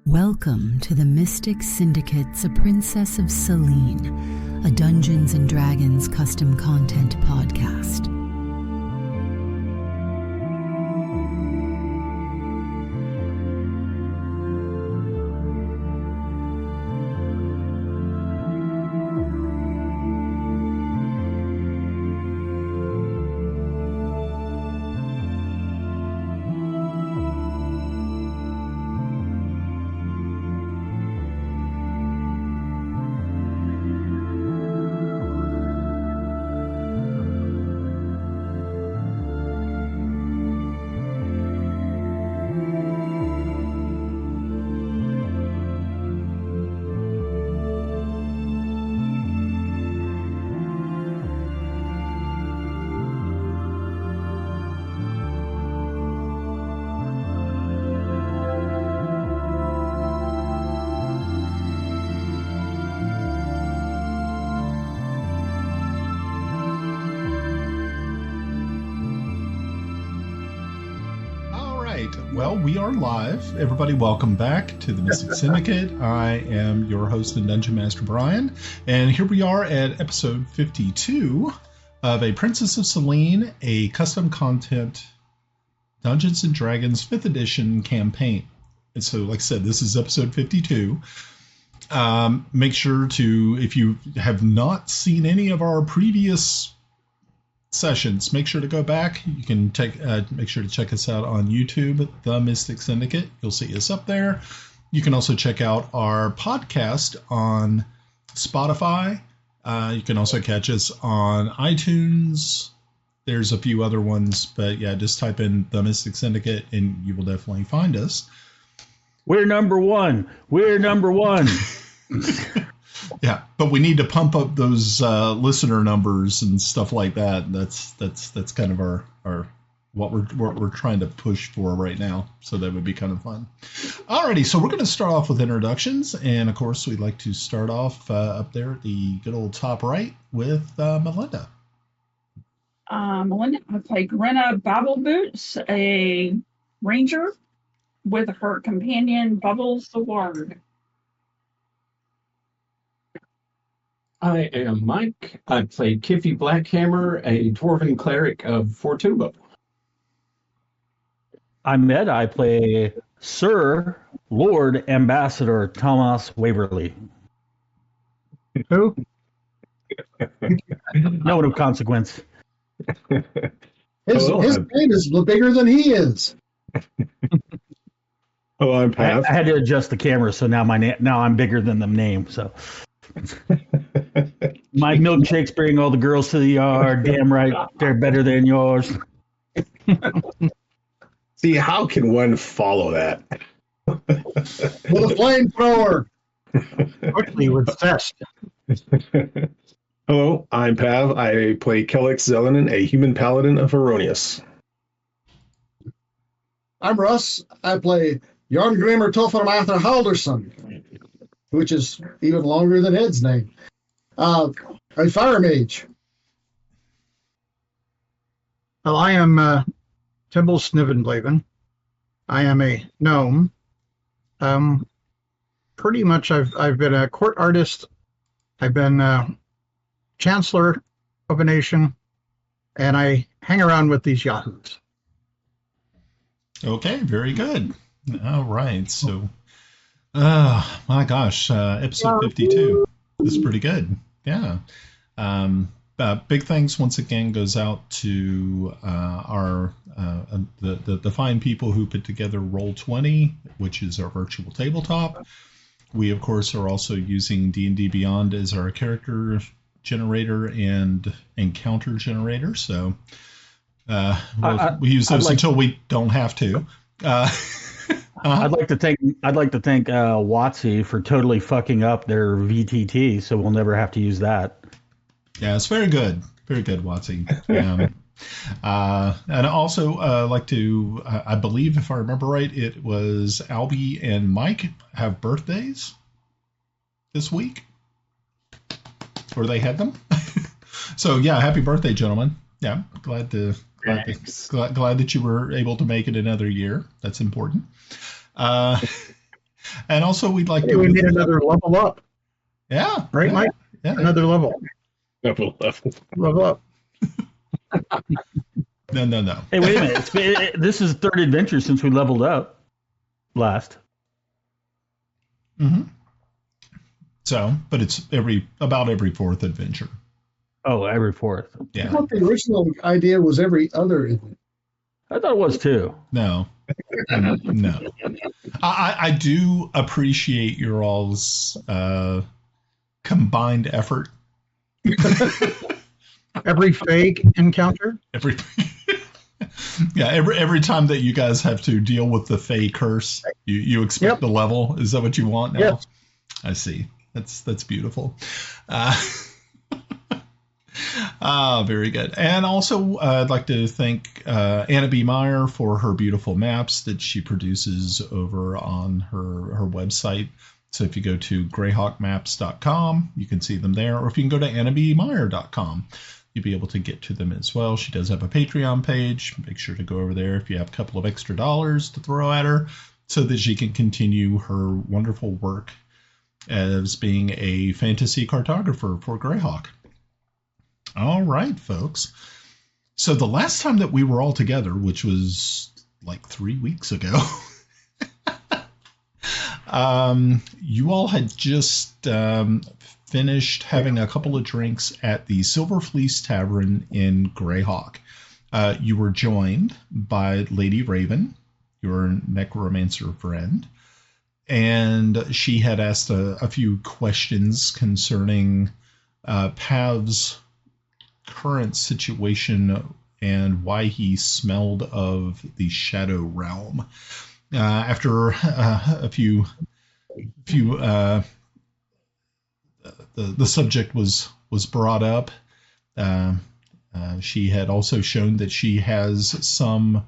Welcome to the Mystic Syndicate's A Princess of Celene, a Dungeons & Dragons custom content podcast. Well, we are live. Everybody, welcome back to the Mystic Syndicate. I am your host and Dungeon Master, Brian. And here we are at episode 52 of A Princess of Celene, a custom content Dungeons & Dragons 5th edition campaign. And so, like I said, this is episode 52. Make sure to, if you have not seen any of our previous sessions, make sure to go back. You can make sure to check us out on YouTube, The Mystic Syndicate. You'll see us up there. You can also check out our podcast on Spotify. You can also catch us on iTunes. There's a few other ones, but yeah, just type in The Mystic Syndicate and you will definitely find us. We're number one. We're number one. Yeah, but we need to pump up those listener numbers and stuff like that. That's kind of our what we're trying to push for right now. So that would be kind of fun. Alrighty, so we're going to start off with introductions, and of course we'd like to start off up there at the good old top right with Melinda. Melinda, I play Grenna Babbleboots, a ranger, with her companion Bubbles the Ward. I am Mike. I play Kiffi Blackhammer, a dwarven cleric of Fortubo. I'm Ed. I play Sir Lord Ambassador Thomas Waverly. Who? No one of consequence. His brain is bigger than he is. Hello, I'm Pav. I had to adjust the camera, so now now I'm bigger than the name. So my milkshakes bring all the girls to the yard. Damn right, they're better than yours. See, how can one follow that? With a flamethrower. Quickly with zest. Hello, I'm Pav. I play Kelex Zelenen, a human paladin of Heironious. I'm Russ. I play Járngrímur töframaður Halldórsson, which is even longer than Ed's name. A fire mage. Well, I am Timble Snivenblaven. I am a gnome. Pretty much I've been a court artist. I've been chancellor of a nation, and I hang around with these yahoos. Okay, very good. All right, so my gosh, episode 52 is pretty good. Yeah. Big thanks once again goes out to our the fine people who put together Roll20, which is our virtual tabletop. We of course are also using D&D Beyond as our character generator and encounter generator. So we use those until we don't have to. I'd like to thank WotC for totally fucking up their VTT, so we'll never have to use that. Yeah, it's very good, WotC. And also like to, I believe if I remember right, it was Albie and Mike have birthdays this week, or they had them. So yeah, happy birthday, gentlemen. Yeah, glad that you were able to make it another year. That's important. And also, we'd like Hey, to. we made another level up, Yeah. right, yeah, Mike? Yeah. Another level. Level. Level up. No. Hey, wait a minute. This is the third adventure since we leveled up last. Mm-hmm. So, but it's about every fourth adventure. Oh, every fourth. I Yeah. thought the original idea was every other event. I thought it was too. No. No. I do appreciate your all's combined effort. Every fake encounter. Every every time that you guys have to deal with the Fey curse, you expect Yep. the level. Is that what you want now? Yes. I see. That's beautiful. Very good. And also, I'd like to thank Anna B. Meyer for her beautiful maps that she produces over on her website. So if you go to greyhawkmaps.com, you can see them there. Or if you can go to annabmeyer.com, you'll be able to get to them as well. She does have a Patreon page. Make sure to go over there if you have a couple of extra dollars to throw at her so that she can continue her wonderful work as being a fantasy cartographer for Greyhawk. All right, folks. So the last time that we were all together, which was like 3 weeks ago, you all had just finished having a couple of drinks at the Silver Fleece Tavern in Greyhawk. You were joined by Lady Raven, your necromancer friend, and she had asked a few questions concerning Pav's current situation and why he smelled of the Shadow Realm. After a few the subject was brought up, she had also shown that she has some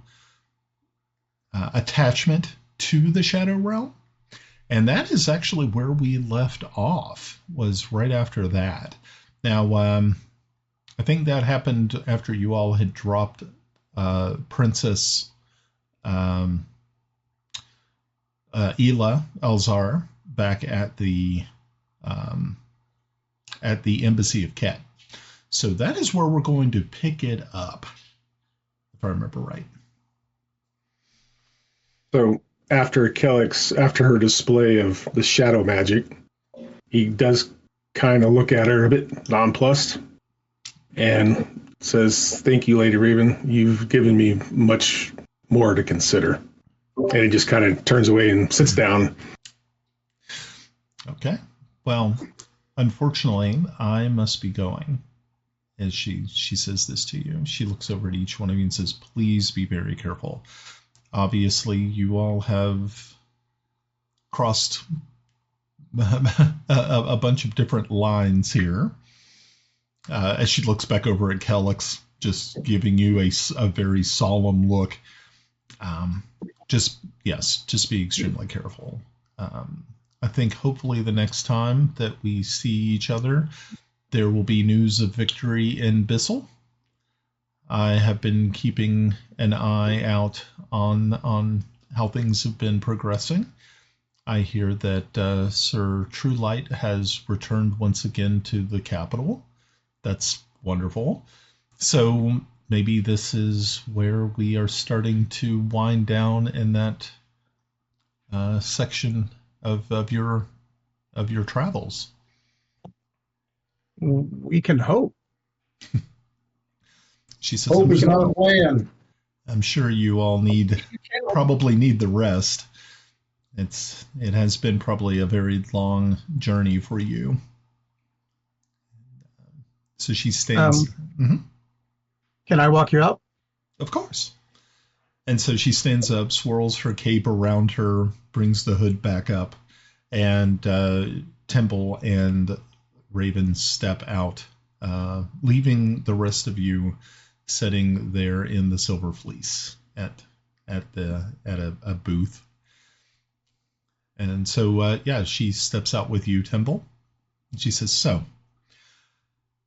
attachment to the Shadow Realm, and that is actually where we left off, was right after that. Now, I think that happened after you all had dropped Princess Ela Elzar back at the embassy of Ket. So that is where we're going to pick it up, if I remember right. So after Kelex, after her display of the shadow magic, he does kind of look at her a bit nonplussed and says, "Thank you, Lady Raven. You've given me much more to consider." And he just kind of turns away and sits down. Okay. Well, unfortunately, I must be going. As she says this to you, she looks over at each one of you and says, "Please be very careful. Obviously, you all have crossed a bunch of different lines here." As she looks back over at Kelex, just giving you a very solemn look. Just be extremely careful. I think hopefully the next time that we see each other, there will be news of victory in Bissell. I have been keeping an eye out on how things have been progressing. I hear that Sir Truelight has returned once again to the capital. That's wonderful. So maybe this is where we are starting to wind down in that section of your travels. We can hope. She says, Hope is not a plan. I'm sure you all probably need the rest. It has been probably a very long journey for you. So she stands. Can I walk you out? Of course. And so she stands up, swirls her cape around her, brings the hood back up, and Timble and Raven step out, leaving the rest of you sitting there in the Silver Fleece at a booth. And so she steps out with you, Timble. And she says, "So,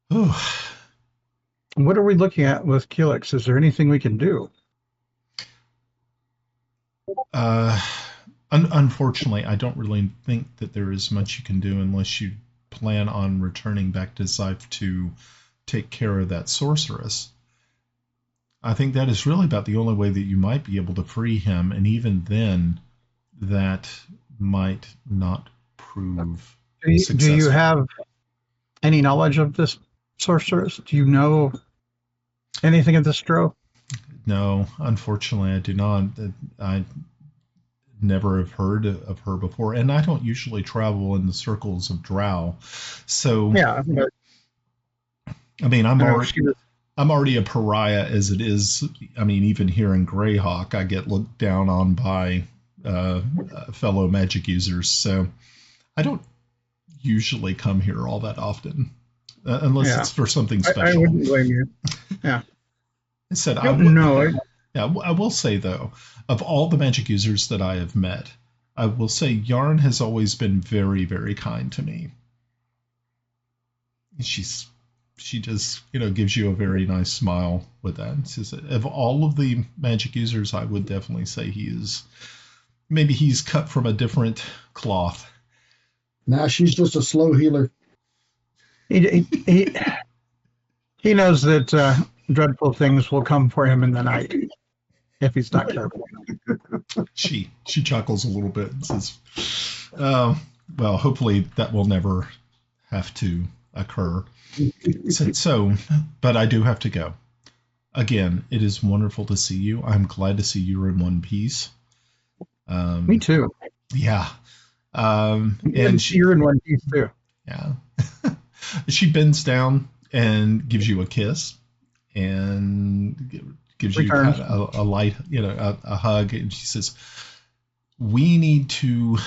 what are we looking at with Kelex? Is there anything we can do?" Unfortunately, I don't really think that there is much you can do unless you plan on returning back to Zyph to take care of that sorceress. I think that is really about the only way that you might be able to free him, and even then, that might not prove successful. Do you have any knowledge of this sorceress? Do you know anything of this Drow? No, unfortunately, I do not. I never have heard of her before, and I don't usually travel in the circles of Drow. So yeah, but, I mean, I'm already a pariah as it is. I mean, even here in Greyhawk, I get looked down on by fellow magic users. So I don't usually come here all that often, unless it's for something special. I wouldn't blame you. Yeah. I said, I will say, though, of all the magic users that I have met, I will say Jarn has always been very, very kind to me. She just, gives you a very nice smile with that. Says, of all of the magic users, I would definitely say maybe he's cut from a different cloth. Nah, she's just a slow healer. He knows that dreadful things will come for him in the night if he's not careful. She chuckles a little bit and says, well, hopefully that will never have to occur. So, but I do have to go. Again, it is wonderful to see you. I'm glad to see you're in one piece. Me too. Yeah. And you're in one piece too. Yeah. She bends down and gives you a kiss and gives you a light, a hug. And she says, we need to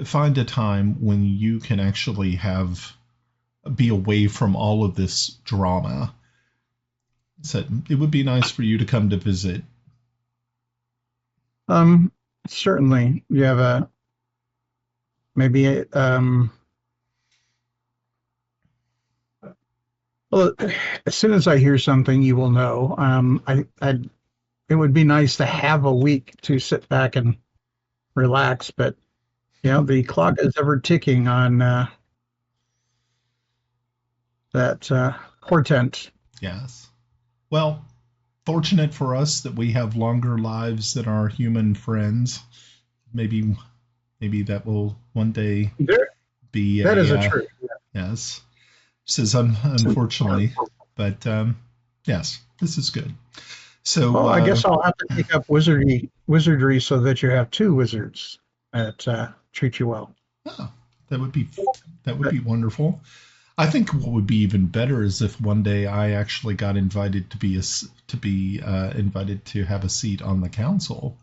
find a time when you can actually be away from all of this drama. Said it would be nice for you to come to visit. Certainly. You have well, as soon as I hear something, you will know. It would be nice to have a week to sit back and relax, but the clock is ever ticking on that portent. Yes. Well, fortunate for us that we have longer lives than our human friends. Maybe that will one day be. That is a truth. Yes. Says unfortunately, but yes, this is good. So I guess I'll have to take up wizardry so that you have two wizards that treat you well. Oh, that would be wonderful. I think what would be even better is if one day I actually got invited to be invited to have a seat on the council.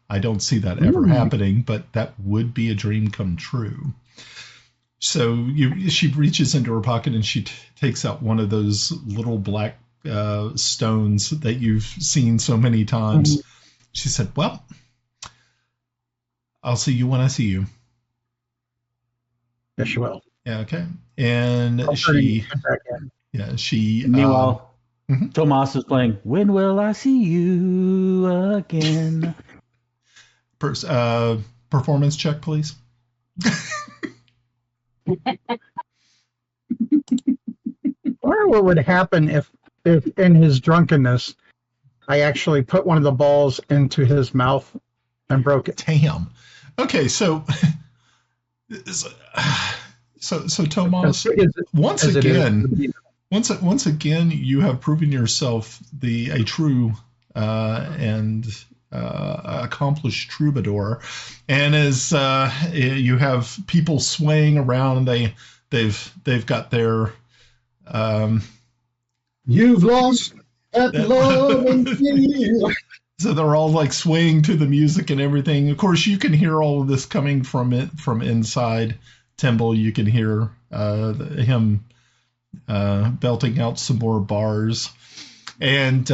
I don't see that ever happening, but that would be a dream come true. So she reaches into her pocket and she takes out one of those little black stones that you've seen so many times. She said, well, I'll see you when I see you. Yes, you will. Yeah, okay. And meanwhile, Tomas is playing When Will I See You Again? Performance check, please. Or what would happen if in his drunkenness I actually put one of the balls into his mouth and broke it? Damn. Okay, so Tomas, once again, you have proven yourself a true and accomplished troubadour, and as you have people swaying around, they've got their you've lost that love and feel. So they're all like swaying to the music and everything. Of course, you can hear all of this coming from inside Timble. You can hear him belting out some more bars, and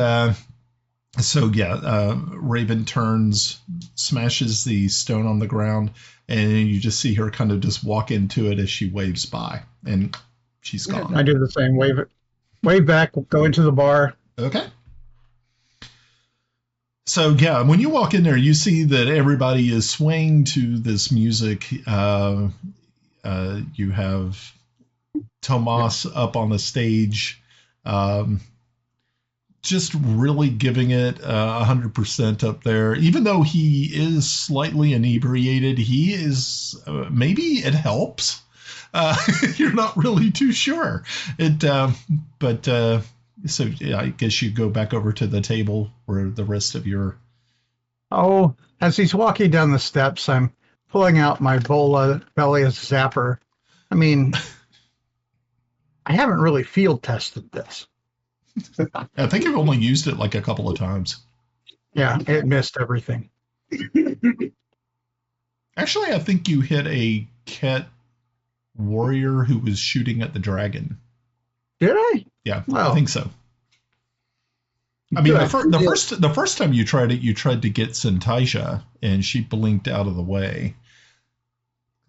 Raven turns, smashes the stone on the ground, and you just see her kind of just walk into it as she waves by, and she's gone. I do the same. Wave back, go into the bar. Okay. So yeah, when you walk in there, you see that everybody is swaying to this music. You have Tomas up on the stage, just really giving it 100% up there. Even though he is slightly inebriated, he is maybe it helps. You're not really too sure. So yeah, I guess you go back over to the table where the rest of your... Oh, as he's walking down the steps, I'm pulling out my Bola Bellius Zapper. I mean, I haven't really field tested this. I think you've only used it like a couple of times. Yeah, it missed everything. Actually, I think you hit a Ket warrior who was shooting at the dragon. Did I? Yeah, Well, I think so. I mean, the first time you tried it, you tried to get Sentisha, and she blinked out of the way.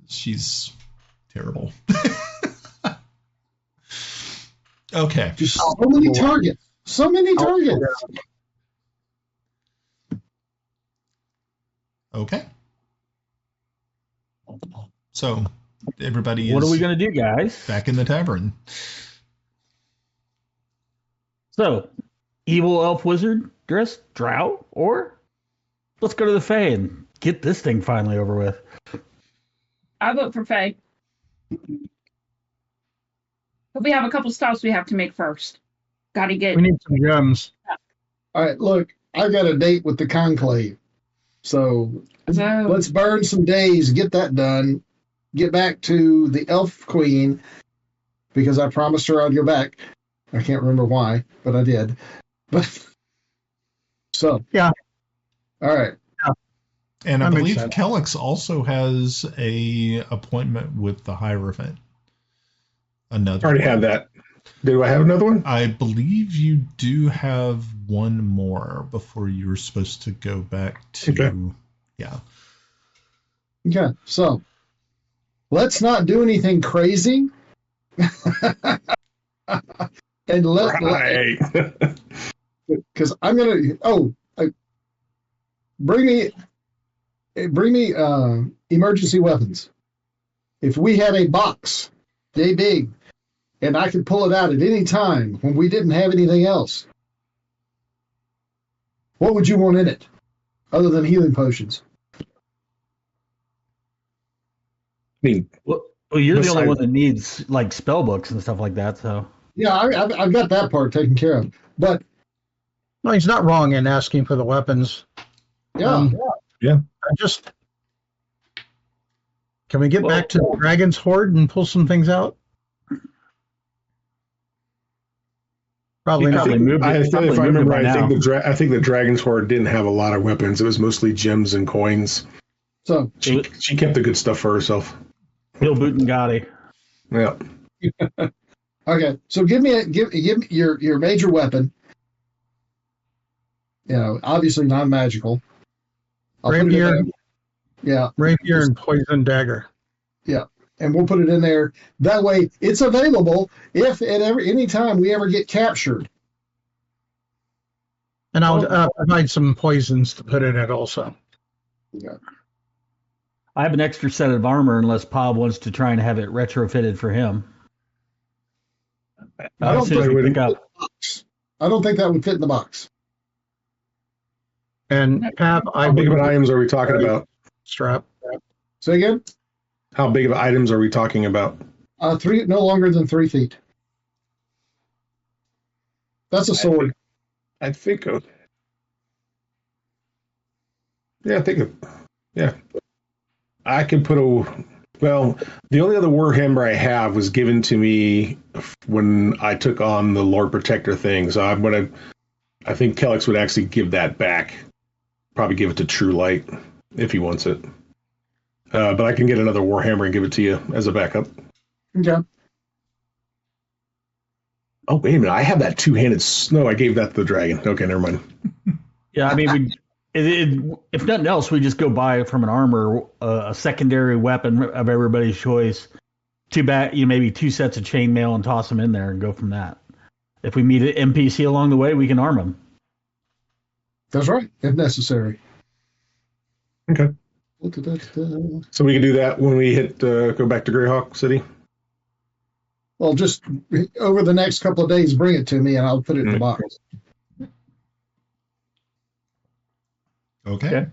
She's terrible. Okay. Just so many targets. So many targets. Okay. So everybody is... What are we going to do, guys? Back in the tavern. So, evil elf wizard dressed drow, or let's go to the Fae and get this thing finally over with. I vote for Faye. But we have a couple stops we have to make first. Gotta get... We need some gems. All right, look, I've got a date with the Conclave. So let's burn some days, get that done, get back to the Elf Queen, because I promised her I'd go back. I can't remember why, but I did. But so yeah. All right. Yeah. And I That believe makes sense. Kelex also has a appointment with the Hierophant. Another I already one. had that. Do I have another one? I believe you do have one more before you were supposed to go back to... Okay. Yeah. Okay, so let's not do anything crazy. And Right. because I'm gonna bring me emergency weapons. If we had a box yay big and I could pull it out at any time when we didn't have anything else, what would you want in it other than healing potions? I mean, Well, you're the only Besides- one that needs like spell books and stuff like that. So Yeah, I've got that part taken care of. But No, he's not wrong in asking for the weapons. yeah, Can we get back to the Dragon's Hoard and pull some things out? Probably We not. probably moved it. if Probably I moved it remember by right, now. I think the Dragon's Hoard didn't have a lot of weapons. It was mostly gems and coins. so She kept the good stuff for herself. Bill Boot and Gotti. Yeah. okay, so give me your major weapon. You know, obviously non-magical. I'll put it in Rapier, there. Yeah, rapier, and poison dagger. and we'll put it in there. That way, it's available if at any time we ever get captured. And I'll provide some poisons to put in it also. Yeah. I have an extra set of armor unless Bob wants to try and have it retrofitted for him. I don't As soon as we think- pick up. I don't think that would fit in the box. And Pav, I How big of would items are we talking about? strap. Say again? How big of items are we talking about? No longer than 3 feet. That's a sword. I think of. Yeah, I could put well, the only other Warhammer I have was given to me when I took on the Lord Protector thing. So I think Kelex would actually give that back. Probably give it to True Light if he wants it. But I can get another Warhammer and give it to you as a backup. Okay. Oh, wait a minute. I have that two-handed snow. I gave that to the dragon. Okay, never mind. Yeah, I mean, if nothing else, we just go buy from an armor a secondary weapon of everybody's choice. Maybe 2 sets of chainmail and toss them in there and go from that. If we meet an NPC along the way, we can arm them. That's right, if necessary. Okay. So we can do that when we go back to Greyhawk City? Well, just over the next couple of days, bring it to me, and I'll put it in the box. Okay.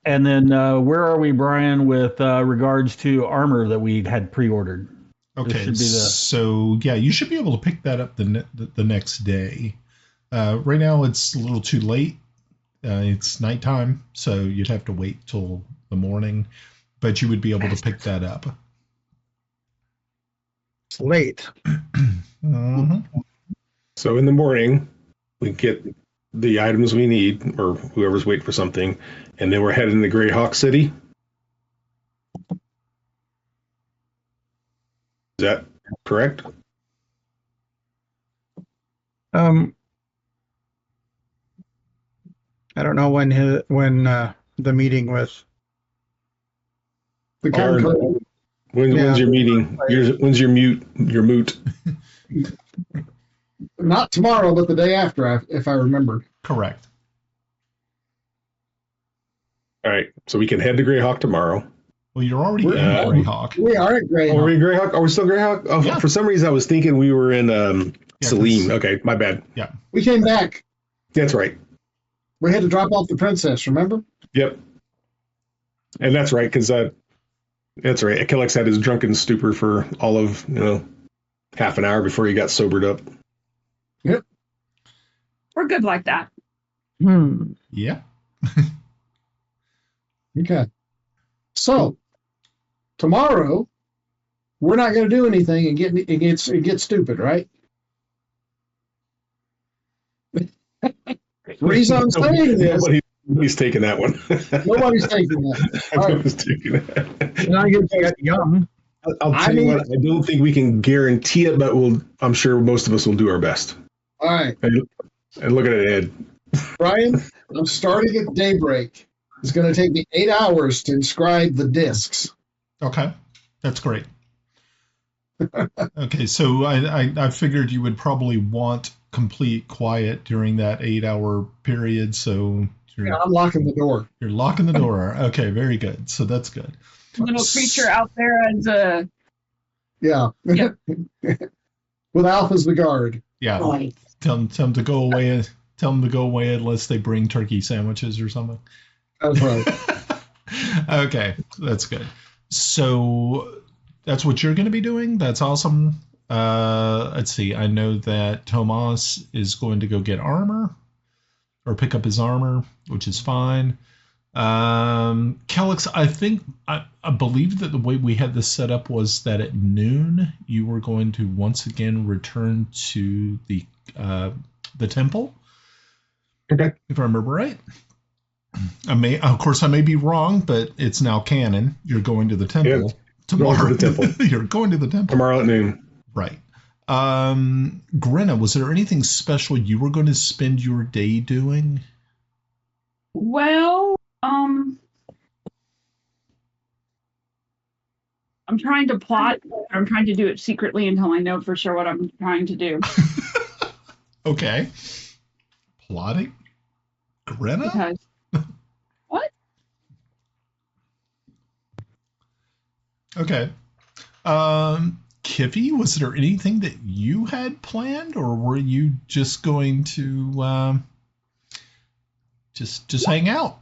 And then where are we, Brian, with regards to armor that we had pre-ordered? Okay, so yeah, you should be able to pick that up the next day. Right now, it's a little too late. It's nighttime, so you'd have to wait till the morning, but you would be able to pick that up. It's late. Mm-hmm. So in the morning, we get the items we need, or whoever's waiting for something, and then we're heading to Greyhawk City. Is that correct? I don't know when the meeting with The conclave. When's your meeting? When's your moot? Not tomorrow, but the day after, if I remember. Correct. All right, so we can head to Greyhawk tomorrow. Well, you're already in Greyhawk. We are at Greyhawk. Are we in Greyhawk? Are we still Greyhawk? Oh, Yeah. For some reason I was thinking we were in Celene. Okay, my bad. Yeah. We came back. That's right. We had to drop off the princess, remember? Yep. And that's right, because that's right. Kelex had his drunken stupor for all of half an hour before he got sobered up. Yep. We're good like that. Yeah. Okay. So tomorrow we're not going to do anything and get stupid, right? The reason I'm saying this, Nobody's taking that one. nobody's taking that. All right. Nobody's taking that. not going to get young. I'll tell you what, I don't think we can guarantee it, but I'm sure most of us will do our best. All right, And look at it, Ed. Brian, I'm starting at daybreak. It's going to take me 8 hours to inscribe the discs. Okay. That's great. Okay, so I figured you would probably want complete quiet during that 8-hour period, so Yeah, I'm locking the door. you're locking the door. Okay, very good. So that's good. Little creature out there as a Yeah. Yep. With Alf as the guard. Yeah. Tell them to go away. Tell them to go away unless they bring turkey sandwiches or something. That's right. Okay, that's good. So that's what you're going to be doing. That's awesome. Let's see. I know that Tomas is going to go get armor or pick up his armor, which is fine. Kelex, I believe that the way we had this set up was that at noon you were going to once again return to the temple. Okay. If I remember right. I may be wrong, but it's now canon. You're going to the temple tomorrow. Going to the temple. You're going to the temple Tomorrow at noon. right? Grenna, was there anything special you were going to spend your day doing? well, I'm trying to plot. I'm trying to do it secretly until I know for sure what I'm trying to do. Okay. Plotting? Grenna? Because what? Okay. Kiffi, was there anything that you had planned, or were you just going to just hang out?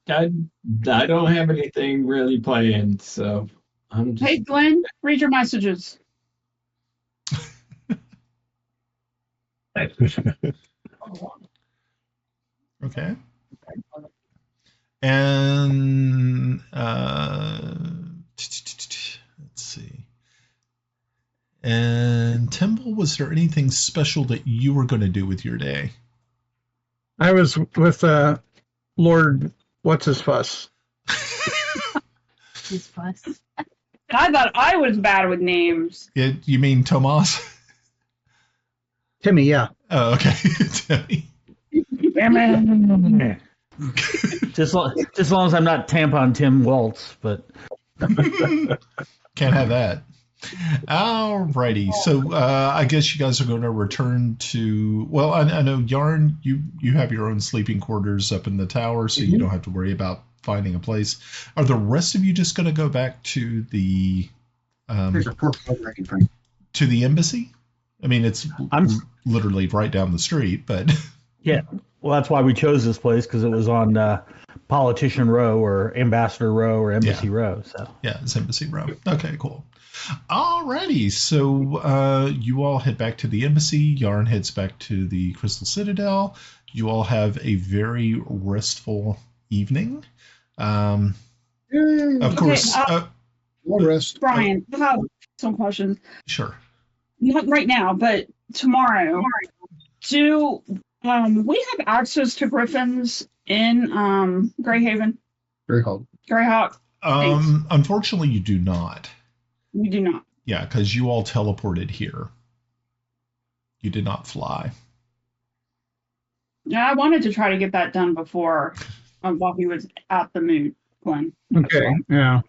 I don't have anything really planned, so I'm just. Hey, Glenn, read your messages. Okay. And let's see. And Timble, was there anything special that you were going to do with your day? I was with Lord What's His Fuss. His fuss. I thought I was bad with names. You mean Tomas? Timmy, yeah. Oh, okay. Timmy. Just as long as I'm not Tampon Tim Waltz, but Can't have that. Alrighty. So I guess you guys are going to return to. Well, I know Jarn. You have your own sleeping quarters up in the tower, so you don't have to worry about finding a place. Are the rest of you just going to go back to the to the embassy? I mean, I'm literally right down the street, but yeah. Well, that's why we chose this place, because it was on Politician Row or Ambassador Row or Embassy Row. So yeah, it's Embassy Row. Okay, cool. Alrighty, so you all head back to the embassy. Jarn heads back to the Crystal Citadel. You all have a very restful evening. Of course, rest. Brian, I have some questions. Sure. Not right now, but tomorrow. Do we have access to griffins in Greyhaven? Greyhawk. Unfortunately, you do not. We do not. Yeah, because you all teleported here. You did not fly. Yeah, I wanted to try to get that done before while he was at the moot, Glenn. Okay. Yeah.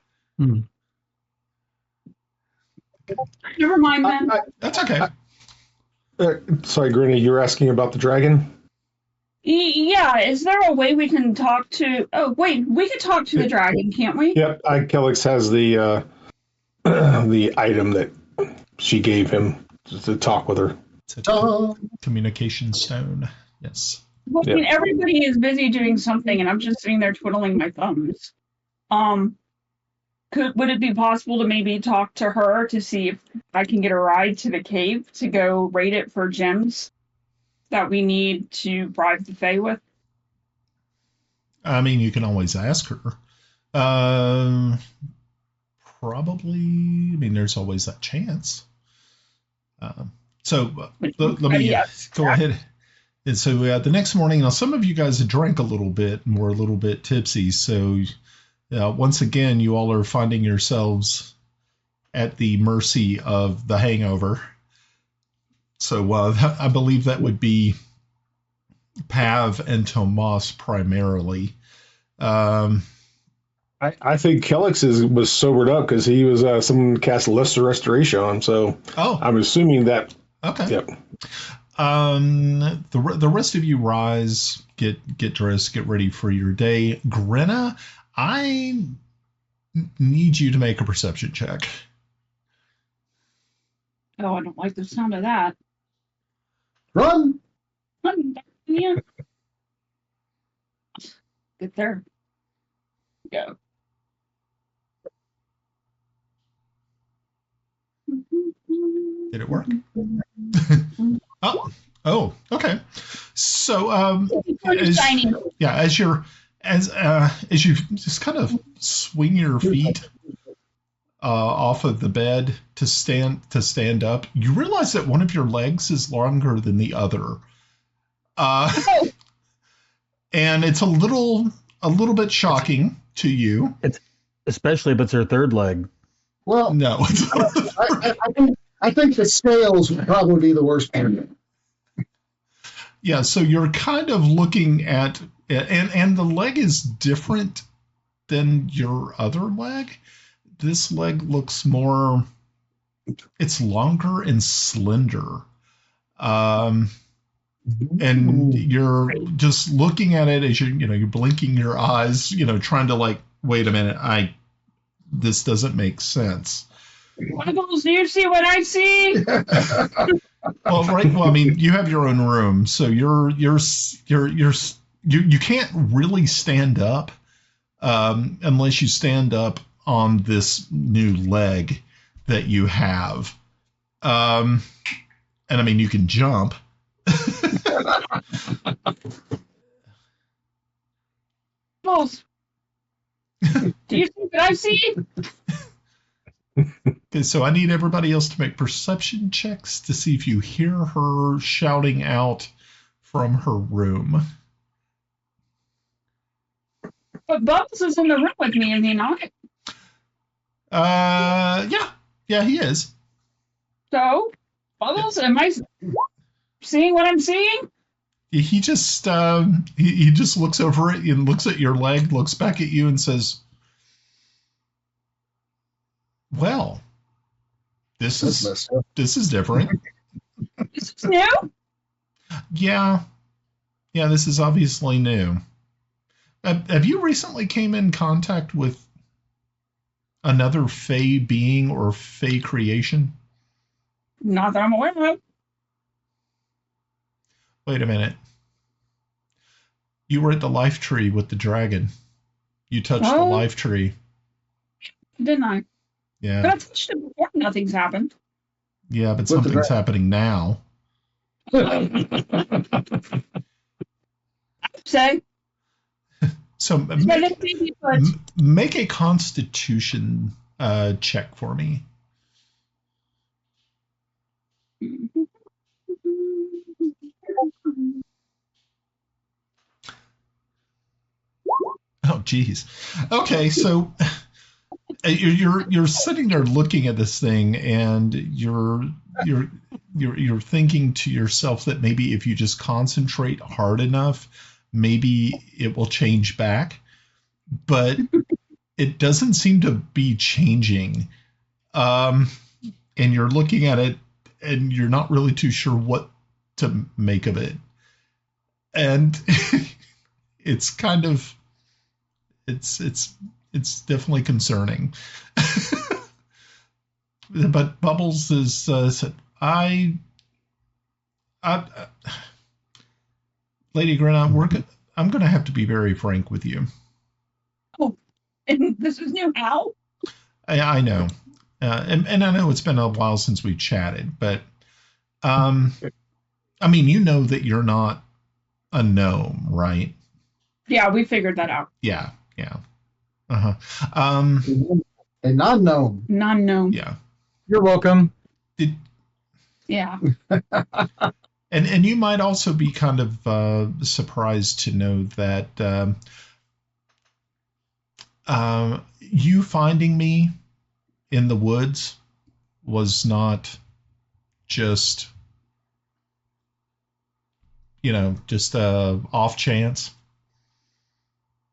Never mind then. That's okay. Sorry, Grenna, you were asking about the dragon? Yeah, is there a way we can talk to... Oh, wait, we can talk to the dragon, can't we? Yep, Kelex has the the item that she gave him to talk with her. It's a communication stone. Yes. Well, I mean, everybody is busy doing something, and I'm just sitting there twiddling my thumbs. Would it be possible to maybe talk to her to see if I can get a ride to the cave to go raid it for gems that we need to bribe the Fae with? I mean, you can always ask her. Probably. I mean, there's always that chance. So let me go ahead. And so the next morning, now some of you guys had drank a little bit and were a little bit tipsy. So once again, you all are finding yourselves at the mercy of the hangover. So I believe that would be Pav and Tomas primarily. I think Kelex was sobered up because he was someone cast Lesser Restoration on him. So I'm assuming that. Okay. Yep. The rest of you rise, get dressed, get ready for your day. Grenna, I need you to make a perception check. Oh, I don't like the sound of that. Run! Yeah. Get there. Go. Did it work? Oh, okay. So, as you just kind of swing your feet off of the bed to stand up, you realize that one of your legs is longer than the other, and it's a little bit shocking to you. It's especially if it's her third leg. Well, no, I think the scales would probably be the worst part of it. Yeah, so you're kind of looking at and the leg is different than your other leg. This leg looks more, it's longer and slender. And you're just looking at it as you're blinking your eyes, trying to wait a minute, this doesn't make sense. Bubbles, do you see what I see? Well, right. Well, I mean, you have your own room, so you can't really stand up unless you stand up on this new leg that you have. And I mean, you can jump. Bubbles, do you see what I see? Okay, so I need everybody else to make perception checks to see if you hear her shouting out from her room. But Bubbles is in the room with me, is he not? Yeah, he is. So, Bubbles, am I seeing what I'm seeing? He just he just looks over it and looks at your leg, looks back at you, and says, "Well, This is different. This is new? Yeah. Yeah, this is obviously new. Have you recently came in contact with another Fey being or Fey creation? Not that I'm aware of. Wait a minute. You were at the life tree with the dragon. You touched the life tree. Didn't I? Yeah. But I touched it before. Nothing's happened. Yeah, but something's happening now. I'd say. So make a constitution check for me. Oh, geez. Okay, so you're sitting there looking at this thing, and you're thinking to yourself that maybe if you just concentrate hard enough, maybe it will change back, but it doesn't seem to be changing. And you're looking at it, and you're not really too sure what to make of it, and it's kind of. It's definitely concerning. But Bubbles is said, Lady Grenna, I'm going to have to be very frank with you. Oh, and this is new. How? I know, and I know it's been a while since we chatted, but I mean, you know that you're not a gnome, right? Yeah, we figured that out. Yeah. Yeah. Uh-huh. A non-gnome. Non-gnome. Yeah. You're welcome. Yeah. And you might also be kind of surprised to know that you finding me in the woods was not just, just off chance.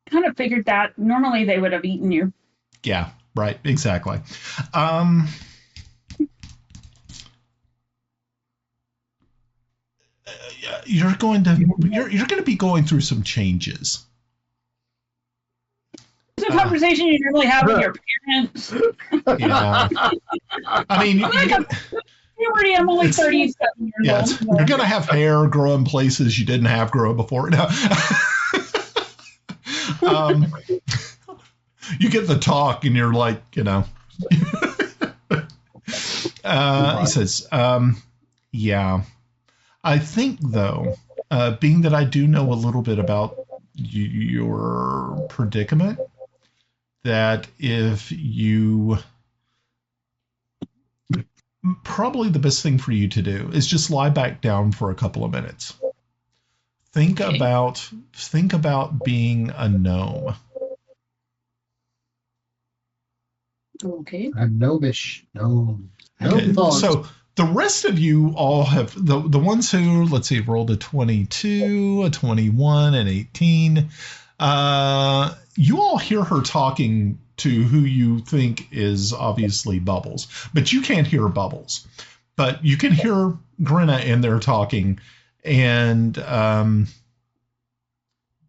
Kind of figured that. Normally they would have eaten you. Yeah, right. Exactly. You're going to be going through some changes. It's a conversation you normally have with your parents. Yeah. I mean, I'm only 37 years old. You're going to have hair grow in places you didn't have grow before. No. You get the talk and you're like, He says, yeah, I think though, being that I do know a little bit about your predicament, that if you probably the best thing for you to do is just lie back down for a couple of minutes. Think about being a gnome. Okay. I'm gnomish. Gnome. Okay. So the rest of you all have the ones who, let's see, rolled a 22, a 21, and 18. You all hear her talking to who you think is obviously Bubbles, but you can't hear Bubbles. But you can hear Grenna in there talking, and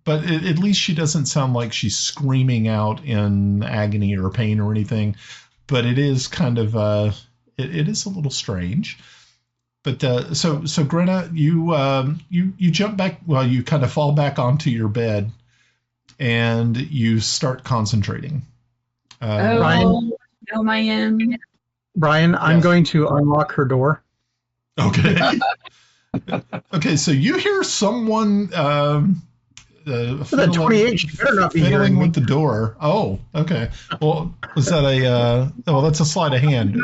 but at least she doesn't sound like she's screaming out in agony or pain or anything. But it is kind of it is a little strange. But so Grenna, you jump back. Well, you kind of fall back onto your bed, and you start concentrating. Brian, I am. Brian, yes. I'm going to unlock her door. Okay. Okay, so you hear someone that 28, she better not be fiddling with the door. Oh, okay. Well, was that that's a sleight of hand.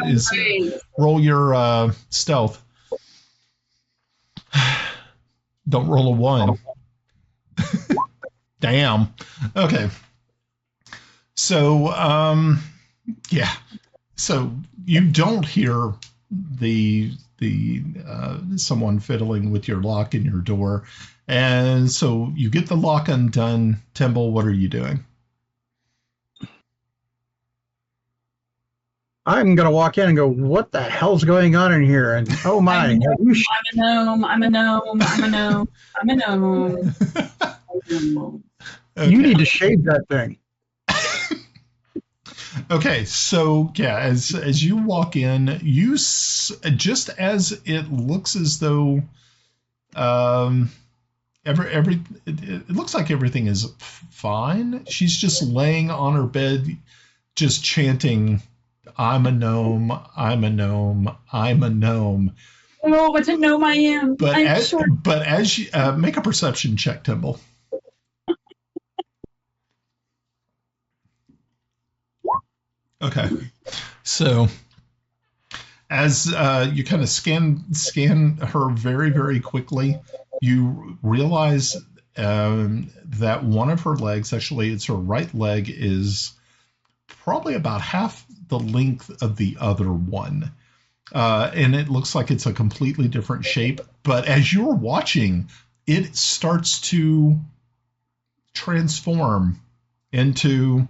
Roll your stealth. Don't roll a 1. Damn. Okay. So, yeah. So you don't hear the someone fiddling with your lock in your door. And so you get the lock undone. Timble, what are you doing? I'm going to walk in and go, what the hell's going on in here? And oh my. I'm a gnome. I'm a gnome. I'm a gnome. I'm a gnome. Okay. You need to shave that thing. Okay, so yeah, as you walk in, just as it looks as though it looks like everything is fine. She's just laying on her bed, just chanting, "I'm a gnome. I'm a gnome. I'm a gnome." Oh, what a gnome I am! But I'm as short. you make a perception check, Timble. Okay, so as you kind of scan her very, very quickly, you realize that one of her legs, actually it's her right leg, is probably about half the length of the other one. And it looks like it's a completely different shape. But as you're watching, it starts to transform into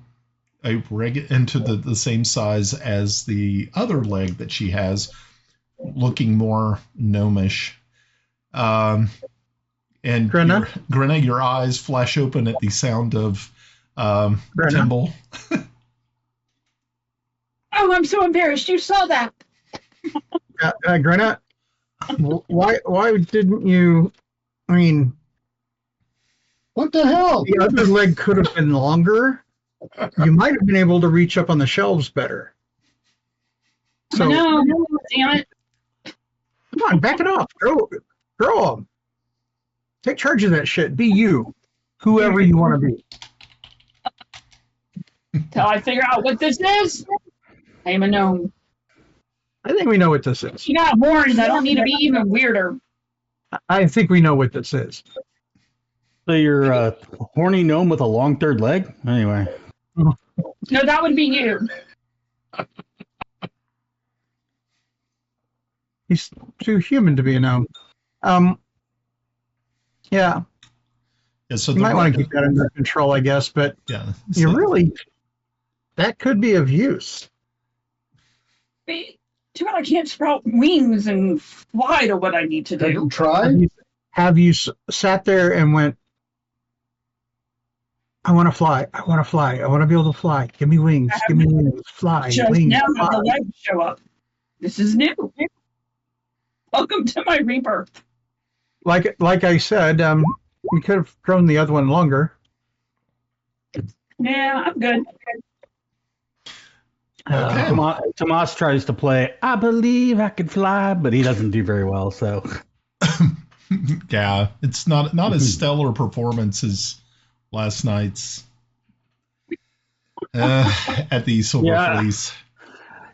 the same size as the other leg that she has, looking more gnomish. And Grenna, your eyes flash open at the sound of Timble. Oh, I'm so embarrassed. You saw that. Grenna, why didn't you? I mean, What the hell? the other leg could have been longer. You might have been able to reach up on the shelves better. So, No, damn it. come on, back it off. Grow up. Take charge of that shit. Be you, whoever you want to be. Till I figure out what this is. I'm a gnome. I think we know what this is. You got horns. I don't need to be even weirder. I think we know what this is. So you're a horny gnome with a long third leg? Anyway. No, that would be you. He's too human to be a gnome. Yeah. Yeah, so You might want to keep that under control, I guess, but yeah, you really, that could be of use. Too bad I can't sprout wings and fly to what I need to Have do. you tried? Have you sat there and went, I want to fly. I want to fly. I want to be able to fly. Give me wings. Give me wings. Fly. Just Wings. now Fly. that the legs show up. This is new. Welcome to my rebirth. Like I said, we could have grown the other one longer. Yeah, I'm good. Tomas tries to play, I believe I can fly, but he doesn't do very well, so. Yeah, it's not as stellar performance as last night's at the Silver Fleece.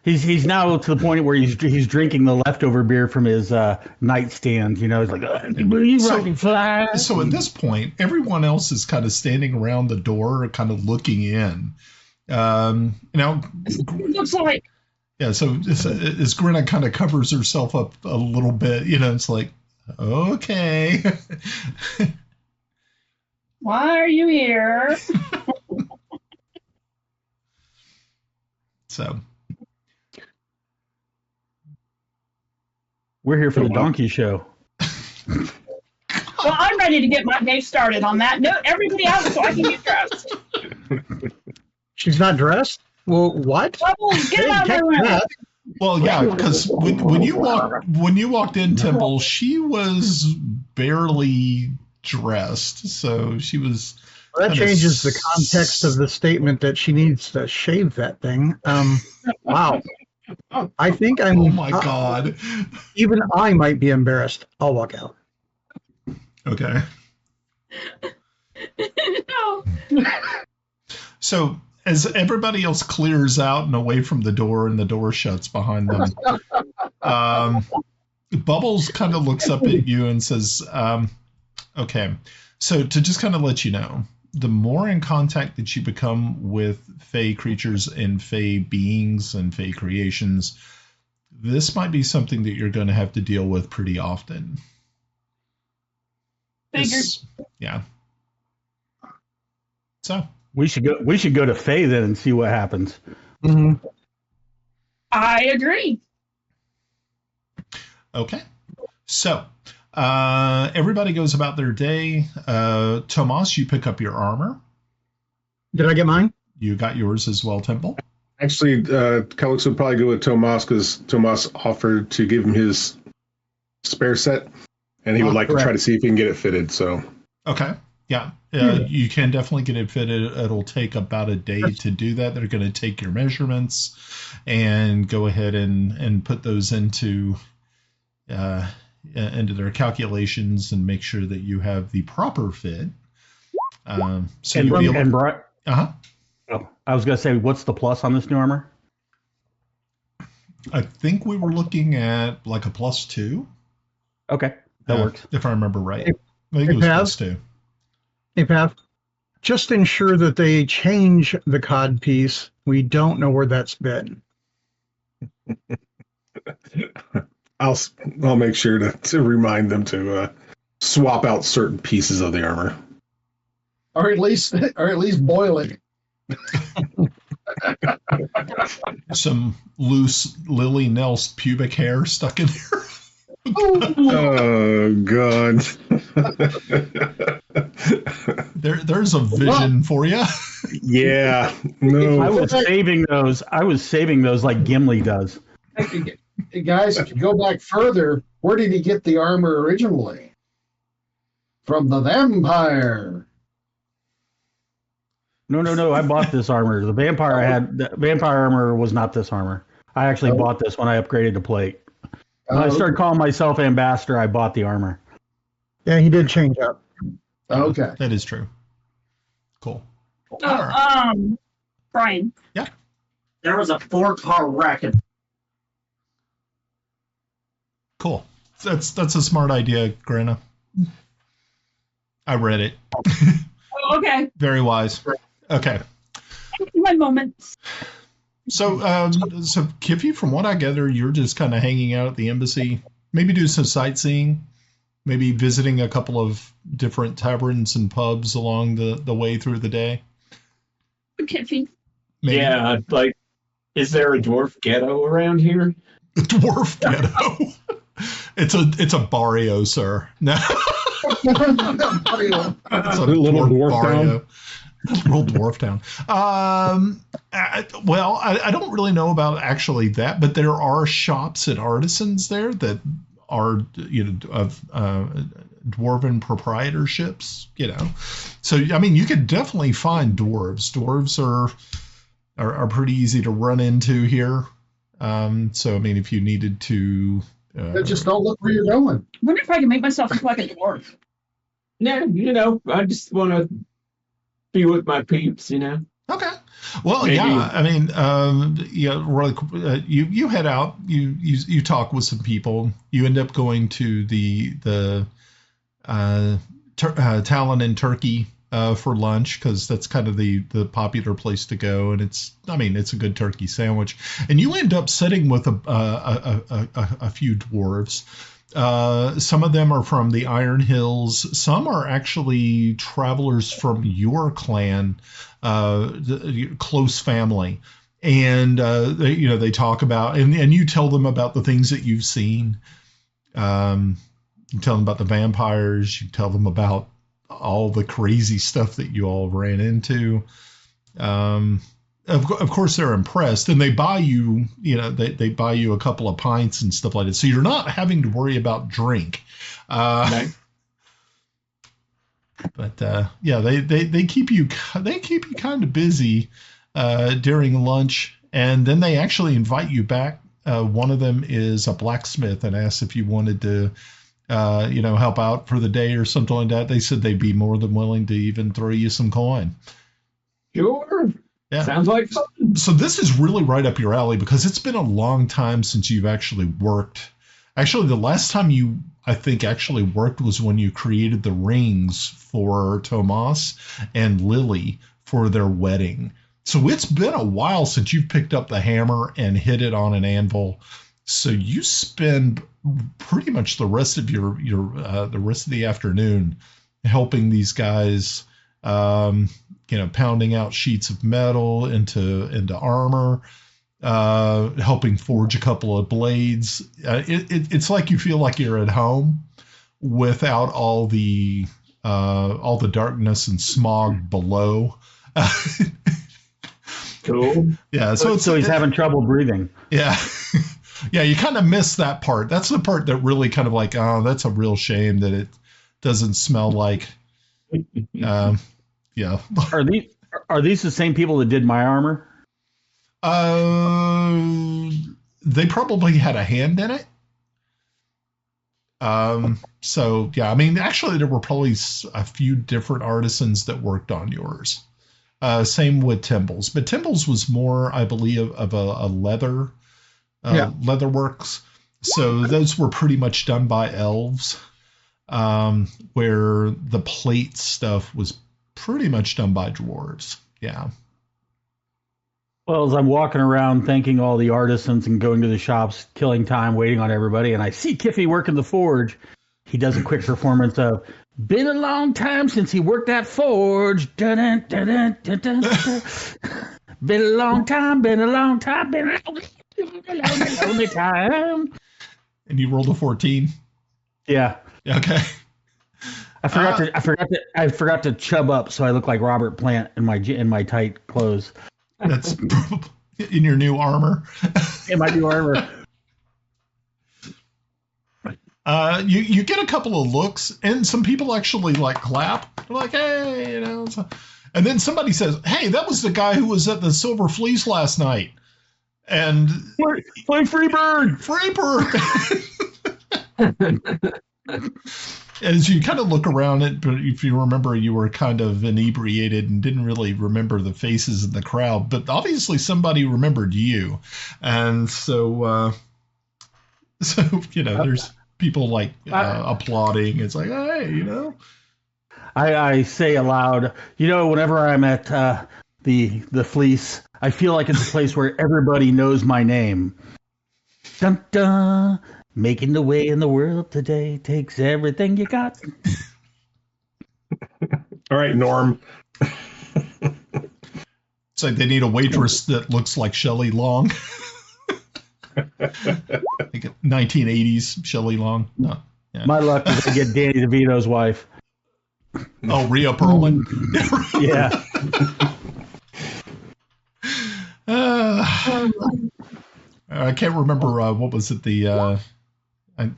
He's now to the point where he's drinking the leftover beer from his nightstand. You know, he's like, I believe I can fly. So at this point, everyone else is kind of standing around the door, kind of looking in. Looks like. Yeah, so as Grenna kind of covers herself up a little bit, it's like, okay. Why are you here? So. We're here for the donkey show. Well, I'm ready to get my day started on that note. Everybody out so I can get dressed. She's not dressed? Well, what? Bubbles, get out of my room. Well, yeah, because when you walked in, Timble, she was barely dressed, so she was. Well, that changes the context of the statement that she needs to shave that thing. Wow. I think I'm. Oh my God. Even I might be embarrassed. I'll walk out. Okay. No. So as everybody else clears out and away from the door and the door shuts behind them, Bubbles kind of looks up at you and says, okay, so to just kind of let you know, the more in contact that you become with Fey creatures and Fey beings and Fey creations, this might be something that you're going to have to deal with pretty often. Yeah. So we should go to Fey then and see what happens. Mm-hmm. I agree. Okay. So, everybody goes about their day. Tomas, you pick up your armor. Did I get mine? You got yours as well, Timble. Actually, Kelex would probably go with Tomas because Tomas offered to give him his spare set, and he would like to try to see if he can get it fitted. So, okay, yeah, you can definitely get it fitted. It'll take about a day to do that. They're going to take your measurements and go ahead and put those into their calculations and make sure that you have the proper fit. So you'll be able to. Oh, I was going to say, what's the plus on this new armor? I think we were looking at like a +2. Okay, that works. If I remember right. I think it was +2. Hey, Pav, just ensure that they change the cod piece. We don't know where that's been. I'll make sure to remind them to swap out certain pieces of the armor, or at least boil it. Some loose Lily Nels pubic hair stuck in there. Oh God! There's a vision for you. Yeah, no. I was saving those like Gimli does. Hey guys, if you go back further, where did he get the armor originally? From the vampire. No. I bought this armor. The vampire armor was not this armor. I actually bought this when I upgraded to plate. When I started calling myself ambassador, I bought the armor. Yeah, he did change up. Okay. That is true. Cool. Brian. Yeah. There was a 4-car wreck. Cool. That's a smart idea, Grenna. I read it. Okay. Very wise. Okay. My moments. So Kiffi, from what I gather, you're just kind of hanging out at the embassy, maybe do some sightseeing, maybe visiting a couple of different taverns and pubs along the way through the day. Kiffi. Maybe. Yeah, like, is there a dwarf ghetto around here? A dwarf ghetto. It's a barrio, sir. No. It's a little dwarf barrio. Little dwarf town. Well, I don't really know about actually that, but there are shops and artisans there that are, of dwarven proprietorships, So, I mean, you could definitely find dwarves. Dwarves are pretty easy to run into here. So, I mean, if you needed to... just don't look where you're going. I wonder if I can make myself look like a dwarf. Yeah, I just want to be with my peeps, Okay. Well, Maybe. yeah. I mean, really, you head out. You talk with some people. You end up going to the Talon in Turkey for lunch because that's kind of the popular place to go, and it's a good turkey sandwich. And you end up sitting with a few dwarves. Some of them are from the Iron Hills. Some are actually travelers from your clan, close family. And they talk about and you tell them about the things that you've seen. You tell them about the vampires. You tell them about all the crazy stuff that you all ran into. Of course, they're impressed, and they buy you, they buy you a couple of pints and stuff like that. So you're not having to worry about drink. Right. But yeah, they keep you kind of busy during lunch, and then they actually invite you back. One of them is a blacksmith and asks if you wanted to, help out for the day or something like that. They said they'd be more than willing to even throw you some coin. Sure. Yeah. Sounds like fun. So this is really right up your alley because it's been a long time since you've actually worked. Actually, the last time you, I think, actually worked was when you created the rings for Tomas and Lily for their wedding. So it's been a while since you've picked up the hammer and hit it on an anvil. So you spend pretty much the rest of the rest of the afternoon helping these guys, pounding out sheets of metal into armor, helping forge a couple of blades. It's like you feel like you're at home without all the darkness and smog below. Cool. Yeah, so he's having trouble breathing. Yeah. Yeah, you kind of miss that part. That's the part that really kind of like, oh, that's a real shame that it doesn't smell like. Yeah. Are these the same people that did my armor? They probably had a hand in it. So yeah, I mean, actually, there were probably a few different artisans that worked on yours. Same with Timble's, but Timble's was more, I believe, of a leather. Leatherworks. So those were pretty much done by elves, where the plate stuff was pretty much done by dwarves. Yeah. Well, as I'm walking around thanking all the artisans and going to the shops, killing time, waiting on everybody, and I see Kiffi working the forge, he does a quick performance of, "Been a long time since he worked that forge. Dun, dun, dun, dun, dun, dun, dun. Been a long time, been a long time, been a lonely time." And you rolled a 14? Yeah. Okay. I forgot to chub up so I look like Robert Plant in my tight clothes. That's in your new armor. In my new armor. You get a couple of looks, and some people actually like clap. They're like, "Hey," you know. And then somebody says, "Hey, that was the guy who was at the Silver Fleece last night." And play Freebird. As you kind of look around it, but if you remember, you were kind of inebriated and didn't really remember the faces in the crowd, but obviously somebody remembered you. And so you know, there's people like applauding. It's like, "Hey, you know." I say aloud, you know, whenever I'm at the Fleece, I feel like it's a place where everybody knows my name. Dun dun. Making the way in the world today takes everything you got. All right, Norm. It's like they need a waitress that looks like Shelley Long. Like 1980s Shelley Long. No, yeah. My luck is to get Danny DeVito's wife. Oh, Rhea Perlman. Yeah. I can't remember what was it. I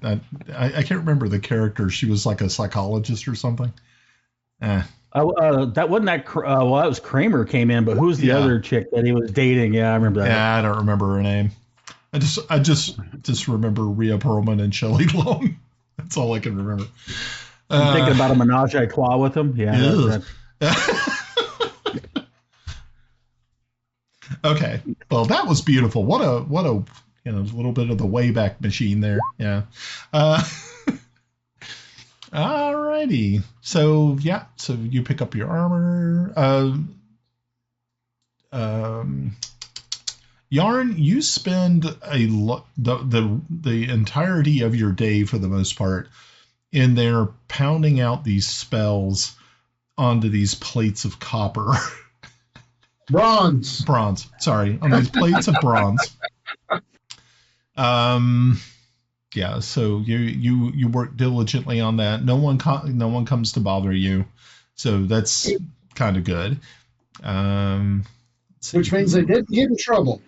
can't remember the character. She was like a psychologist or something. That wasn't that. That was Kramer came in, but who's the other chick that he was dating? Yeah, I remember that. Yeah, I don't remember her name. I just remember Rhea Perlman and Shelley Long. That's all I can remember. I'm thinking about a menage a trois with him. Yeah. Okay. Well, that was beautiful. What a you know, little bit of the Wayback Machine there. Yeah. All righty. So yeah. So you pick up your armor. Jarn, you spend the entirety of your day for the most part in there pounding out these spells onto these plates of copper. Bronze. Sorry, on these plates of bronze. Yeah. So you work diligently on that. No one comes to bother you, so that's kind of good. Which means they didn't get in trouble,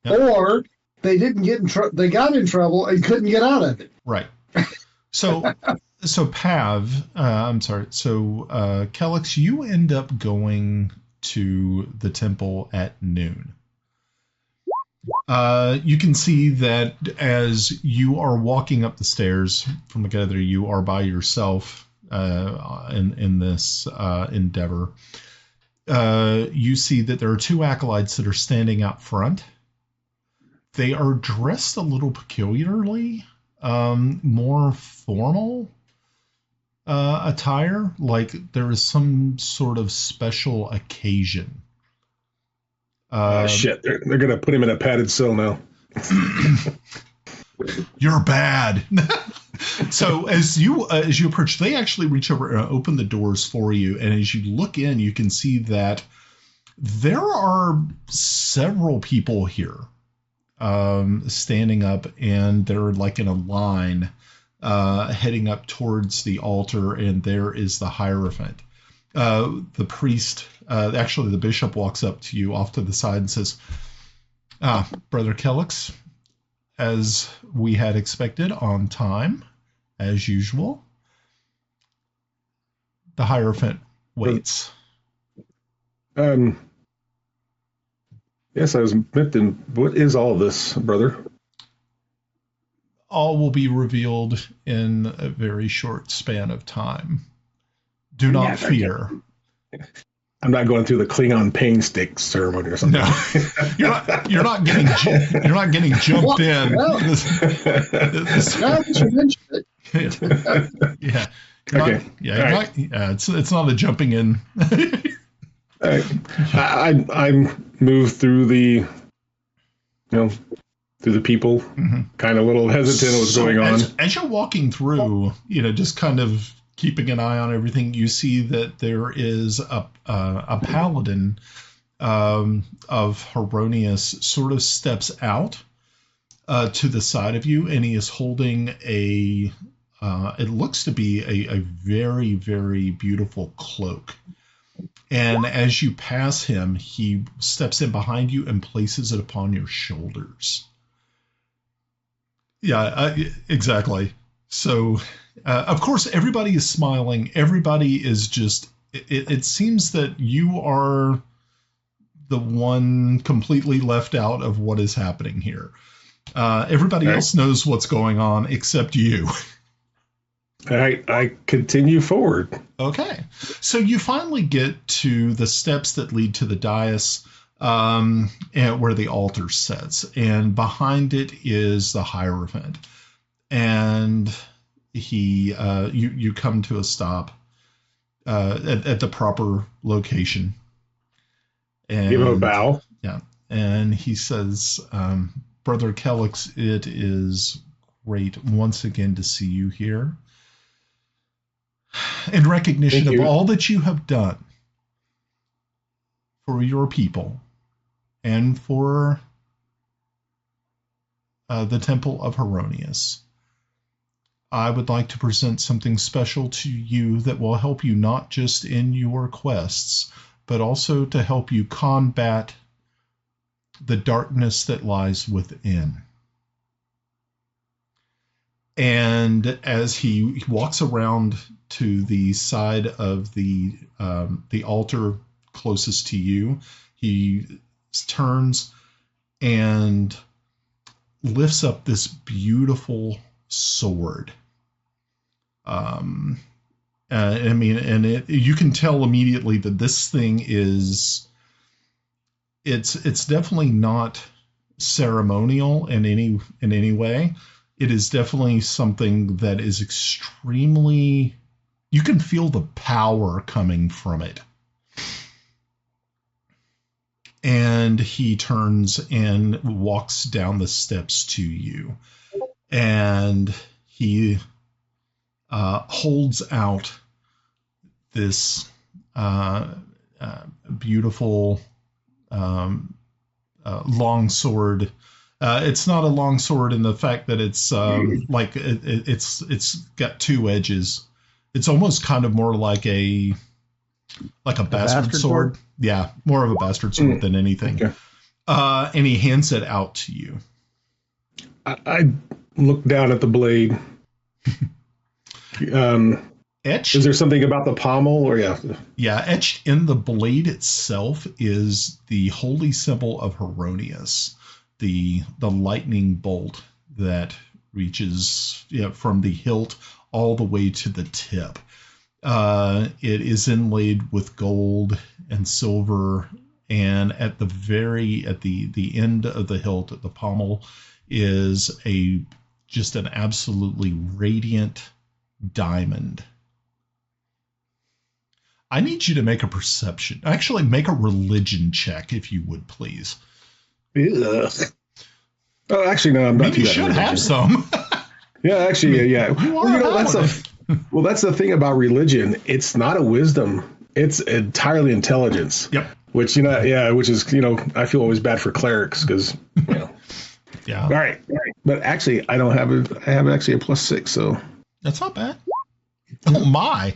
or they didn't get in trouble. They got in trouble and couldn't get out of it. Right. So Pav, I'm sorry. So Kelex, you end up going to the temple at noon. You can see that as you are walking up the stairs from together, you are by yourself in this endeavor. You see that there are two acolytes that are standing out front. They are dressed a little peculiarly, more formal attire, like there is some sort of special occasion. Shit, they're going to put him in a padded cell now. You're bad. So as you approach, they actually reach over and open the doors for you, and as you look in, you can see that there are several people here. standing up, and they're like in a line heading up towards the altar, and there is the Hierophant. The priest, actually the bishop, walks up to you off to the side and says, Brother Kelex, as we had expected, on time, as usual. The Hierophant waits. Yes, I was meant to. What is all this, brother? All will be revealed in a very short span of time. Do not fear. I'm not going through the Klingon pain stick ceremony or something. No, you're not getting jumped in. Well, Yeah. Okay. It's not a jumping in. I move through the, through the people, kind of a little hesitant of what's going on. As you're walking through, just kind of keeping an eye on everything, you see that there is a paladin of Heironious sort of steps out to the side of you, and he is holding it looks to be a very, very beautiful cloak. And as you pass him, he steps in behind you and places it upon your shoulders. Yeah, exactly. So, of course, everybody is smiling. Everybody is just, it seems that you are the one completely left out of what is happening here. Everybody else knows what's going on except you. I continue forward. Okay. So you finally get to the steps that lead to the dais where the altar sits. And behind it is the Hierophant. And you come to a stop at the proper location. And, give him a bow. Yeah. And he says, Brother Kelex, it is great once again to see you here. In recognition of all that you have done for your people and for the Temple of Heironious, I would like to present something special to you that will help you not just in your quests, but also to help you combat the darkness that lies within. And as he walks around to the side of the altar closest to you, he turns and lifts up this beautiful sword. You can tell immediately that this thing is, it's definitely not ceremonial in any way. It is definitely something that is extremely, you can feel the power coming from it. And he turns and walks down the steps to you. And he holds out this beautiful long sword. It's not a long sword in the fact that it's like it's got two edges. It's almost kind of more like a bastard sword. Yeah, more of a bastard sword than anything. Okay. And he hands it out to you. I look down at the blade. Etched, is there something about the pommel, or yeah, etched in the blade itself is the holy symbol of Heironious. The lightning bolt that reaches from the hilt all the way to the tip. It is inlaid with gold and silver, and at the end of the hilt, at the pommel, is just an absolutely radiant diamond. I need you to make a perception. Actually, make a religion check, if you would, please. Ugh. Oh, actually, no. I'm not. Maybe you should have some. Yeah, actually, yeah. That's the thing about religion. It's not a wisdom. It's entirely intelligence. Yep. Which which is I feel always bad for clerics because Yeah. All right. But actually, I don't have I have actually a +6, so that's not bad. Oh my.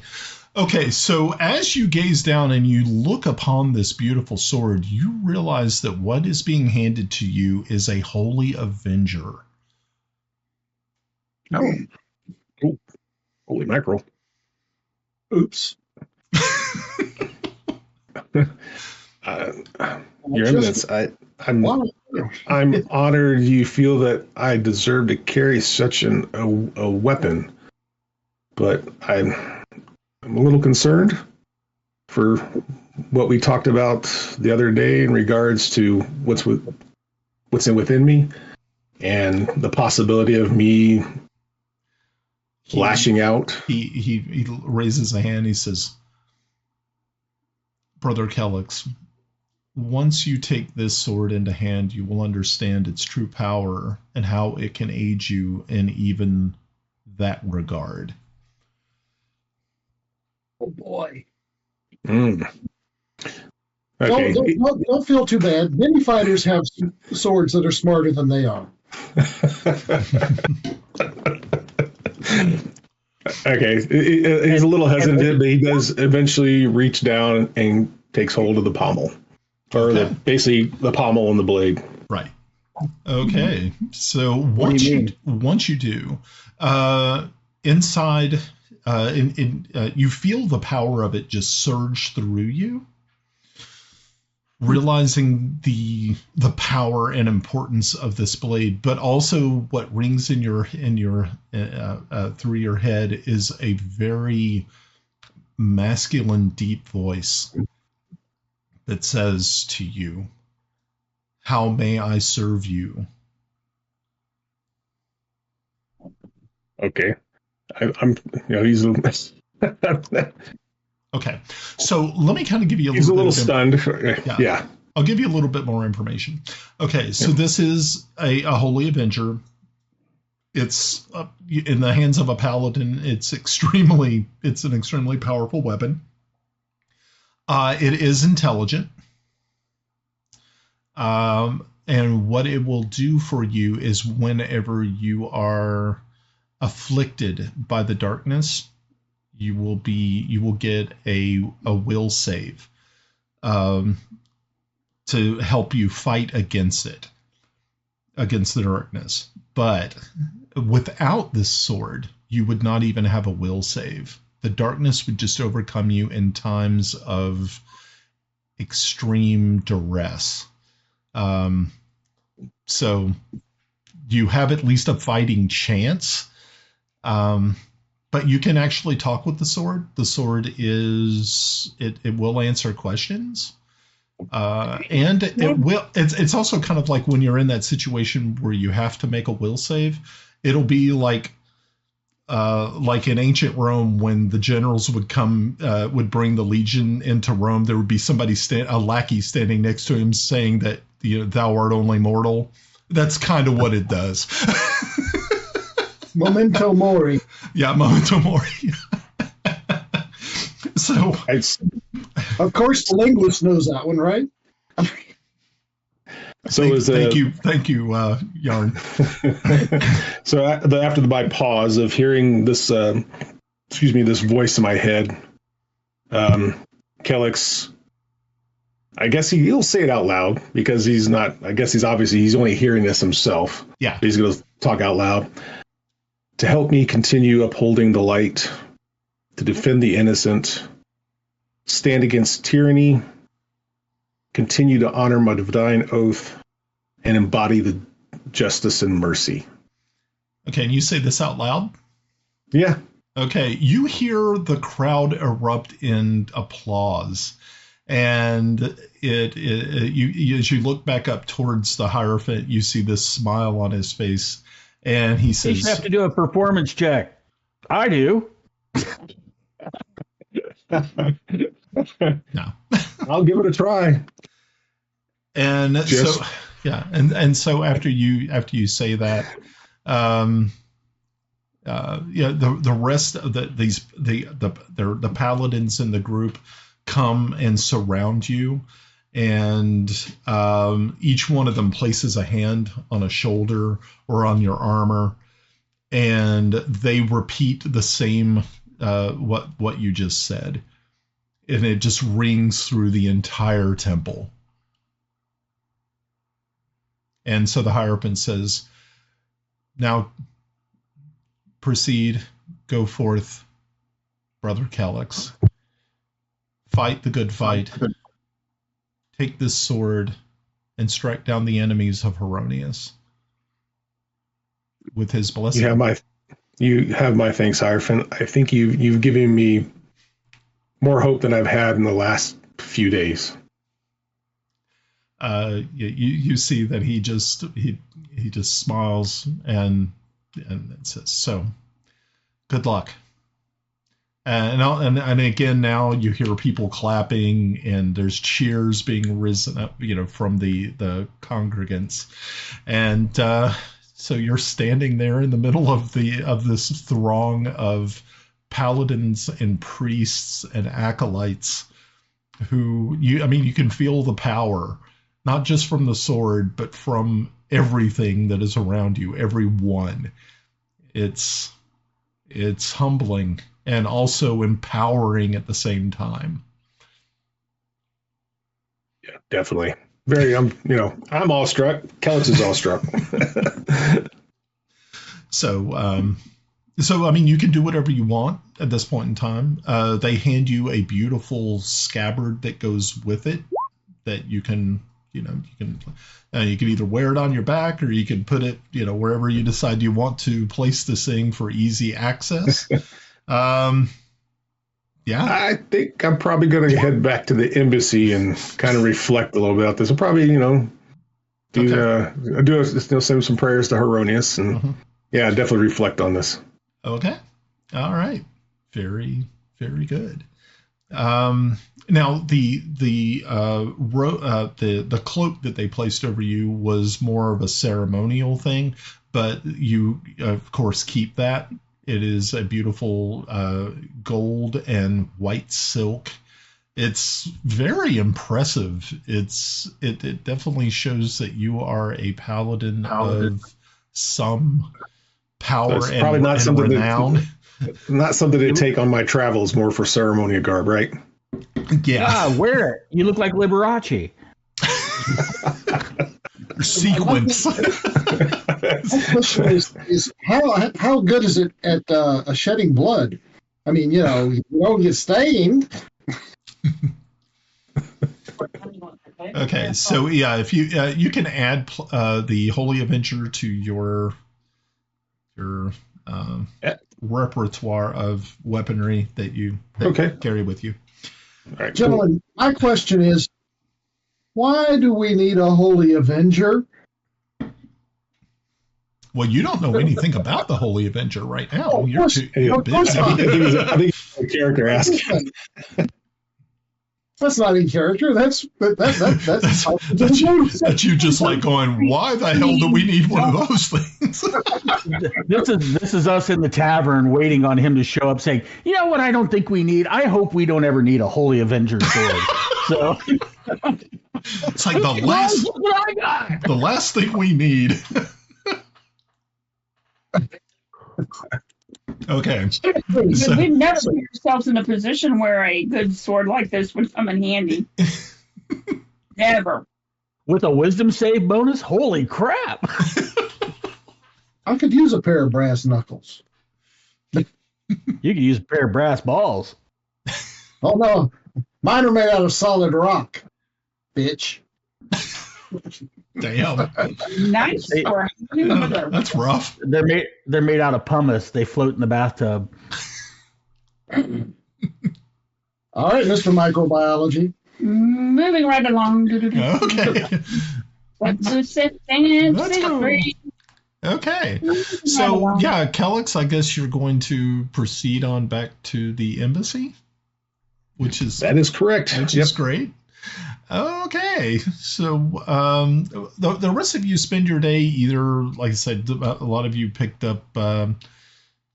Okay, so as you gaze down and you look upon this beautiful sword, you realize that what is being handed to you is a Holy Avenger. Oh. Holy mackerel. Oops. Your Eminence, I'm honored you feel that I deserve to carry such a weapon, but I'm a little concerned for what we talked about the other day in regards to what's within me and the possibility of me lashing out. He raises a hand. He says, Brother Kelex, once you take this sword into hand, you will understand its true power and how it can aid you in even that regard. Oh boy. Okay. Don't feel too bad. Many fighters have swords that are smarter than they are. Okay. He's a little hesitant, but he does eventually reach down and takes hold of the pommel. Or basically the pommel and the blade. Right. Okay. So once you do, inside, you feel the power of it just surge through you, realizing the power and importance of this blade, but also what rings in your through your head is a very masculine, deep voice that says to you, "How may I serve you?" Okay. I'm he's okay. So let me kind of give you a little stunned. Yeah. I'll give you a little bit more information. Okay. So this is a Holy Avenger. It's in the hands of a Paladin. It's an extremely powerful weapon. It is intelligent. And what it will do for you is whenever you are afflicted by the darkness, you will get a will save to help you fight against the darkness. But without this sword, you would not even have a will save. The darkness would just overcome you in times of extreme duress. So you have at least a fighting chance. But you can actually talk with the sword. The sword it will answer questions. And it's also kind of like when you're in that situation where you have to make a will save, it'll be like in ancient Rome when the generals would would bring the legion into Rome, there would be a lackey standing next to him saying that thou art only mortal. That's kind of what it does. Memento mori. Yeah, memento mori. So, of course, the linguist knows that one, right? So thank you, Jarn. So after my pause of hearing this, this voice in my head, Kelex, I guess he'll say it out loud because he's not. I guess he's only hearing this himself. Yeah, he's going to talk out loud to help me continue upholding the light, to defend the innocent, stand against tyranny, continue to honor my divine oath, and embody the justice and mercy. Okay, and you say this out loud? Yeah. Okay, you hear the crowd erupt in applause, and you as you look back up towards the Hierophant, you see this smile on his face, and he says, "You have to do a performance check." I do. No. I'll give it a try. And so after you say that, the rest of the paladins in the group come and surround you, and each one of them places a hand on a shoulder or on your armor, and they repeat the same what you just said, and it just rings through the entire temple. And so the Hierophant says, "Now proceed, go forth, Brother Kelex. Fight the good fight. Take this sword and strike down the enemies of Heironious with his blessing." You have my thanks, Hierophant. I think you've given me more hope than I've had in the last few days. You see that he just smiles and says, "So, good luck." And again, now you hear people clapping, and there's cheers being risen up, from the congregants, and so you're standing there in the middle of this throng of paladins and priests and acolytes, who you can feel the power, not just from the sword, but from everything that is around you, everyone. It's humbling and also empowering at the same time. Yeah, definitely. I'm awestruck. Kelex is awestruck. So you can do whatever you want at this point in time. They hand you a beautiful scabbard that goes with it, that you can either wear it on your back, or you can put it, wherever you decide you want to place this thing for easy access. Yeah. I think I'm probably going to head back to the embassy and kind of reflect a little bit about this. I'll probably, send some prayers to Heironious, and definitely reflect on this. Okay. All right. Very, very good. Now the cloak that they placed over you was more of a ceremonial thing, but you of course keep that. It is a beautiful gold and white silk. It's very impressive. It definitely shows that you are a paladin of some power, so probably not something renown. Not something to take on my travels, more for ceremonial garb, right? Yeah. Wear it. You look like Liberace. Sequence. My question is how good is it at shedding blood? You don't get stained. Okay, so if you can add the Holy Avenger to your repertoire of weaponry that you carry with you. All right, gentlemen, my question is, why do we need a Holy Avenger? Well, you don't know anything about the Holy Avenger right now. You're too busy. I think it's a character asking. That's not in character. That's that you just like going, why the hell do we need one of those things? This is us in the tavern waiting on him to show up, saying, "You know what? I don't think we need. I hope we don't ever need a Holy Avenger sword." So it's like the last thing we need. Okay. We've never put ourselves in a position where a good sword like this would come in handy. Never. With a wisdom save bonus? Holy crap. I could use a pair of brass knuckles. You could use a pair of brass balls. Oh, no. Mine are made out of solid rock, bitch. Damn. Nice. That's rough. They're made out of pumice. They float in the bathtub. All right, Mr. Microbiology. Moving right along. Okay. Okay. So, Kelex, I guess you're going to proceed on back to the embassy, that is correct. Which is great. Okay, so the rest of you spend your day either, like I said, a lot of you picked up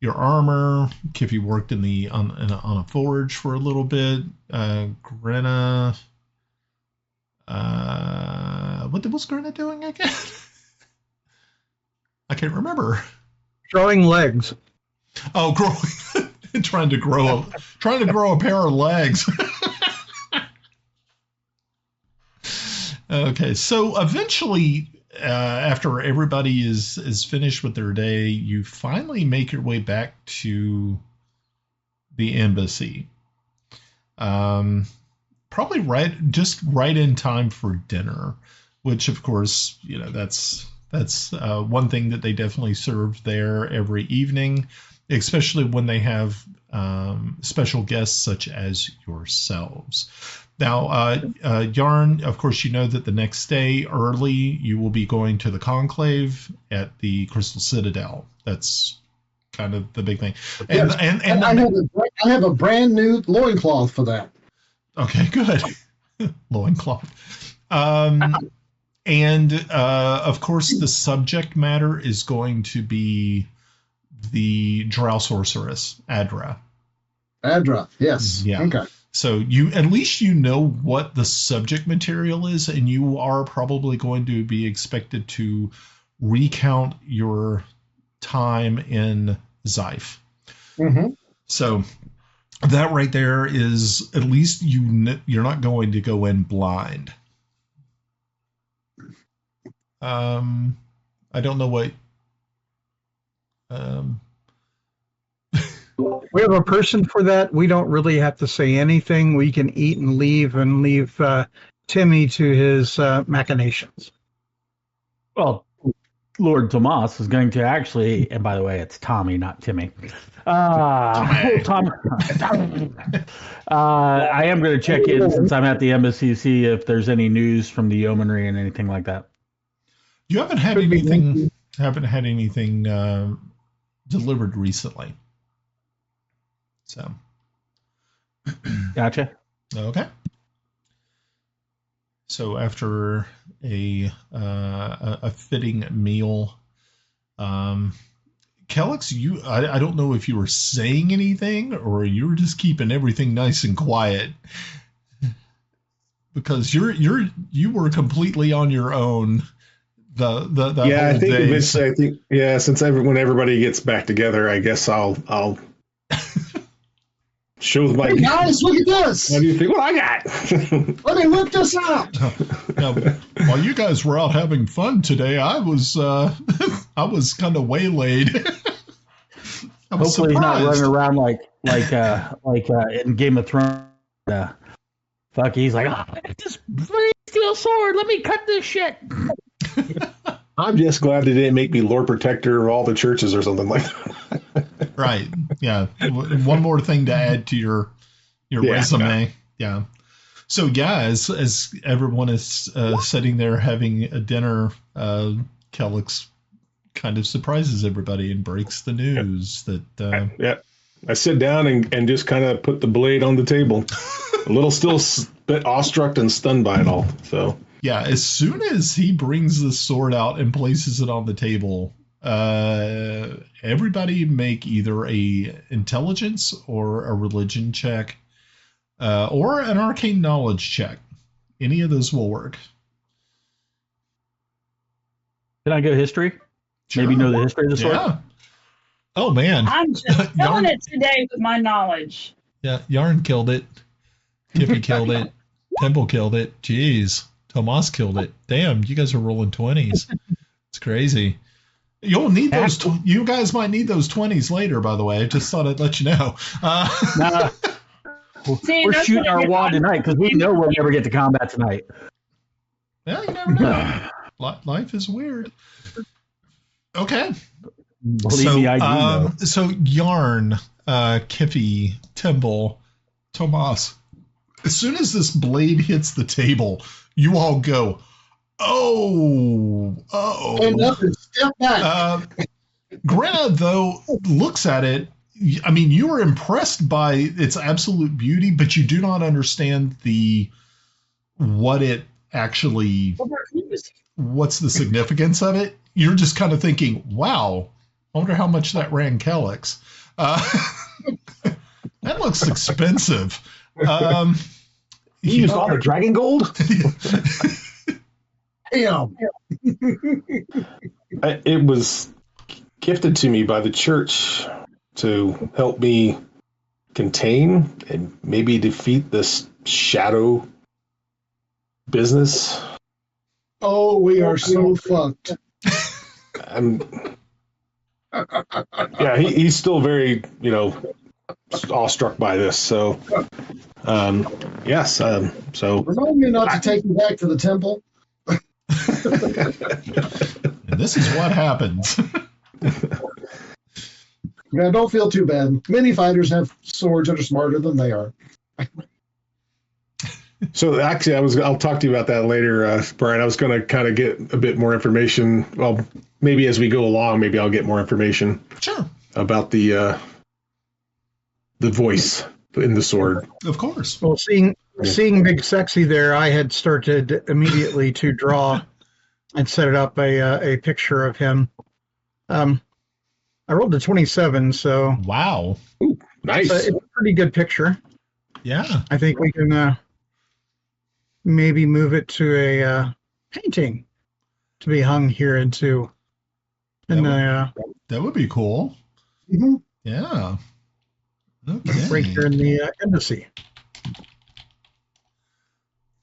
your armor. Kiffi worked on a forge for a little bit. Grenna What was Grenna doing again? I can't remember. Growing legs. Oh, growing, trying to grow a pair of legs. Okay, so eventually, after everybody is finished with their day, you finally make your way back to the embassy. Probably right in time for dinner, which of course, that's one thing that they definitely serve there every evening, especially when they have special guests such as yourselves. Now, Jarn, of course, you know that the next day early you will be going to the Conclave at the Crystal Citadel. That's kind of the big thing. And I have a brand new loincloth for that. Okay, good. Loincloth. And of course, the subject matter is going to be the Drow sorceress, Adra. Adra, yes. Yeah. Okay. So at least you know what the subject material is, and you are probably going to be expected to recount your time in Zyph. Mm-hmm. So that right there is at least you're not going to go in blind. I don't know what. We have a person for that. We don't really have to say anything. We can eat and leave Timmy to his machinations. Well, Lord Tomas is going to actually, and by the way, it's Tommy, not Timmy. I am going to check in since I'm at the embassy, see if there's any news from the yeomanry and anything like that. You haven't had anything. Delivered recently. So, gotcha. Okay. So after a fitting meal, Kelex, I don't know if you were saying anything or you were just keeping everything nice and quiet, because you were completely on your own. The yeah, whole I think day. since when everybody gets back together, I guess I'll show my hey guys, look at this. What do you think? What I got? Let me whip this out. Now, while you guys were out having fun today, I was kind of waylaid. Hopefully, he's not running around like in Game of Thrones. Fuck, he's like, this steel sword. Let me cut this shit. I'm just glad they didn't make me Lord Protector of all the churches or something like that. Right. Yeah. One more thing to add to your resume. Yeah. So, as everyone is sitting there having a dinner, Kelex kind of surprises everybody and breaks the news that. I sit down and just kind of put the blade on the table. A little still bit awestruck and stunned by it all. So. Yeah, as soon as he brings the sword out and places it on the table, everybody make either a intelligence or a religion check, or an arcane knowledge check. Any of those will work. Can I go history? Sure. Maybe know the history of the sword? Yeah. Oh, man. I'm just killing it today with my knowledge. Yeah, Jarn killed it. Kiffi killed it. Timble killed it. Jeez. Tomas killed it. Damn, you guys are rolling 20s. It's crazy. You'll need those. You guys might need those 20s later, by the way. I just thought I'd let you know. We're shooting our wad tonight because we know we'll never get to combat tonight. Well, you never know. Life is weird. Okay. So Jarn, Kiffi, Timble, Tomas. As soon as this blade hits the table, you all go, oh. Stand up and step back. Grenna, though, looks at it. I mean, you are impressed by its absolute beauty, but you do not understand what's the significance of it. You're just kind of thinking, wow, I wonder how much that ran Kelex. That looks expensive. You used all the dragon gold? Damn. It was gifted to me by the church to help me contain and maybe defeat this shadow business. Oh, we are so fucked. Yeah, he's still very, awestruck by this. So, yes. So remind me not to take you back to the temple. And this is what happens. Yeah, don't feel too bad. Many fighters have swords that are smarter than they are. So actually, I'll talk to you about that later, Brian. I was going to kind of get a bit more information. Well, maybe as we go along, maybe I'll get more information. Sure. About the voice in the sword. Of course. Well, seeing Big Sexy there, I had started immediately to draw and set it up a picture of him. I rolled a 27, so wow, ooh, nice. It's a pretty good picture. Yeah, I think we can maybe move it to a painting to be hung here into. That would be cool. Mm-hmm. Yeah. Okay. Right here in the embassy.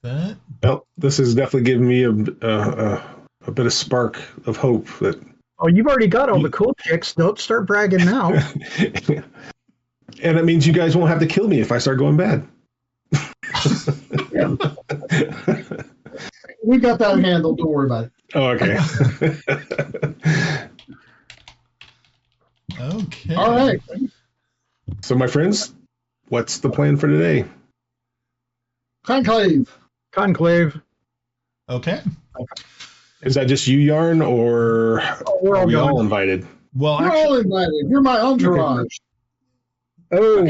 Well, this has definitely given me a bit of spark of hope that. Oh, you've already got all the cool chicks. Don't start bragging now. And that means you guys won't have to kill me if I start going bad. Yeah. We got that handled. Don't worry about it. Oh, okay. Okay. All right. So, my friends, what's the plan for today? Conclave. Okay. Is that just you, Jarn, or are we all invited? Well, you're all invited. You're my entourage. Oh,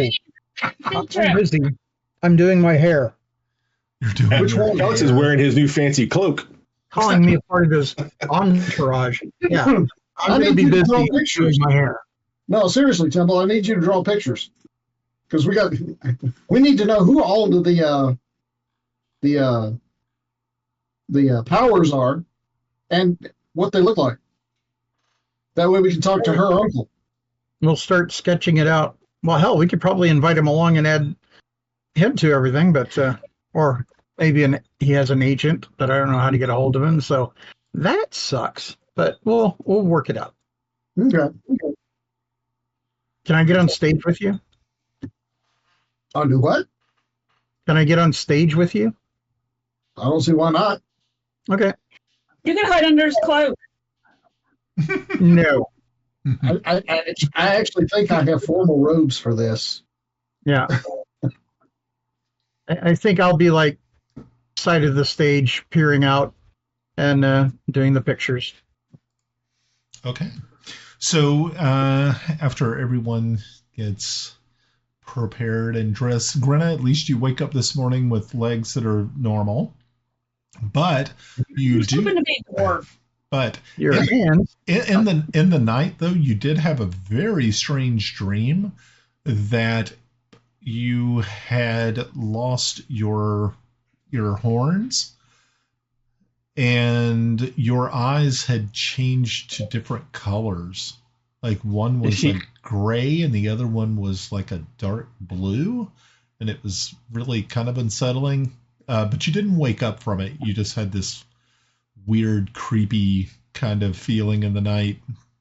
I'm busy. I'm doing my hair. You're doing which one? Alex is wearing his new fancy cloak. Calling me a part of his entourage. Yeah. I'm going to be busy doing my hair. No, seriously, Timble, I need you to draw pictures. Because we need to know who all of the powers are and what they look like. That way we can talk to her uncle. We'll start sketching it out. Well, hell, we could probably invite him along and add him to everything, but or maybe he has an agent, but I don't know how to get a hold of him. So that sucks. But we'll work it out. Okay. Can I get on stage with you? I'll do what? Can I get on stage with you? I don't see why not. Okay. You can hide under his cloak. No. I actually think I have formal robes for this. Yeah. I think I'll be like side of the stage, peering out and doing the pictures. Okay. So after everyone gets prepared and dressed, Grenna, at least you wake up this morning with legs that are normal. But you do. To be a dwarf. But your hands in the night, though, you did have a very strange dream that you had lost your horns and your eyes had changed to different colors. Like one was like gray and the other one was like a dark blue, and it was really kind of unsettling. But you didn't wake up from it. You just had this weird, creepy kind of feeling in the night,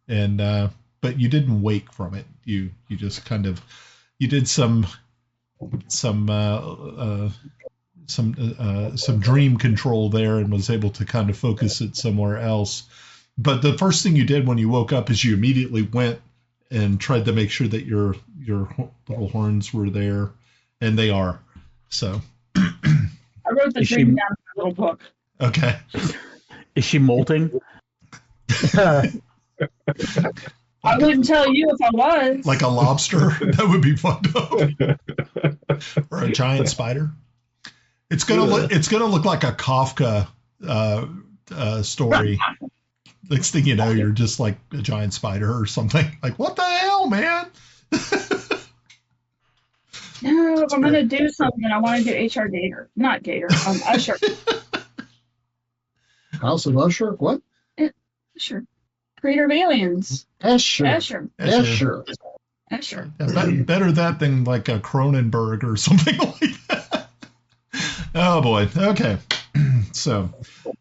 and but you didn't wake from it. You just kind of did some dream control there and was able to kind of focus it somewhere else. But the first thing you did when you woke up is you immediately went and tried to make sure that your little horns were there, and they are. So I wrote the dream down in my little book. Okay. Is she molting? I wouldn't tell you if I was. Like a lobster? That would be fucked up. Or a giant spider. It's gonna look like a Kafka story. Next thing you know, you're just like a giant spider or something. Like, what the hell, man? No. Oh, if I'm going to do something, I want to do HR Gator. Not Gator, Usher. House of Usher? What? Usher. Creator of Aliens. Escher. Yeah, better that than like a Cronenberg or something like that. Oh boy. Okay. So,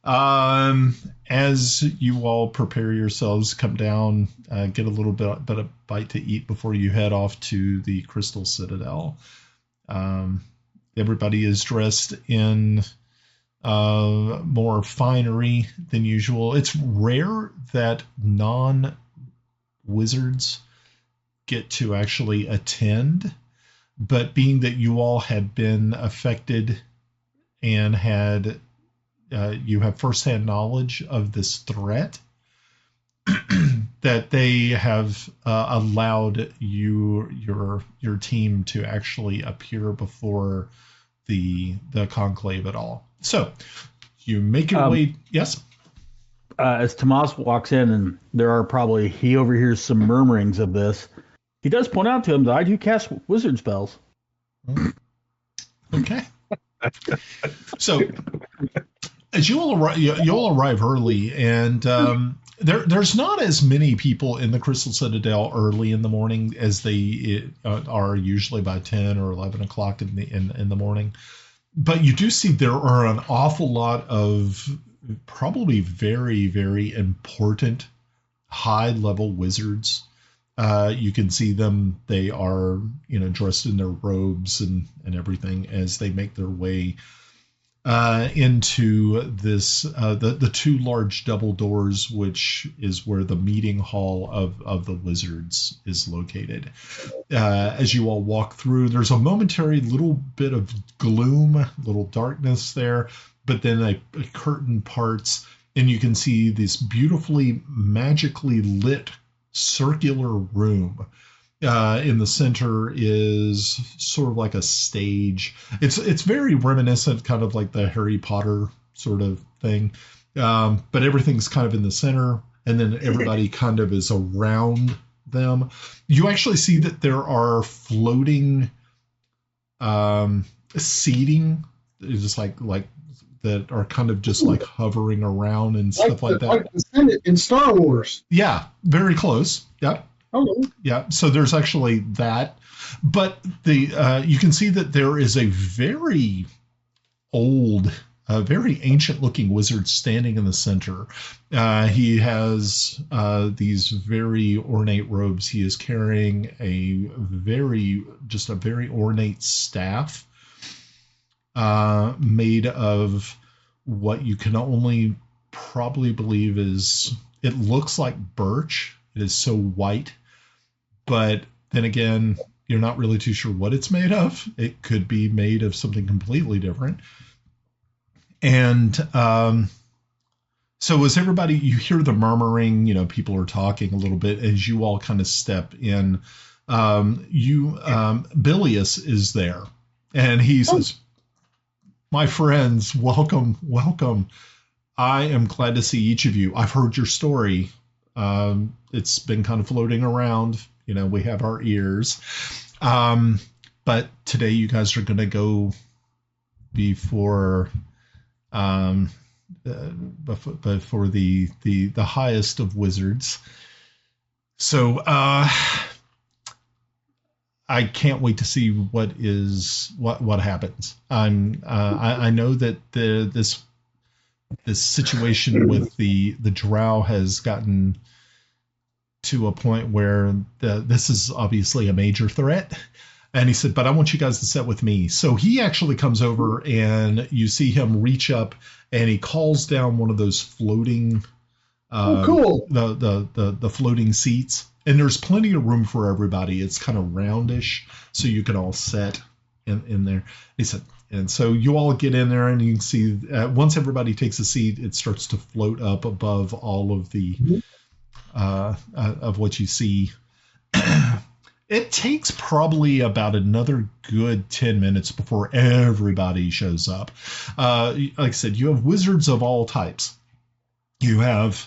as you all prepare yourselves, come down, get a little bit of bite to eat before you head off to the Crystal Citadel. Everybody is dressed in more finery than usual. It's rare that non-wizards get to actually attend, but being that you all had been affected and had you have firsthand knowledge of this threat, that they have allowed your team to actually appear before the conclave at all. So you make your way. Yes. As Tomas walks in, and he overhears some murmurings of this. He does point out to him that I do cast wizard spells. Okay. So as you all arrive early, and there's not as many people in the Crystal Citadel early in the morning as they are usually by 10 or 11 o'clock in the morning. But you do see there are an awful lot of probably very, very important high-level wizards. You can see them. They are, dressed in their robes and everything as they make their way into this, the two large double doors, which is where the meeting hall of the wizards is located. As you all walk through, there's a momentary little bit of gloom, little darkness there, but then a curtain parts, and you can see this beautifully magically lit circular room. In the center is sort of like a stage. It's very reminiscent, kind of like the Harry Potter sort of thing. But everything's kind of in the center, and then everybody kind of is around them. You actually see that there are floating seating, just like that are kind of just like hovering around and stuff like that. Like the Senate in Star Wars. Yeah, very close. Yep. Oh. Yeah, so there's actually that, but you can see that there is a very old, very ancient-looking wizard standing in the center. He has these very ornate robes. He is carrying a very ornate staff made of what you can only probably believe it looks like birch. It is so white. But then again, you're not really too sure what it's made of. It could be made of something completely different. And so as everybody, you hear the murmuring, people are talking a little bit as you all kind of step in. Bilius is there, and he says, "My friends, welcome. I am glad to see each of you. I've heard your story. It's been kind of floating around. We have our ears. But today you guys are going to go before the highest of wizards. So I can't wait to see what happens. I know that this situation with the drow has gotten to a point where this is obviously a major threat. And he said, but I want you guys to sit with me. So he actually comes over, and you see him reach up, and he calls down one of those floating, cool. The floating seats. And there's plenty of room for everybody. It's kind of roundish, so you can all sit in there. He said, and so you all get in there, and you can see once everybody takes a seat, it starts to float up above all of the of what you see. It takes probably about another good 10 minutes before everybody shows up. Like I said, you have wizards of all types. You have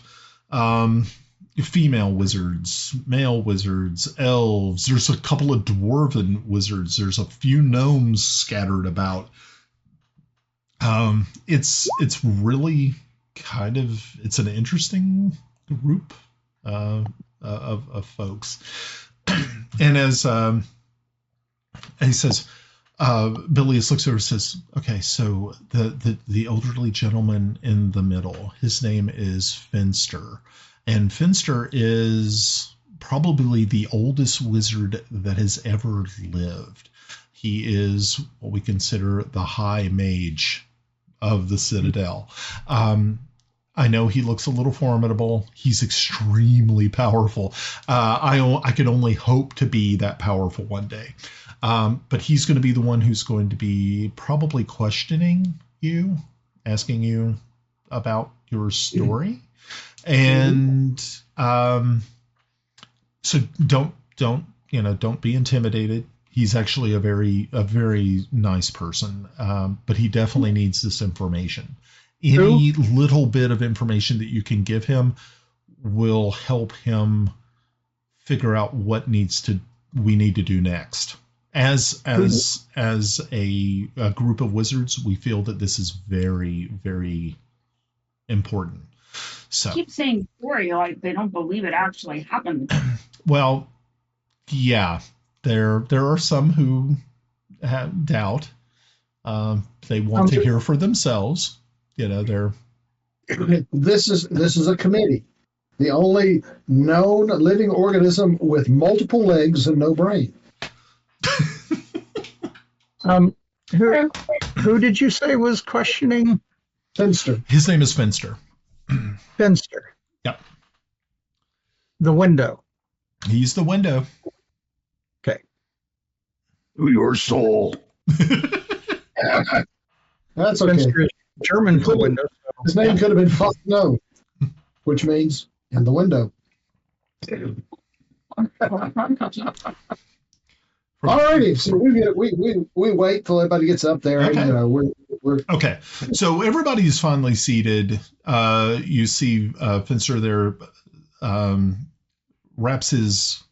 female wizards, male wizards, elves. There's a couple of dwarven wizards. There's a few gnomes scattered about. It's really it's an interesting group of folks. And as he says, Bilius looks over and says, okay, so the elderly gentleman in the middle, his name is Finster. And Finster is probably the oldest wizard that has ever lived. He is what we consider the high mage of the Citadel. I know he looks a little formidable. He's extremely powerful. I can only hope to be that powerful one day. But he's going to be the one who's going to be probably questioning you, asking you about your story. And so don't be intimidated. He's actually a very nice person, but he definitely needs this information. Any little bit of information that you can give him will help him figure out what we need to do next. As a group of wizards, we feel that this is very, very important. So keep saying story like they don't believe it actually happened. Well, yeah, there are some who have doubt. They want to hear for themselves. They're. This is a committee. The only known living organism with multiple legs and no brain. Who did you say was questioning? Finster. His name is Finster. Finster. Yep. The window. He's the window. Okay. Your soul. That's okay. Finster is German for window. His name could have been Fotno, which means in the window. Alrighty, so we wait till everybody gets up there. Okay. We're okay. So everybody's finally seated. You see Finster there wraps his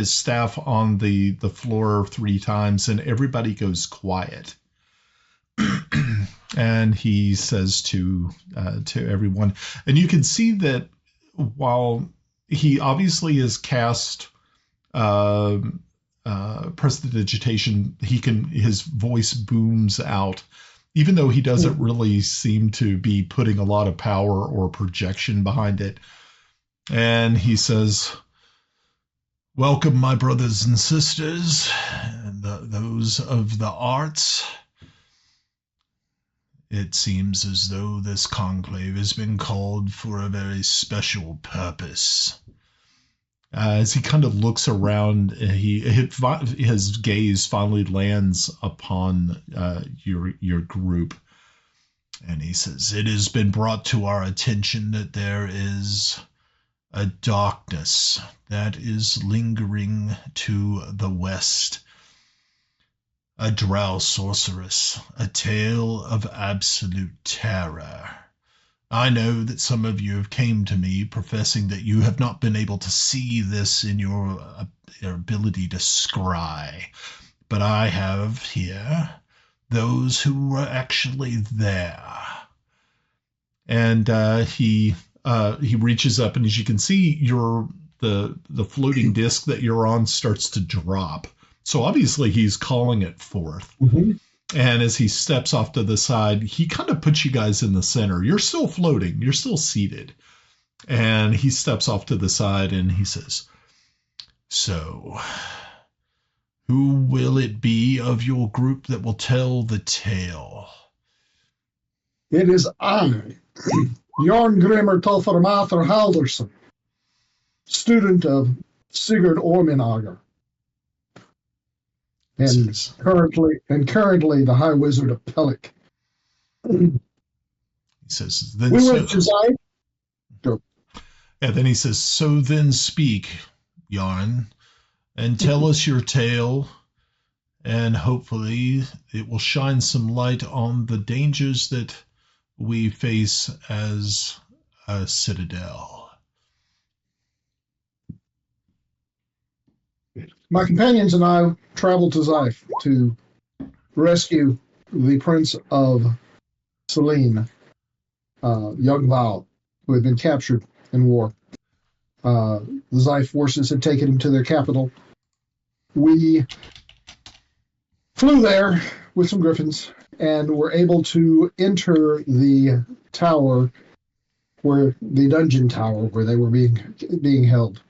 staff on the floor 3 times, and everybody goes quiet. And he says to everyone, and you can see that while he obviously has cast prestidigitation, his voice booms out, even though he doesn't really seem to be putting a lot of power or projection behind it. And he says, "Welcome, my brothers and sisters, and those of the arts. It seems as though this conclave has been called for a very special purpose." As he kind of looks around, his gaze finally lands upon your group, and he says, "It has been brought to our attention that there is a darkness that is lingering to the west. A drow sorceress, a tale of absolute terror. I know that some of you have came to me professing that you have not been able to see this in your ability to scry, but I have here those who were actually there." And he reaches up, and as you can see, the floating disc that you're on starts to drop. So obviously he's calling it forth. Mm-hmm. And as he steps off to the side, he kind of puts you guys in the center. You're still floating. You're still seated. And he steps off to the side and he says, "So, who will it be of your group that will tell the tale?" It is I, Járngrímur töframaður Halldórsson, student of Sigurd Orminager. And currently the High Wizard of Kelex. He says, "Then we went to Zide." Go. And then he says, "So then speak, Jarn, and tell us your tale, and hopefully it will shine some light on the dangers that we face as a citadel." My companions and I traveled to Zyph to rescue the Prince of Celene, young Val, who had been captured in war. The Zyph forces had taken him to their capital. We flew there with some griffins and were able to enter the tower, where the dungeon tower where they were being held.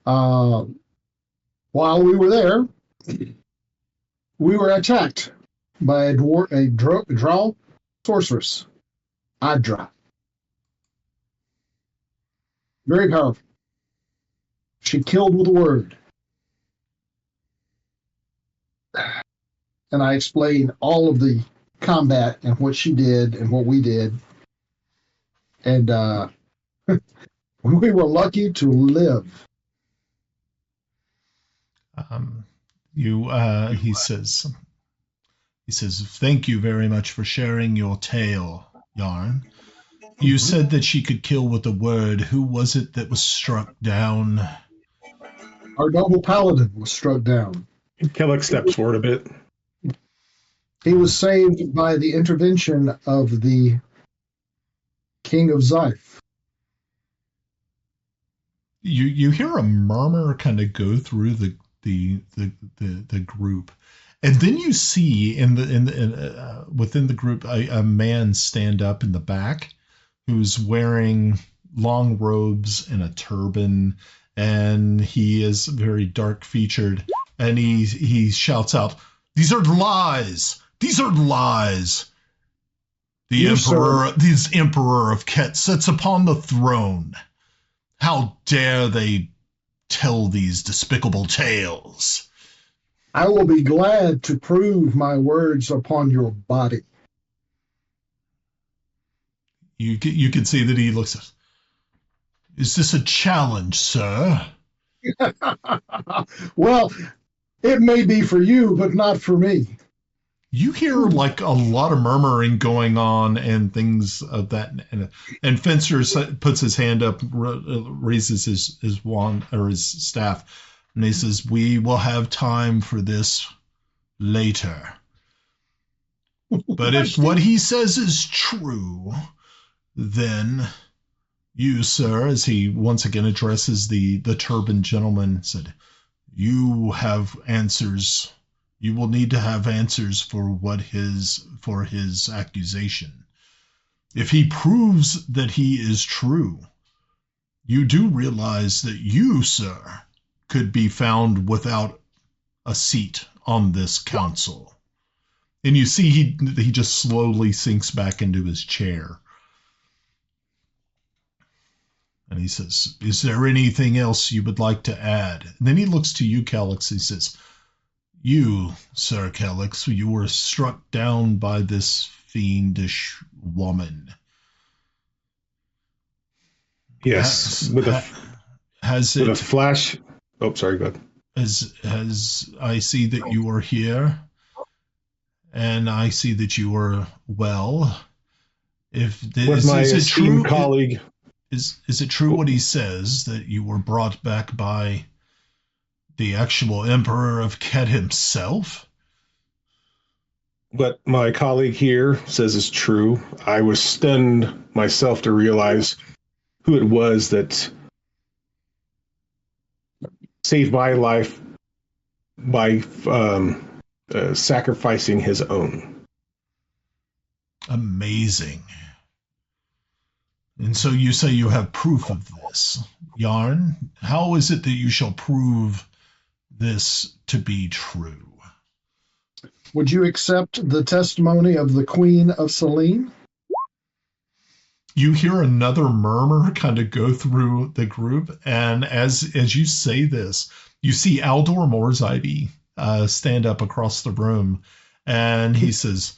While we were there, we were attacked by a drow sorceress, Adra. Very powerful. She killed with a word. And I explained all of the combat and what she did and what we did. And we were lucky to live. He says, thank you very much for sharing your tale, Jarn. You said that she could kill with a word. Who was it that was struck down? Our noble Paladin was struck down. Kelex steps forward a bit. He was saved by the intervention of the King of Zyph. You hear a murmur kind of go through the group, and then you see within the group a man stand up in the back, who's wearing long robes and a turban, and he is very dark featured, and he shouts out, "These are lies! These are lies! This Emperor of Ket sits upon the throne. How dare they tell these despicable tales?" I will be glad to prove my words upon your body. You can see that he looks at, "Is this a challenge, sir?" Well, it may be for you, but not for me. You hear like a lot of murmuring going on and things of that. And Fencer puts his hand up, raises his wand or his staff, and he says, "We will have time for this later. But if what he says is true, then you, sir," as he once again addresses the turbaned gentleman, said, "you have answers. You will need to have answers for his accusation. If he proves that he is true, you do realize that you, sir, could be found without a seat on this council." And you see he just slowly sinks back into his chair. And he says, "Is there anything else you would like to add?" And then he looks to you, Kelex. He says, "You, Sir Kelex, you were struck down by this fiendish woman." Yes, with a flash. Oh, sorry, go ahead. As I see that you are here, and I see that you are well. With my esteemed colleague. Is it true what he says, that you were brought back by the actual Emperor of Ket himself? What my colleague here says is true. I was stunned myself to realize who it was that saved my life by sacrificing his own. Amazing. And so you say you have proof of this. Jarn, how is it that you shall prove this to be true? Would you accept the testimony of the Queen of Celene? You hear another murmur kind of go through the group, and as you say this, you see Aldor Morzide stand up across the room, and he says,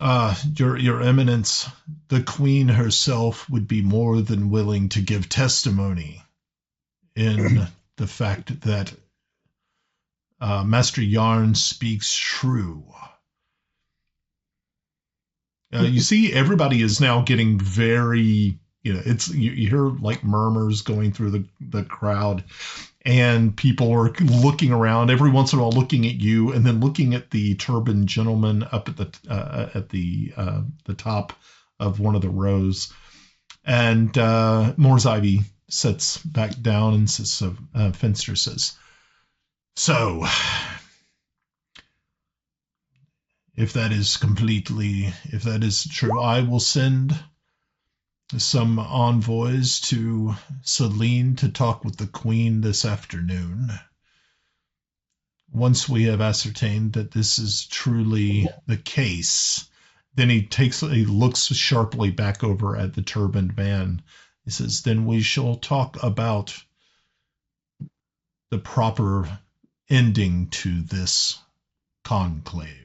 Your Eminence, the Queen herself would be more than willing to give testimony in the fact that Master Jarn speaks true." You see, everybody is now getting very, you hear like murmurs going through the crowd, and people are looking around, every once in a while looking at you, and then looking at the turbaned gentleman up at the top of one of the rows. And Moore's Ivy sits back down and says, Finster says, "So, if that is true, I will send some envoys to Celene to talk with the Queen this afternoon. Once we have ascertained that this is truly the case," then he looks sharply back over at the turbaned man. He says, "Then we shall talk about the proper ending to this conclave."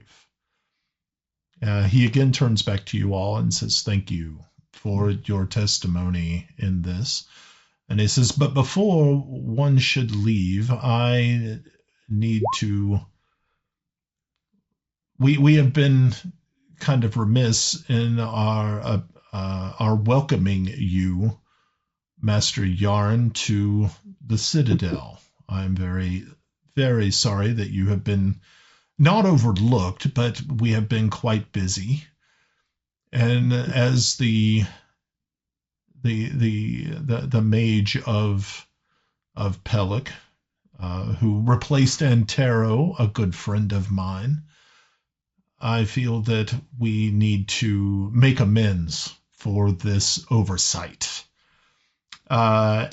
He again turns back to you all and says, "Thank you for your testimony in this." And he says, "But before one should leave, I need to... We have been kind of remiss in our welcoming you, Master Jarn, to the Citadel. I'm very, very sorry that you have been not overlooked, but we have been quite busy. And as the mage of Pellic, who replaced Antero, a good friend of mine, I feel that we need to make amends for this oversight." As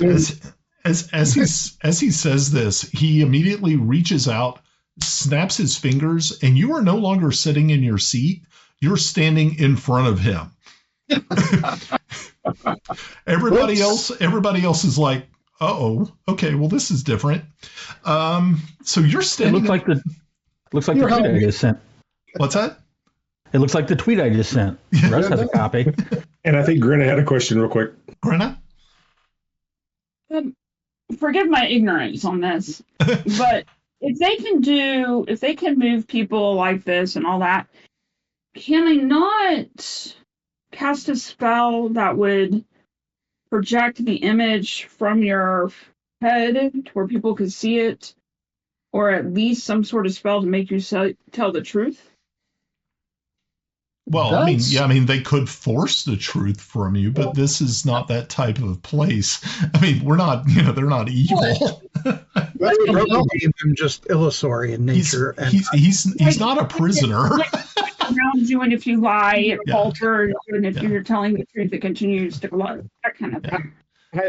he says this, he immediately reaches out, snaps his fingers, and you are no longer sitting in your seat. You're standing in front of him. Everybody else is like, "Uh-oh, okay, well, this is different." So you're standing. It looks like the tweet I just sent. What's that? It looks like the tweet I just sent. Russ has a copy. And I think Grenna had a question real quick. Grenna? Forgive my ignorance on this, but if they can move people like this and all that, can they not cast a spell that would project the image from your head to where people could see it, or at least some sort of spell to make you tell the truth? Well, I mean, they could force the truth from you, but this is not that type of place. I mean, we're not, they're not evil. I'm just illusory in nature. He's not a prisoner. Around you, and if you lie, it falters, and if you're telling the truth, it continues to glow. That kind of thing.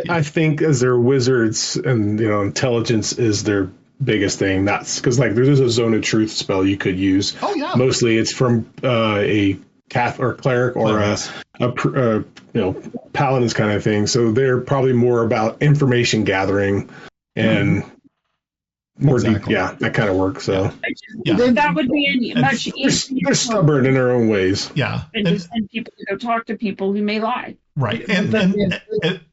I think as they're wizards, and intelligence is their biggest thing. That's because there's a zone of truth spell you could use. Oh yeah. Mostly it's from a Cath or cleric or a paladin's kind of thing. So they're probably more about information gathering and more deep. Yeah, that kind of work. So that would be much easier. They're stubborn in their own ways. Yeah, and just send people to go talk to people who may lie. Right, and then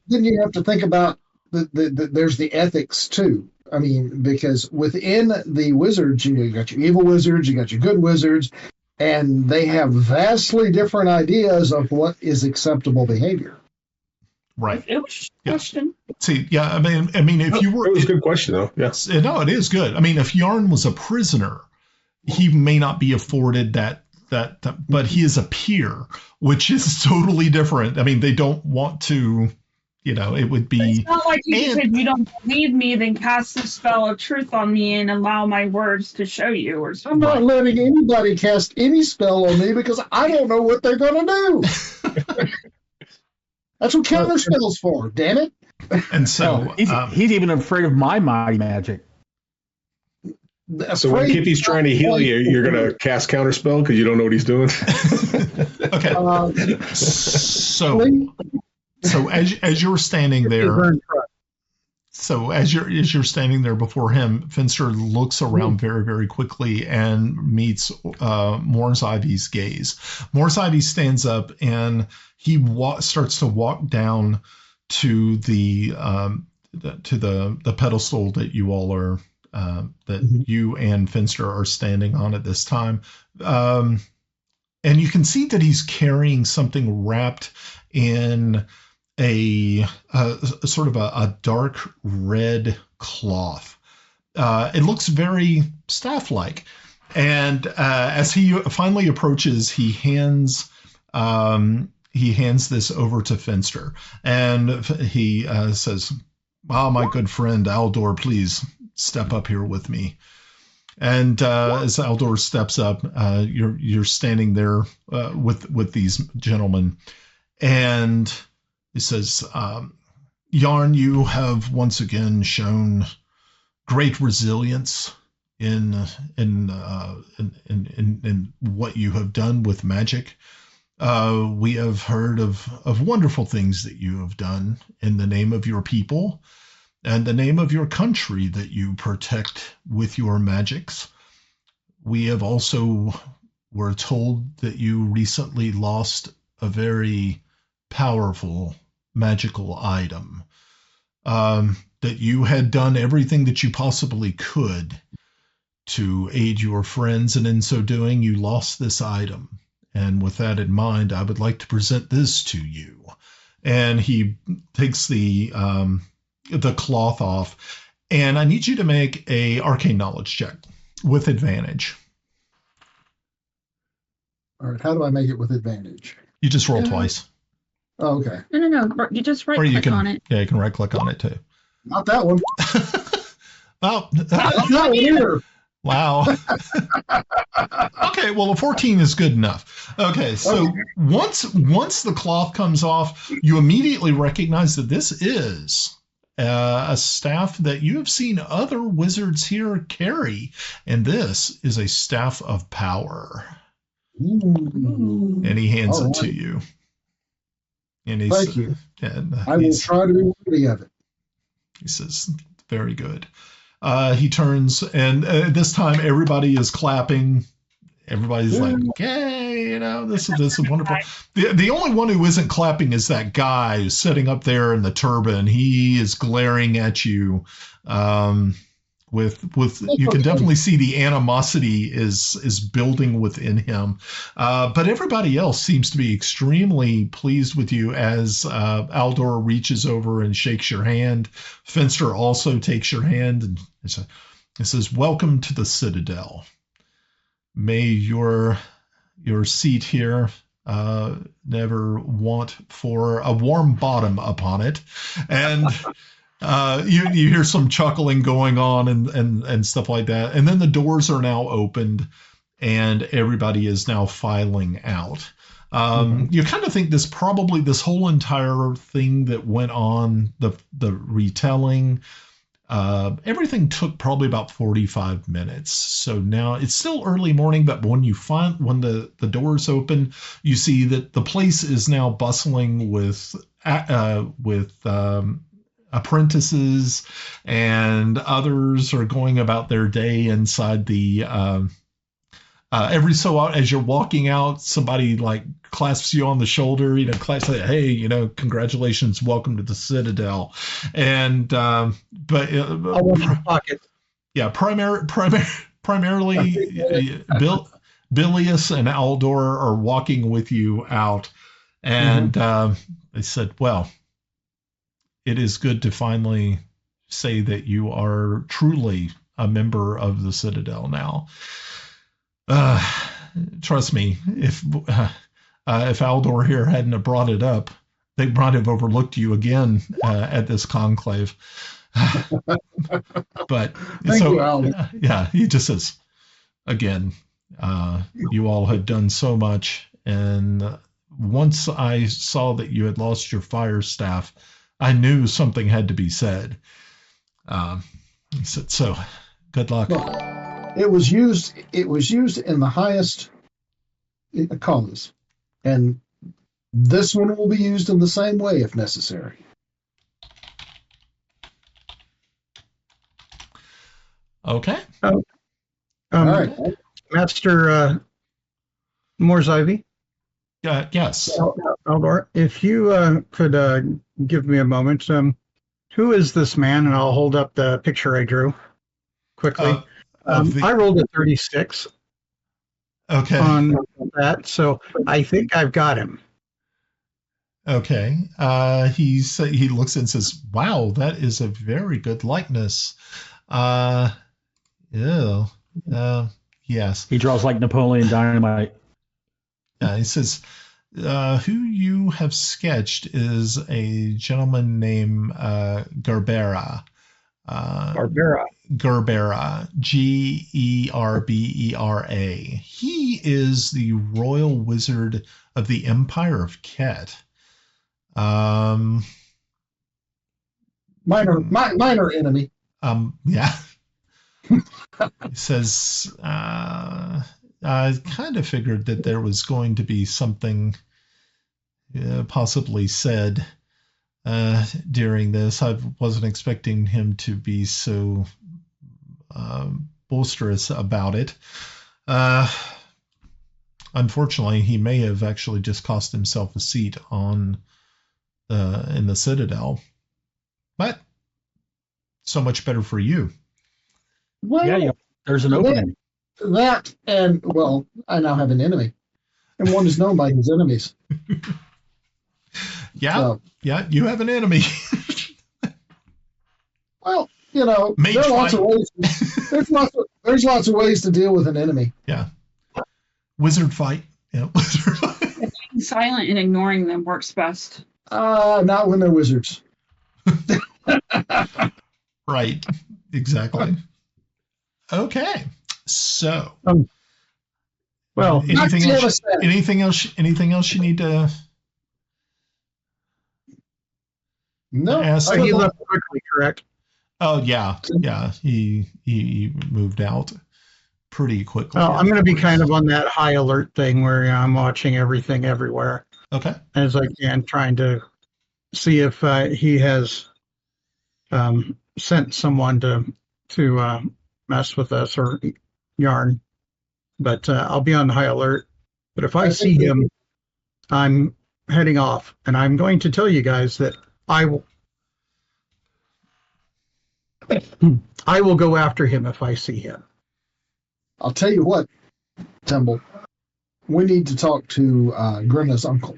you have to think about there's the ethics too. I mean, because within the wizards, you got your evil wizards, you got your good wizards, and they have vastly different ideas of what is acceptable behavior. Right. It was a question. See, yeah, I mean, if you were, it was a good question though. Yes, no, it is good. I mean, if Jarn was a prisoner, he may not be afforded that, but he is a peer, which is totally different. I mean, they don't want to. It would be... It's not like you said, you don't believe me, then cast the spell of truth on me and allow my words to show you or something. I'm not letting anybody cast any spell on me because I don't know what they're going to do. That's what counter spell's for, damn it. And so... he's even afraid of my mighty magic. So when Kiffi's trying to heal you, you're going to cast counter spell because you don't know what he's doing? Okay. So as you're standing there, as you're standing there before him, Finster looks around very, very quickly and meets Moore's Ivy's gaze. Moore's Ivy stands up and he starts to walk down to the pedestal that you all are you and Finster are standing on at this time, and you can see that he's carrying something wrapped in a sort of a dark red cloth. It looks very staff-like. And as he finally approaches, he hands this over to Finster, and he says, my good friend Aldor, please step up here with me." And as Aldor steps up, you're standing there with these gentlemen, and he says, "Jarn, you have once again shown great resilience in what you have done with magic. We have heard of wonderful things that you have done in the name of your people and the name of your country that you protect with your magics. We have also were told that you recently lost a very powerful magical item, that you had done everything that you possibly could to aid your friends, and in so doing, you lost this item. And with that in mind, I would like to present this to you." And he takes the cloth off, and I need you to make a arcane knowledge check with advantage. All right, how do I make it with advantage? You just roll twice. Oh, okay. No. You just right-click on it. Yeah, you can right-click on it too. Not that one. Oh, Not that one either. Wow. Okay, well, a 14 is good enough. Okay, so once the cloth comes off, you immediately recognize that this is a staff that you have seen other wizards here carry, and this is a staff of power. Ooh. And he hands it to you. And Thank you. And I will try to be worthy of it. He says, "Very good." He turns, and this time everybody is clapping. Everybody's like, "Yay!" This is wonderful. The only one who isn't clapping is that guy who's sitting up there in the turban. He is glaring at you. With you can definitely see the animosity is building within him. But everybody else seems to be extremely pleased with you as Aldor reaches over and shakes your hand. Finster also takes your hand and it says, "Welcome to the Citadel. May your seat here never want for a warm bottom upon it." And you hear some chuckling going on and stuff like that. And then the doors are now opened and everybody is now filing out. You kind of think this whole entire thing that went on, the retelling, everything took probably about 45 minutes. So now it's still early morning, but when the doors open, you see that the place is now bustling with apprentices, and others are going about their day inside the every so often as you're walking out, somebody like clasps you on the shoulder, claps like, "Hey, congratulations, welcome to the Citadel." And but I want my pocket. Yeah, primarily Bilius and Aldor are walking with you out, and they said, "Well, it is good to finally say that you are truly a member of the Citadel now. Trust me, if Aldor here hadn't have brought it up, they might have overlooked you again at this conclave." But Thank you, Aldor. Yeah, he just says, "Again, you all had done so much, and once I saw that you had lost your fire staff, I knew something had to be said." He said, "So, good luck." Well, it was used in the highest cause, and this one will be used in the same way if necessary. Okay. All right, Master Morsivy. Yes. Aldor, if you could give me a moment. Who is this man? And I'll hold up the picture I drew quickly. I rolled a 36 okay. on that, so I think I've got him. Okay. He looks and says, "Wow, that is a very good likeness." Ew. Yes. He draws like Napoleon Dynamite. He says, "Who you have sketched is a gentleman named Gerbera." Barbera. Gerbera, Gerbera. He is the royal wizard of the Empire of Ket. Minor enemy. Yeah. He says, I kind of figured that there was going to be something possibly said during this. I wasn't expecting him to be so boisterous about it. Unfortunately, he may have actually just cost himself a seat in the Citadel. But so much better for you. Well, Yeah, there's an opening. That and, well, I now have an enemy. And one is known by his enemies. Yeah, So, yeah, you have an enemy. well, there are lots of ways. There's lots of ways to deal with an enemy. Yeah. Wizard fight. Yeah. Wizard fight. Being silent and ignoring them works best. Not when they're wizards. Right. Exactly. Okay. So. Well, anything else you need to ask? He left quickly, correct? Oh yeah. Yeah. He moved out pretty quickly. Well, I'm going to be kind of on that high alert thing where I'm watching everything everywhere Okay. as I can, trying to see if he has sent someone to mess with us or Jarn. But I'll be on high alert. But if I see him, I'm heading off, and I'm going to tell you guys that I will go after him if I see him. I'll tell you what, Timble. We need to talk to Grenna's uncle.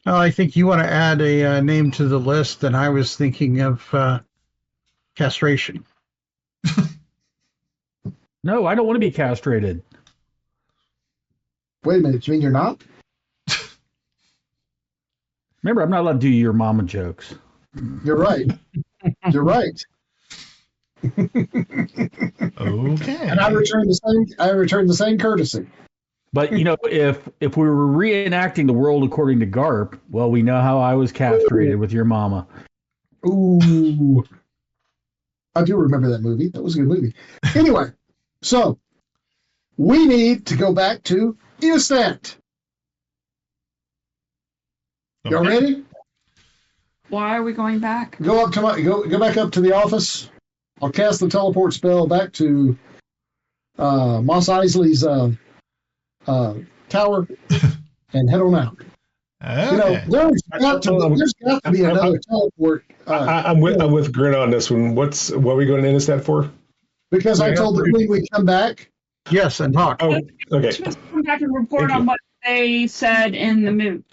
Oh, I think you want to add a name to the list, and I was thinking of castration. No, I don't want to be castrated. Wait a minute, you mean you're not? Remember, I'm not allowed to do your mama jokes. You're right. You're right. Okay. And I returned the same courtesy. But if we were reenacting the world according to Garp, well, we know how I was castrated with your mama. Ooh. I do remember that movie. That was a good movie. Anyway, so we need to go back to Eostat. Y'all ready? Why are we going back? Go back up to the office. I'll cast the teleport spell back to Mos Eisley's tower and head on out. Okay. There's got to be another teleport. I'm with Grenna on this one. What are we going to Eostat for? Because I told the queen we'd come back. Yes, and talk. Oh, okay. Just come back and report on what they said in the mood.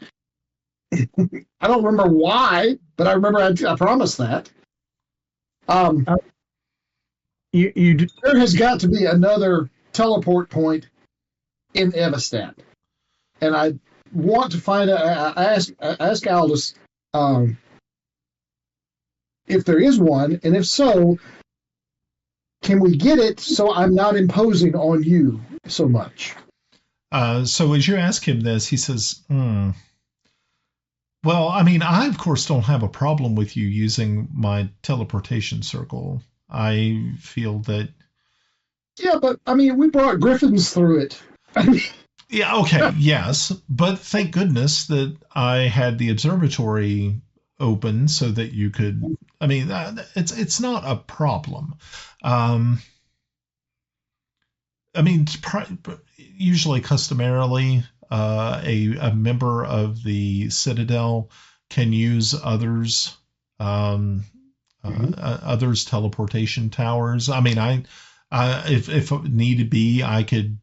I don't remember why, but I remember I promised that. There has got to be another teleport point in Eostat, and I want to find out. I ask Aldous if there is one, and if so, can we get it so I'm not imposing on you so much? So as you ask him this, he says, well, I mean, I, of course, don't have a problem with you using my teleportation circle. I feel that... Yeah, but, I mean, we brought griffins through it. Yeah, okay, yes. But thank goodness that I had the observatory open so that you could... I mean, it's not a problem. I mean, usually, customarily, a member of the Citadel can use others' teleportation towers. I mean, if need be, I could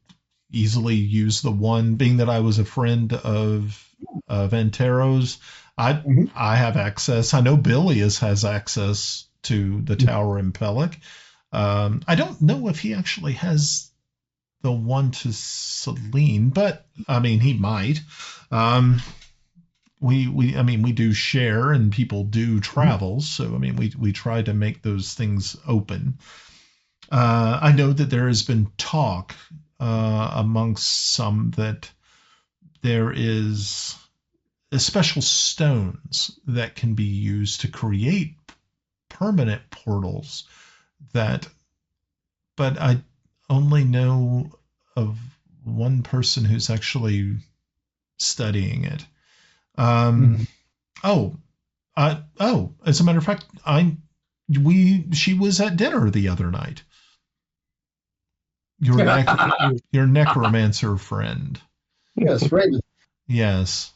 easily use the one. Being that I was a friend of Antero's, I have access. I know Billy has access to the tower in Pellic. I don't know if he actually has the one to Celene, but I mean, he might. We do share, and people do travel, so I mean, we try to make those things open. I know that there has been talk amongst some that there is special stones that can be used to create permanent portals but I only know of one person who's actually studying it. As a matter of fact, she was at dinner the other night. Your necromancer friend. Yes, Raven. Yes.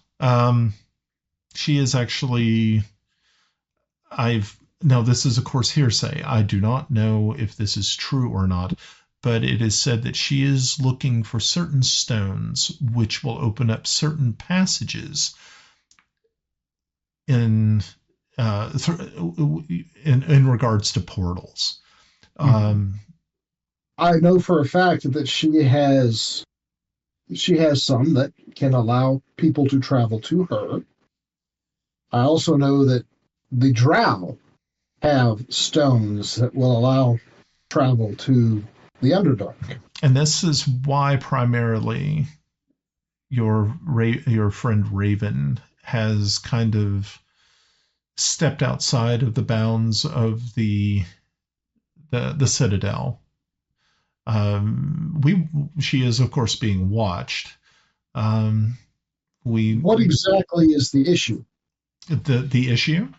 She is actually, now this is of course hearsay. I do not know if this is true or not, but it is said that she is looking for certain stones which will open up certain passages in regards to portals. I know for a fact that she has some that can allow people to travel to her. I also know that the Drow have stones that will allow travel to the Underdark. And this is why primarily your friend Raven has kind of stepped outside of the bounds of the Citadel. She is of course being watched. What exactly is the issue? The issue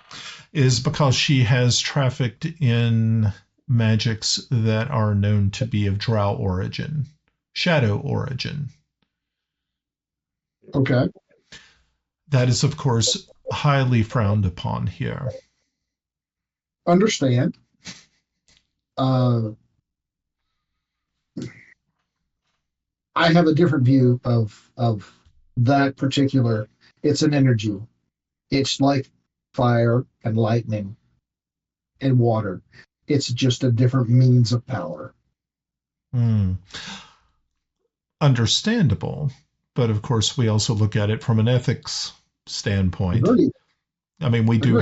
is because she has trafficked in magics that are known to be of Drow origin, shadow origin. Okay. That is, of course, highly frowned upon here. Understand. I have a different view of that particular. It's an energy. It's like fire and lightning and water. It's just a different means of power. Understandable. But of course, we also look at it from an ethics standpoint. Agreed. I mean, we do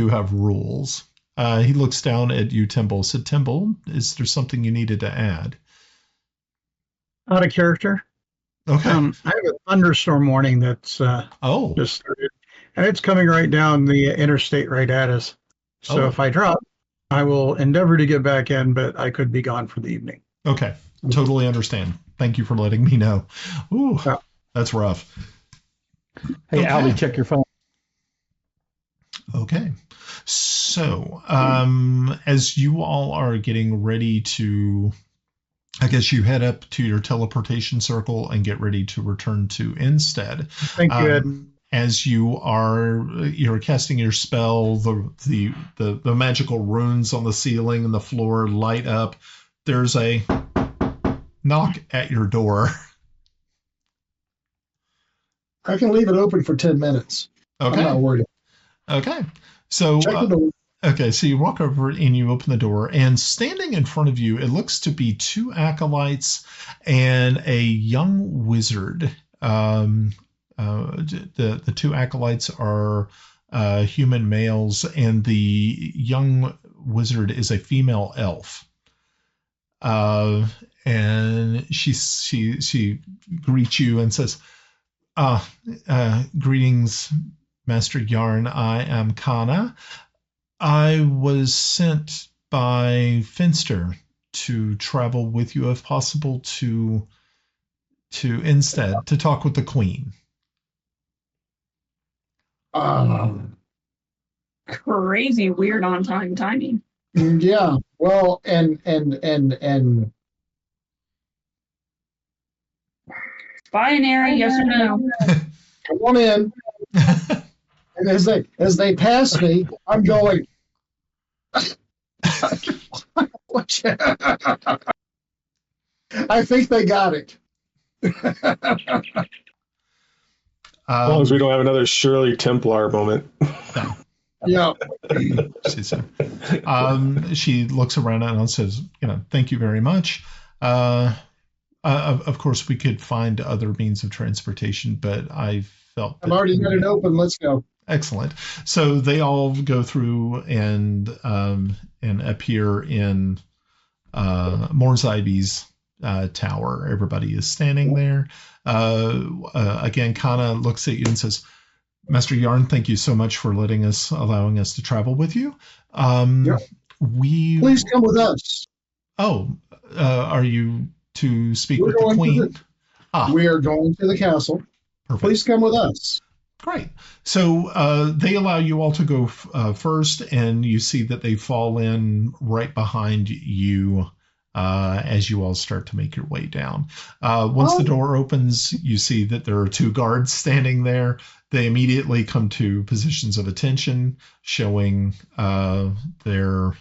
have rules. He looks down at you, Timble. Said, Timble, is there something you needed to add? Out of character. Okay. I have a thunderstorm warning that's just started, and it's coming right down the interstate right at us. So if I drop, I will endeavor to get back in, but I could be gone for the evening. Okay. Totally understand. Thank you for letting me know. Ooh, that's rough. Hey, Albie, check your phone. Okay. So, as you all are getting ready to, I guess you head up to your teleportation circle and get ready to return to Instead. Thank you, Ed. As you're casting your spell, the magical runes on the ceiling and the floor light up. There's a knock at your door. I can leave it open for 10 minutes. Okay. I'm not worried. Okay. So Check the door. Okay, so you walk over and you open the door, and standing in front of you, it looks to be two acolytes and a young wizard. The two acolytes are human males, and the young wizard is a female elf. And she greets you and says, "Greetings, Master Jarn. I am Kana. I was sent by Finster to travel with you, if possible, to Instead to talk with the Queen." Crazy weird on time timing. Yeah. Well, and binary, yes or no? come on in. And as they pass me, I'm going. I think they got it. As long as we don't have another Shirley Templar moment. Yeah. She looks around and says, thank you very much. Of course, we could find other means of transportation, but I felt I've already got it open. Let's go. Excellent. So they all go through and appear in Morzivy's tower. Everybody is standing there. Again, Kana looks at you and says, Master Jarn, thank you so much for allowing us to travel with you. Please come with us. Oh, are you to speak with the Queen? We are going to the castle. Perfect. Please come with us. Great. So they allow you all to go first, and you see that they fall in right behind you as you all start to make your way down. Once the door opens, you see that there are 2 guards standing there. They immediately come to positions of attention, showing their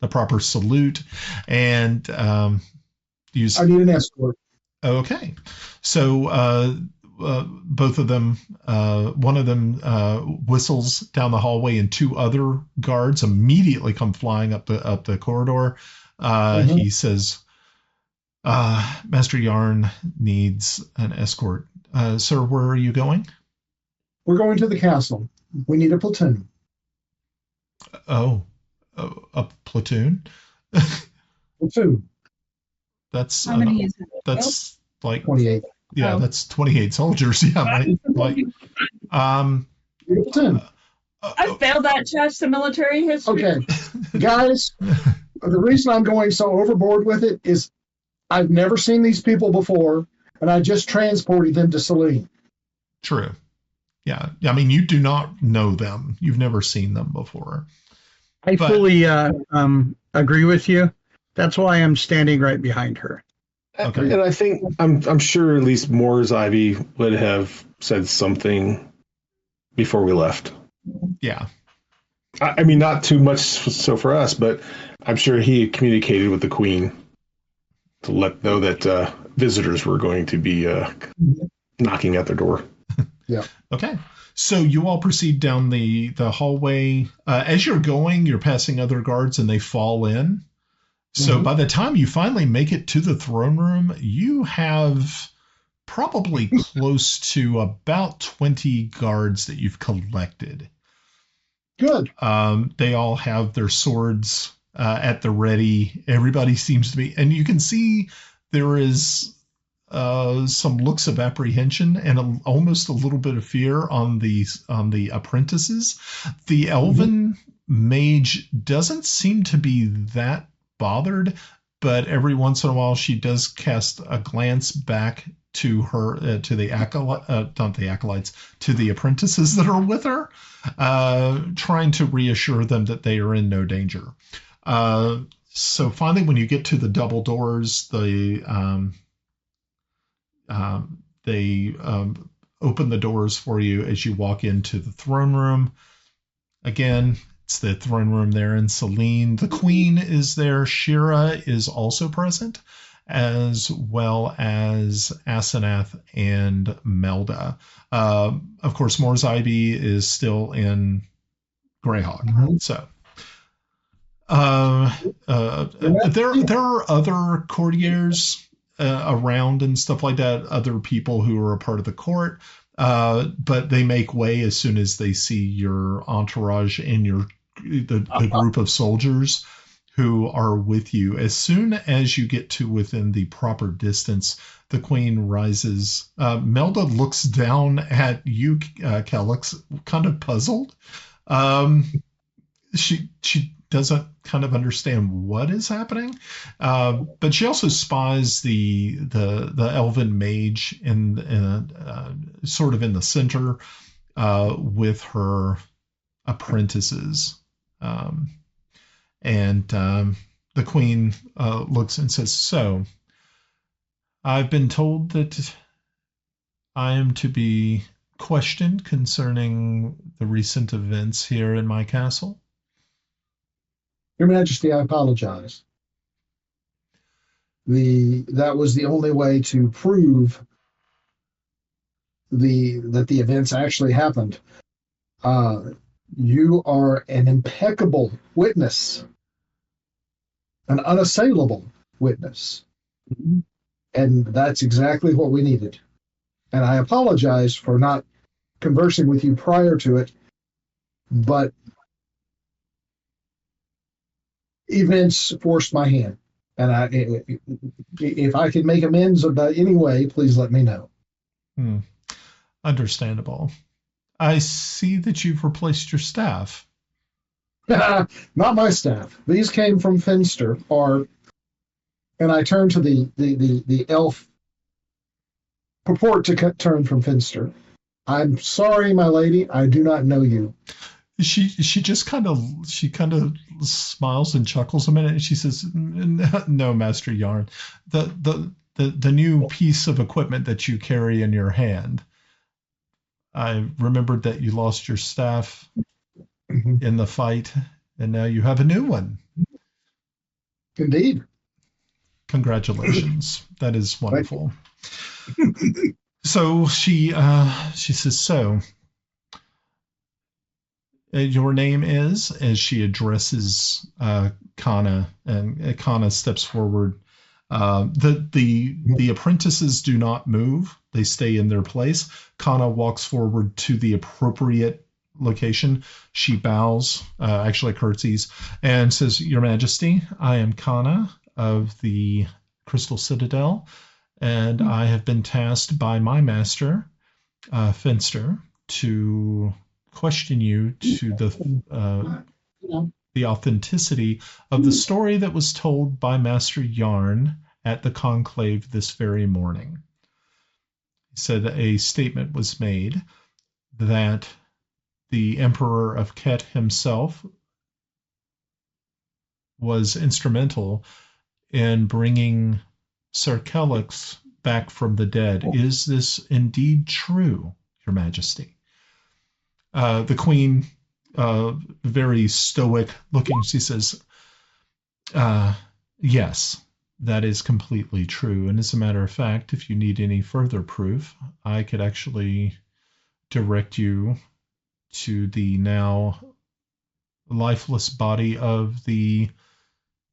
proper salute, and I need an escort. Okay, so both of them, one of them whistles down the hallway, and 2 other guards immediately come flying up the corridor. He says, Master Jarn needs an escort. Sir, where are you going? We're going to the castle. We need a platoon. Oh, a platoon? Platoon. That's how many is it? That's like 28. Yeah, that's 28 soldiers. Yeah, platoon. I failed that test in military history. Okay, guys, the reason I'm going so overboard with it is I've never seen these people before, and I just transported them to Celene. True. Yeah, I mean, you do not know them. You've never seen them before. I fully agree with you. That's why I'm standing right behind her. Okay. And I think I'm sure at least Morzivi would have said something before we left. Yeah. I mean, not too much so for us, but I'm sure he had communicated with the Queen to let know that visitors were going to be knocking at their door. Yeah. Okay. So you all proceed down the hallway. As you're going, you're passing other guards, and they fall in. So by the time you finally make it to the throne room, you have probably close to about 20 guards that you've collected. Good. They all have their swords at the ready. Everybody seems to be, and you can see there is some looks of apprehension and almost a little bit of fear on the apprentices. The elven mage doesn't seem to be that bothered, but every once in a while she does cast a glance back to her to the acolytes, to the apprentices that are with her, trying to reassure them that they are in no danger. So finally, when you get to the double doors, they open the doors for you as you walk into the throne room. Again, it's the throne room there in Celene. The Queen is there. Shira is also present, as well as Asenath and Melda. Of course, Morzivi is still in Greyhawk. So there are other courtiers around and stuff like that, other people who are a part of the court, but they make way as soon as they see your entourage and the group of soldiers who are with you. As soon as you get to within the proper distance, the Queen rises. Melda looks down at you, Kelex, kind of puzzled. She doesn't kind of understand what is happening, but she also spies the elven mage in sort of in the center with her apprentices, and the Queen looks and says, "So, I've been told that I am to be questioned concerning the recent events here in my castle." Your Majesty, I apologize. that was the only way to prove that the events actually happened. You are an impeccable witness, an unassailable witness. And that's exactly what we needed. And I apologize for not conversing with you prior to it, but events forced my hand. And if I can make amends about any way, please let me know. Understandable. I see that you've replaced your staff. Not my staff. These came from Finster, and I turn to the elf, purport to turn from Finster. I'm sorry, my lady, I do not know you. She just kind of smiles and chuckles a minute, and she says, "No, Master Jarn, the new piece of equipment that you carry in your hand. I remembered that you lost your staff in the fight, and now you have a new one." Indeed. Congratulations. That is wonderful. So she says, "So, your name is," as she addresses Kana, and Kana steps forward. The apprentices do not move; they stay in their place. Kana walks forward to the appropriate location. She bows, actually curtsies, and says, "Your Majesty, I am Kana of the Crystal Citadel, and I have been tasked by my master, Finster, to question you to the authenticity of the story that was told by Master Jarn at the Conclave this very morning." He said a statement was made that the Emperor of Ket himself was instrumental in bringing Sir Kelex back from the dead. Is this indeed true, Your Majesty? The Queen, very stoic looking, she says, "Yes, that is completely true. And as a matter of fact, if you need any further proof, I could actually direct you to the now lifeless body of the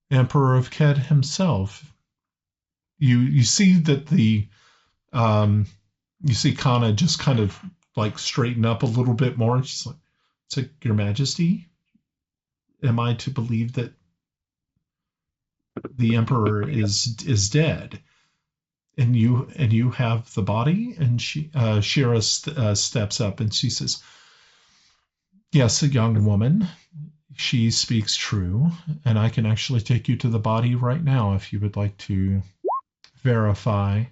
Emperor of Ket himself." You see that you see Kana just kind of like straighten up a little bit more. She's like, "It's like, Your Majesty, am I to believe that the Emperor is dead, and you have the body?" And Shira steps up and she says, "Yes, a young woman. She speaks true, and I can actually take you to the body right now if you would like to verify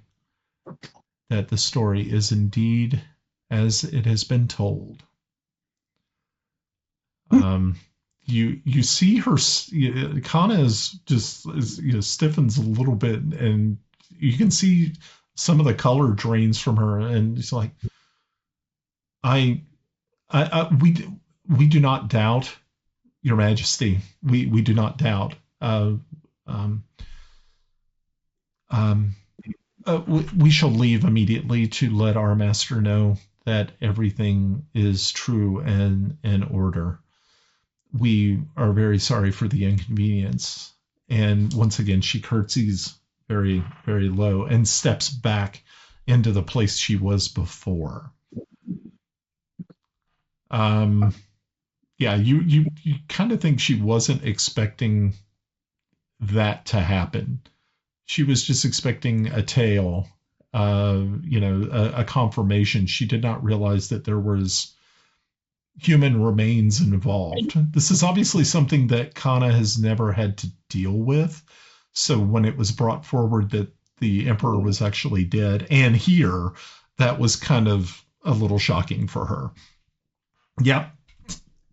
that the story is indeed as it has been told." You see her, Kana is just stiffens a little bit, and you can see some of the color drains from her, and it's like, we do not doubt, Your Majesty. We do not doubt. We shall leave immediately to let our master know that everything is true and in order. We are very sorry for the inconvenience." And once again, she curtsies very, very low and steps back into the place she was before. Yeah, you kind of think she wasn't expecting that to happen. She was just expecting a tale, a confirmation. She did not realize that there was human remains involved. This is obviously something that Kana has never had to deal with. So when it was brought forward that the Emperor was actually dead and here, that was kind of a little shocking for her. Yep.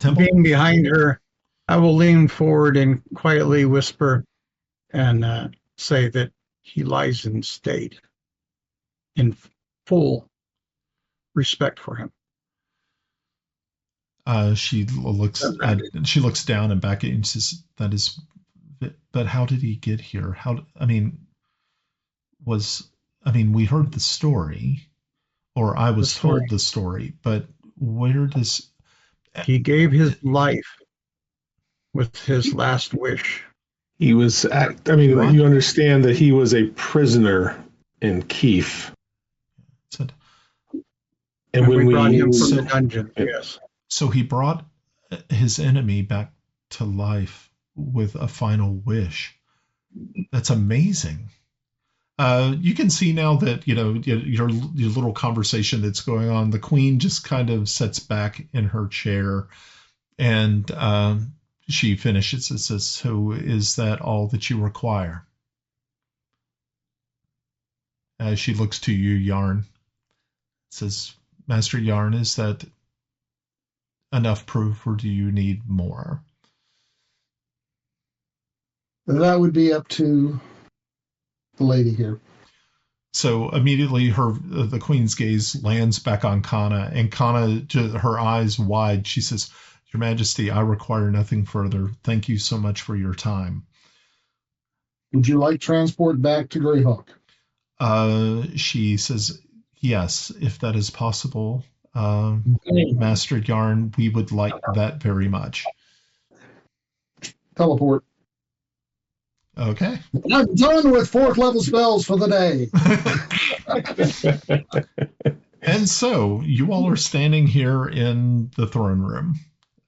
Timble? Being behind her, I will lean forward and quietly whisper and say that he lies in state, in full respect for him. She looks down and back at you and says, "That is, but how did he get here? was, I mean, we heard the story, or I was told the story, but where does... He gave his life with his last wish. He was, you understand that he was a prisoner in Kiffi. And when we brought him from the dungeon, yes. So he brought his enemy back to life with a final wish. That's amazing. You can see now that, your little conversation that's going on, the queen just kind of sits back in her chair and she finishes and says, so is that all that you require? As she looks to you, Jarn, says, Master Jarn, is that enough proof or do you need more? That would be up to the lady here. So immediately the queen's gaze lands back on Kana, and Kana, her eyes wide, she says, Your Majesty, I require nothing further. Thank you so much for your time. Would you like transport back to Greyhawk? She says, yes, if that is possible. Master Jarn, we would like that very much. Teleport. Okay. I'm done with 4th level spells for the day. And so you all are standing here in the throne room.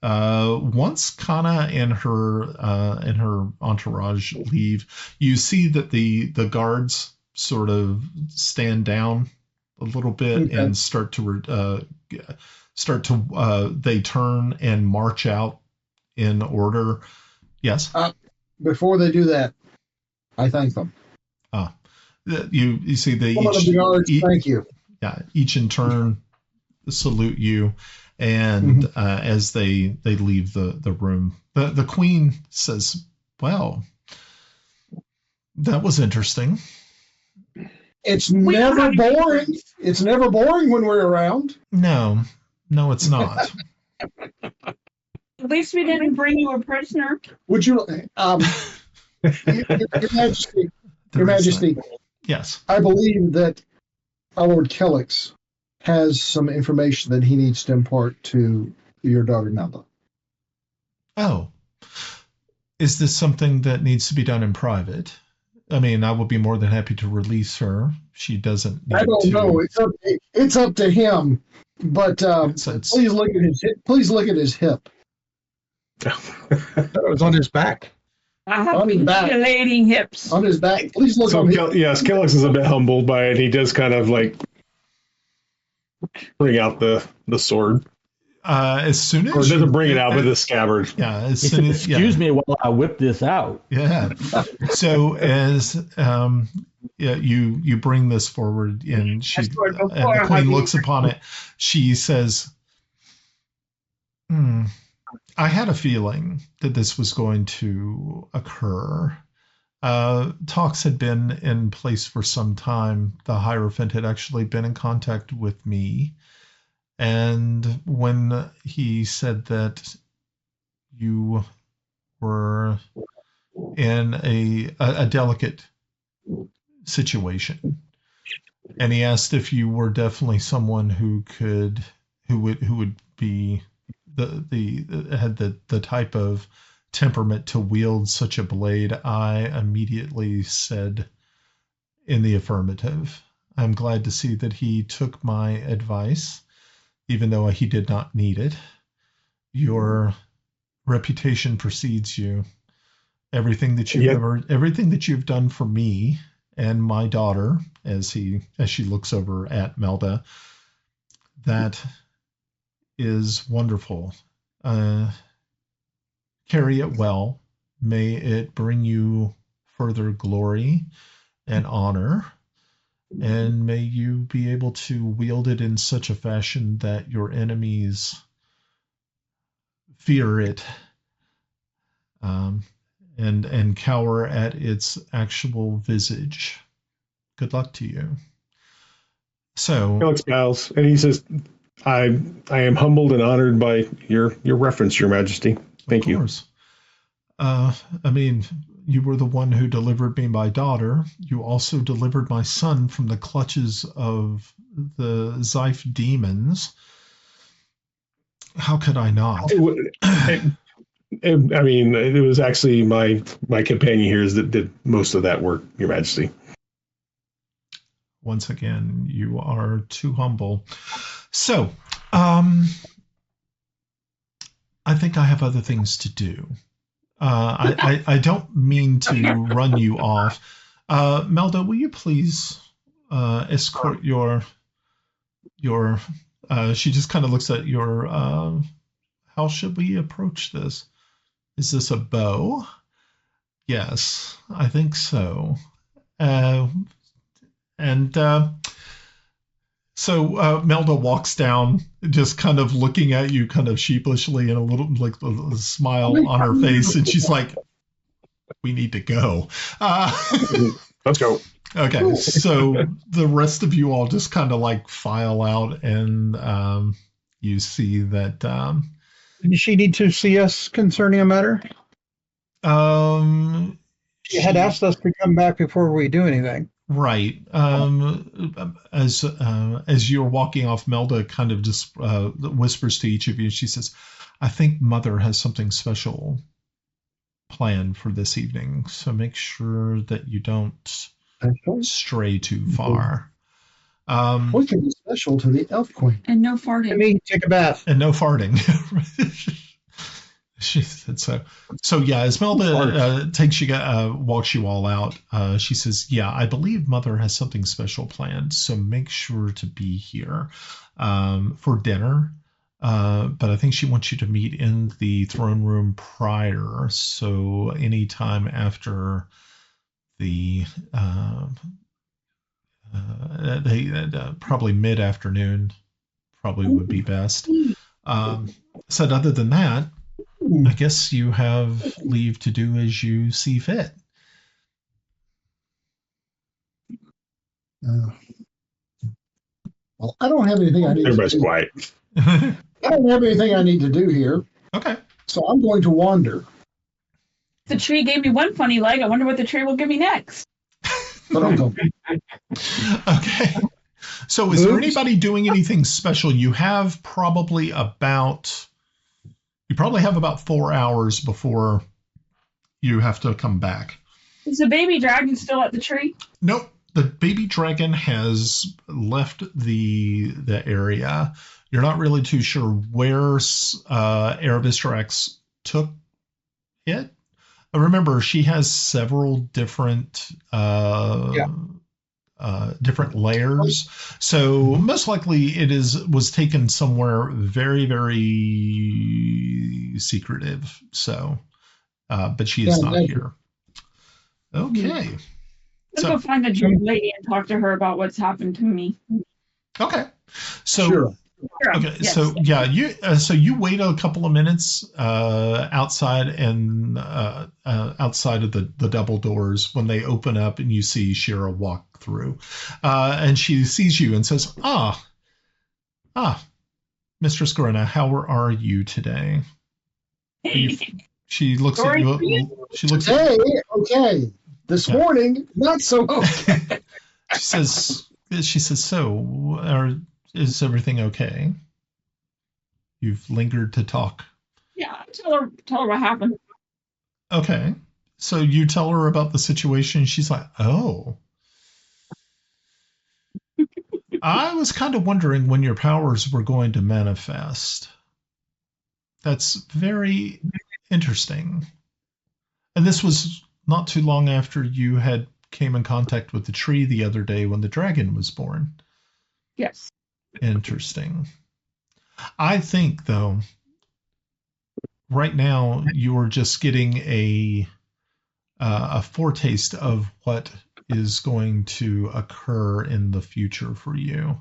Once Kana and her entourage leave, you see that the guards sort of stand down a little bit and start to they turn and march out in order. Yes. Before they do that, I thank them. You see the thank you. Yeah, each in turn salute you, and as they leave the room, the queen says, "Well, that was interesting." It's never boring. It's never boring when we're around. No, it's not. At least we didn't bring you a prisoner. Would you, Your Majesty, yes. I believe that our Lord Kelex has some information that he needs to impart to your daughter Melinda. Oh, is this something that needs to be done in private? I mean, I will be more than happy to release her. She doesn't. I don't know. It's up to him. But please look at his hip. Please look at his hip. It was on his back. I have undulating hips. On his back. Please look on his back. Yes, Kelex is a bit humbled by it. He does kind of like bring out the sword. As soon as, or doesn't bring it out with the scabbard. Yeah, as soon as, excuse me while I whip this out. Yeah. So as you bring this forward, and the queen looks upon it, she says, I had a feeling that this was going to occur. Talks had been in place for some time. The Hierophant had actually been in contact with me. And when he said that you were in a delicate situation, and he asked if you were definitely someone who would be had the type of temperament to wield such a blade, I immediately said in the affirmative. I'm glad to see that he took my advice, even though he did not need it. Your reputation precedes you. Everything that you've done for me and my daughter, as she looks over at Melda, that is wonderful. Carry it well. May it bring you further glory and honor. And may you be able to wield it in such a fashion that your enemies fear it and cower at its actual visage. Good luck to you. So Kelex bows, and he says, I am humbled and honored by your reference, Your Majesty. Thank you. I mean, you were the one who delivered me my daughter. You also delivered my son from the clutches of the Zyph demons. How could I not? I mean, it was actually my companion here that did most of that work, Your Majesty. Once again, you are too humble. So, I think I have other things to do. I don't mean to run you off. Melda, will you please escort your she just kind of looks at your how should we approach this? Is this a bow? Yes, I think so. So Melda walks down, just kind of looking at you kind of sheepishly and a little like a smile on her face. And she's like, we need to go. Let's go. Okay. So the rest of you all just kind of like file out and you see that. Did she need to see us concerning a matter? She had asked us to come back before we do anything. Right. As you're walking off, Melda kind of just whispers to each of you. She says, I think Mother has something special planned for this evening. So make sure that you don't stray too far. What can be special to the Elf Queen? And no farting. I mean, take a bath. And no farting. She said so. So yeah, as Melda walks you all out, she says, yeah, I believe Mother has something special planned, so make sure to be here for dinner. But I think she wants you to meet in the throne room prior, so anytime after the probably mid-afternoon probably would be best. Said other than that, I guess you have leave to do as you see fit. Well, I don't have anything I need Everybody's to do. quiet. I don't have anything I need to do here. Okay. So I'm going to wander. The tree gave me one funny leg. I wonder what the tree will give me next. But I'll go. Okay. So is there anybody doing anything special? You probably have about 4 hours before you have to come back. Is the baby dragon still at the tree? Nope. The baby dragon has left the area. You're not really too sure where Arabistrax took it. Remember, she has several different different layers. So most likely it was taken somewhere very, very secretive. So, but she is not here. Okay. Let's go find the Jewish lady and talk to her about what's happened to me. Okay. So, Sure. okay. Yes. So yeah, you wait a couple of minutes outside and outside of the double doors when they open up and you see Shira walk through, and she sees you and says, Mistress Grenna, how are you today? She looks at you. She looks at you. Okay. This morning, not so okay. She says, so, is everything okay? You've lingered to talk. Yeah, tell her what happened. Okay. So you tell her about the situation. She's like, oh. I was kind of wondering when your powers were going to manifest. That's very interesting. And this was not too long after you had came in contact with the tree the other day when the dragon was born. Yes. Interesting. I think, though, right now you're just getting a foretaste of what is going to occur in the future for you.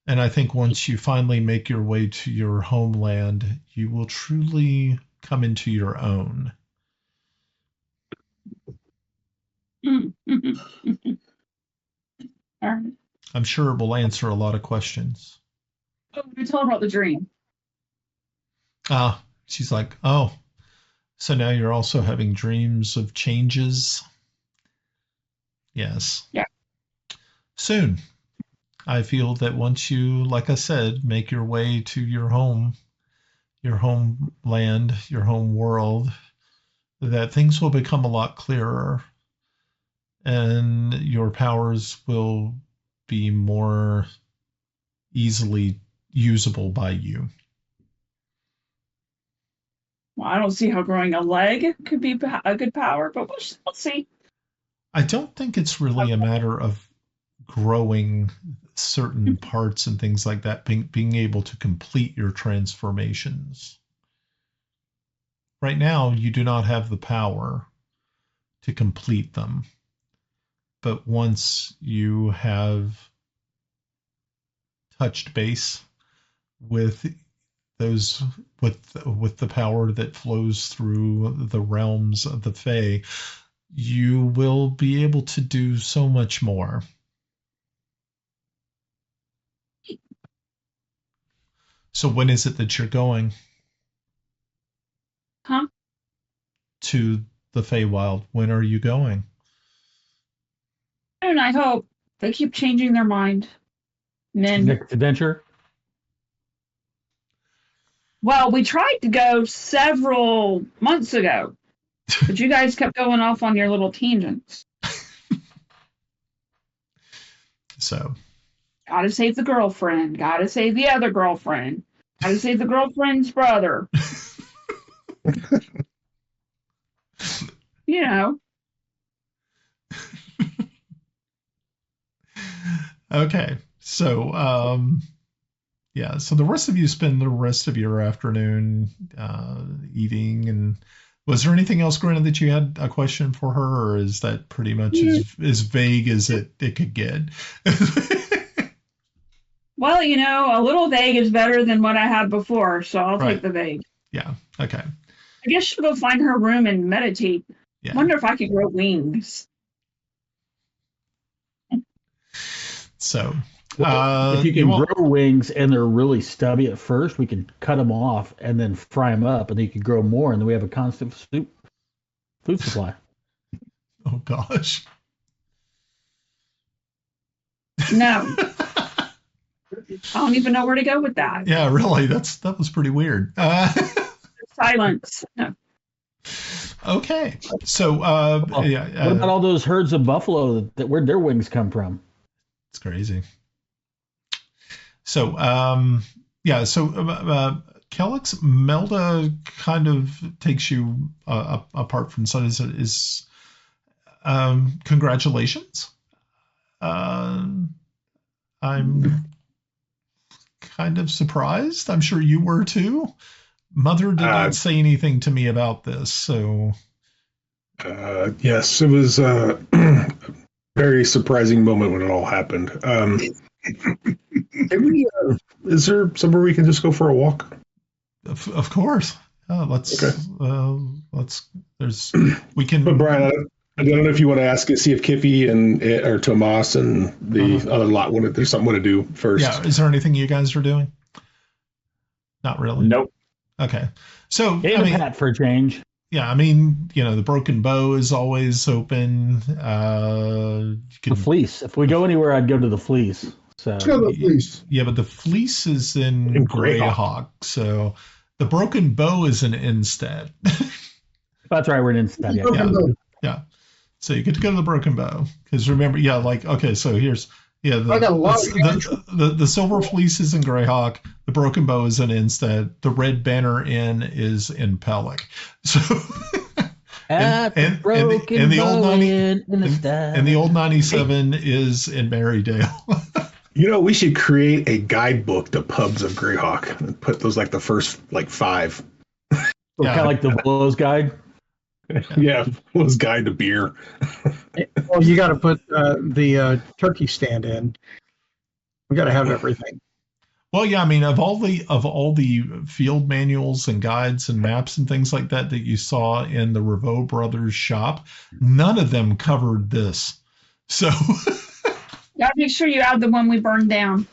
And I think once you finally make your way to your homeland, you will truly come into your own. I'm sure it will answer a lot of questions. Oh, we told her about the dream. She's like, oh, So now you're also having dreams of changes. Yes. Yeah. Soon. I feel that once you, like I said, make your way to your home, your homeland, your home world, that things will become a lot clearer and your powers will be more easily usable by you. Well, I don't see how growing a leg could be a good power, but we'll see. I don't think it's really a matter of growing certain parts and things like that, being able to complete your transformations. Right now, you do not have the power to complete them. But once you have touched base with those, with the power that flows through the realms of the Fae, you will be able to do so much more. So when is it that you're going? Huh? To the Feywild. When are you going? And I hope they keep changing their mind. Men. Next adventure? Well, we tried to go several months ago, but you guys kept going off on your little tangents. So. Gotta save the girlfriend. Gotta save the other girlfriend. Gotta save the girlfriend's brother. You know. Okay. So, yeah. So the rest of you spend the rest of your afternoon eating. And was there anything else, Grenna, that you had a question for her, or is that pretty much as vague as it could get? Well, you know, a little vague is better than what I had before, so I'll take the vague. Yeah. Okay. I guess she'll go find her room and meditate. Yeah. Wonder if I could grow wings. So, if you can grow wings and they're really stubby at first, we can cut them off and then fry them up, and then you can grow more, and then we have a constant food supply. Oh gosh. No. I don't even know where to go with that. Yeah, really. That was pretty weird. Silence. No. Okay. So, yeah. What about all those herds of buffalo where'd their wings come from? It's crazy. So, yeah. So, Kelex, Melda kind of takes you apart from Sun. Is congratulations. I'm kind of surprised. I'm sure you were too. Mother did not say anything to me about this, so. Yes, it was a very surprising moment when it all happened. Is there somewhere we can just go for a walk? Of course. Let's. We can. But Brian, I don't know if you want to see if Kiffi or Tomas and the other lot there's something to do first. Yeah. Is there anything you guys are doing? Not really. Nope. Okay. So Gave a hat for a change. Yeah, I mean, the Broken Bow is always open. The Fleece. If we go anywhere, I'd go to the Fleece. So Let's go to the Fleece. Yeah, but the Fleece is in Greyhawk. So the Broken Bow is in Instead. That's right, we're in Instead. Yeah. So you get to go to the Broken Bow. Because remember, so here's the Silver Fleece is in Greyhawk. The Broken Bow is in Instead. The Red Banner Inn is in Pelic. So and the old 97 is in Marydale. We should create a guidebook to pubs of Greyhawk and put those like the first 5. Kind of like the Blows Guide. Yeah, Blows Guide to beer. Well, you got to put the turkey stand in. We got to have everything. Well, yeah, I mean, of all the field manuals and guides and maps and things like that you saw in the Revo Brothers shop, none of them covered this. So, gotta make sure you add the one we burned down.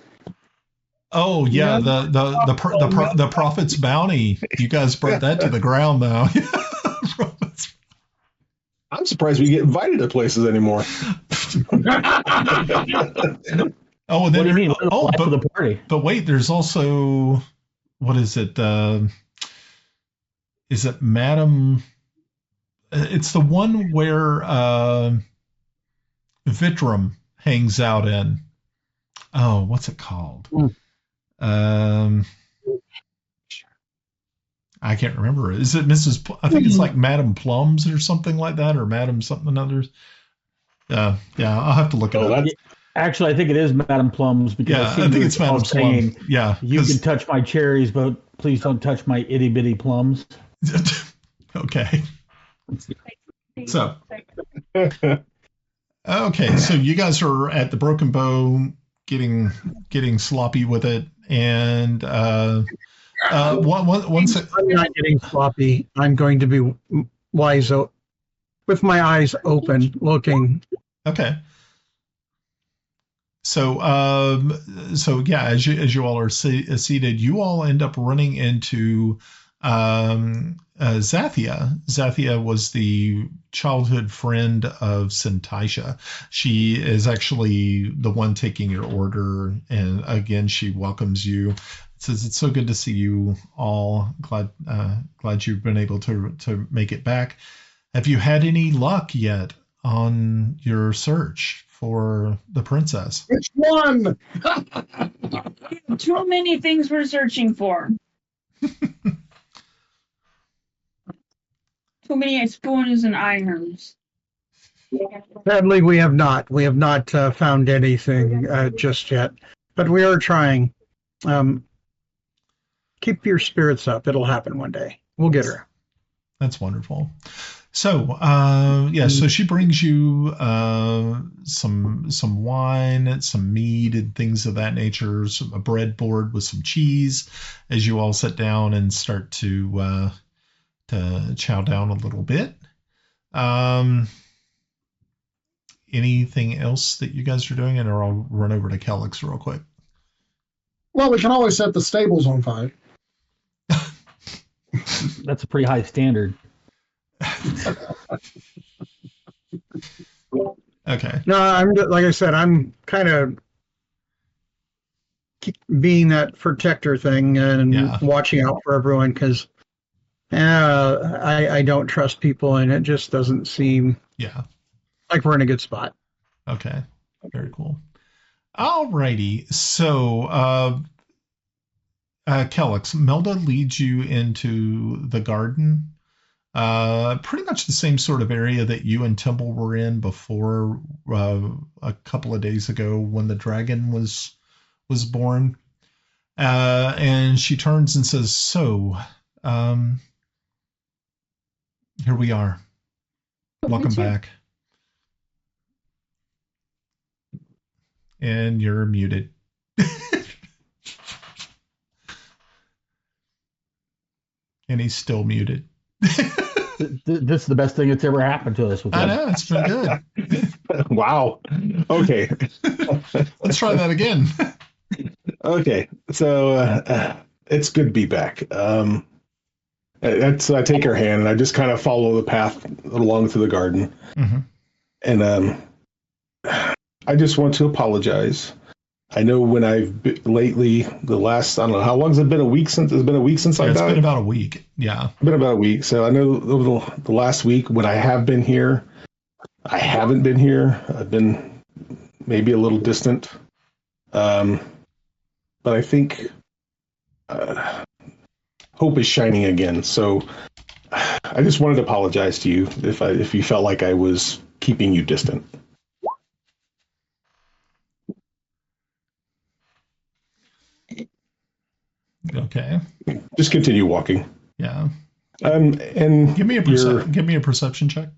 Oh yeah, the Prophet's Bounty. You guys burnt that to the ground, though. I'm surprised we get invited to places anymore. Oh, and then what do you mean? but the party. But wait, there's also, what is it? Is it Madam? It's the one where Vitram hangs out in. Oh, what's it called? I can't remember. Is it Mrs. I think it's like Madam Plums or something like that, or Madam something others. Yeah, I'll have to look it up. Actually, I think it is Madam Plums because I think it's Madam Plums. Yeah, you can touch my cherries, but please don't touch my itty bitty plums. Okay. So, okay, so you guys are at the Broken Bow, getting sloppy with it, and once I'm not getting sloppy. I'm going to be wise with my eyes open, looking. Okay. So, yeah, as you all are seated, you all end up running into Zathia. Zathia was the childhood friend of Sintaisha. She is actually the one taking your order, and again, she welcomes you. Says it's so good to see you all. Glad you've been able to make it back. Have you had any luck yet on your search for the princess? Which one? Too many things we're searching for. Too many spoons and irons. Sadly, we have not. We have not found anything just yet, but we are trying. Keep your spirits up. It'll happen one day. We'll get her. That's wonderful. So, so she brings you some wine, some mead, and things of that nature. A breadboard with some cheese, as you all sit down and start to chow down a little bit. Anything else that you guys are doing, or I'll run over to Kelex real quick. Well, we can always set the stables on fire. That's a pretty high standard. Okay. No, I'm like I said, I'm kind of being that protector thing and watching out for everyone because I don't trust people, and it just doesn't seem like we're in a good spot. Okay. Very cool. Alrighty. So, Kelex, Melda leads you into the garden. Pretty much the same sort of area that you and Timble were in before a couple of days ago when the dragon was born. And she turns and says, "So, here we are. Welcome back." And you're muted. And he's still muted. This is the best thing that's ever happened to us. I know, it's been good. Wow. Okay. Let's try that again. Okay. So it's good to be back. I take her hand and I just kind of follow the path along through the garden. Mm-hmm. And I just want to apologize. I know when I've been, lately, the last, I don't know, how long has it been? A week since? It's been a week since I died? It's been about a week. Yeah. It's been about a week. So I know the last week when I have been here, I haven't been here. I've been maybe a little distant. But I think hope is shining again. So I just wanted to apologize to you if you felt like I was keeping you distant. Okay. Just continue walking. Yeah. And give me a perception check.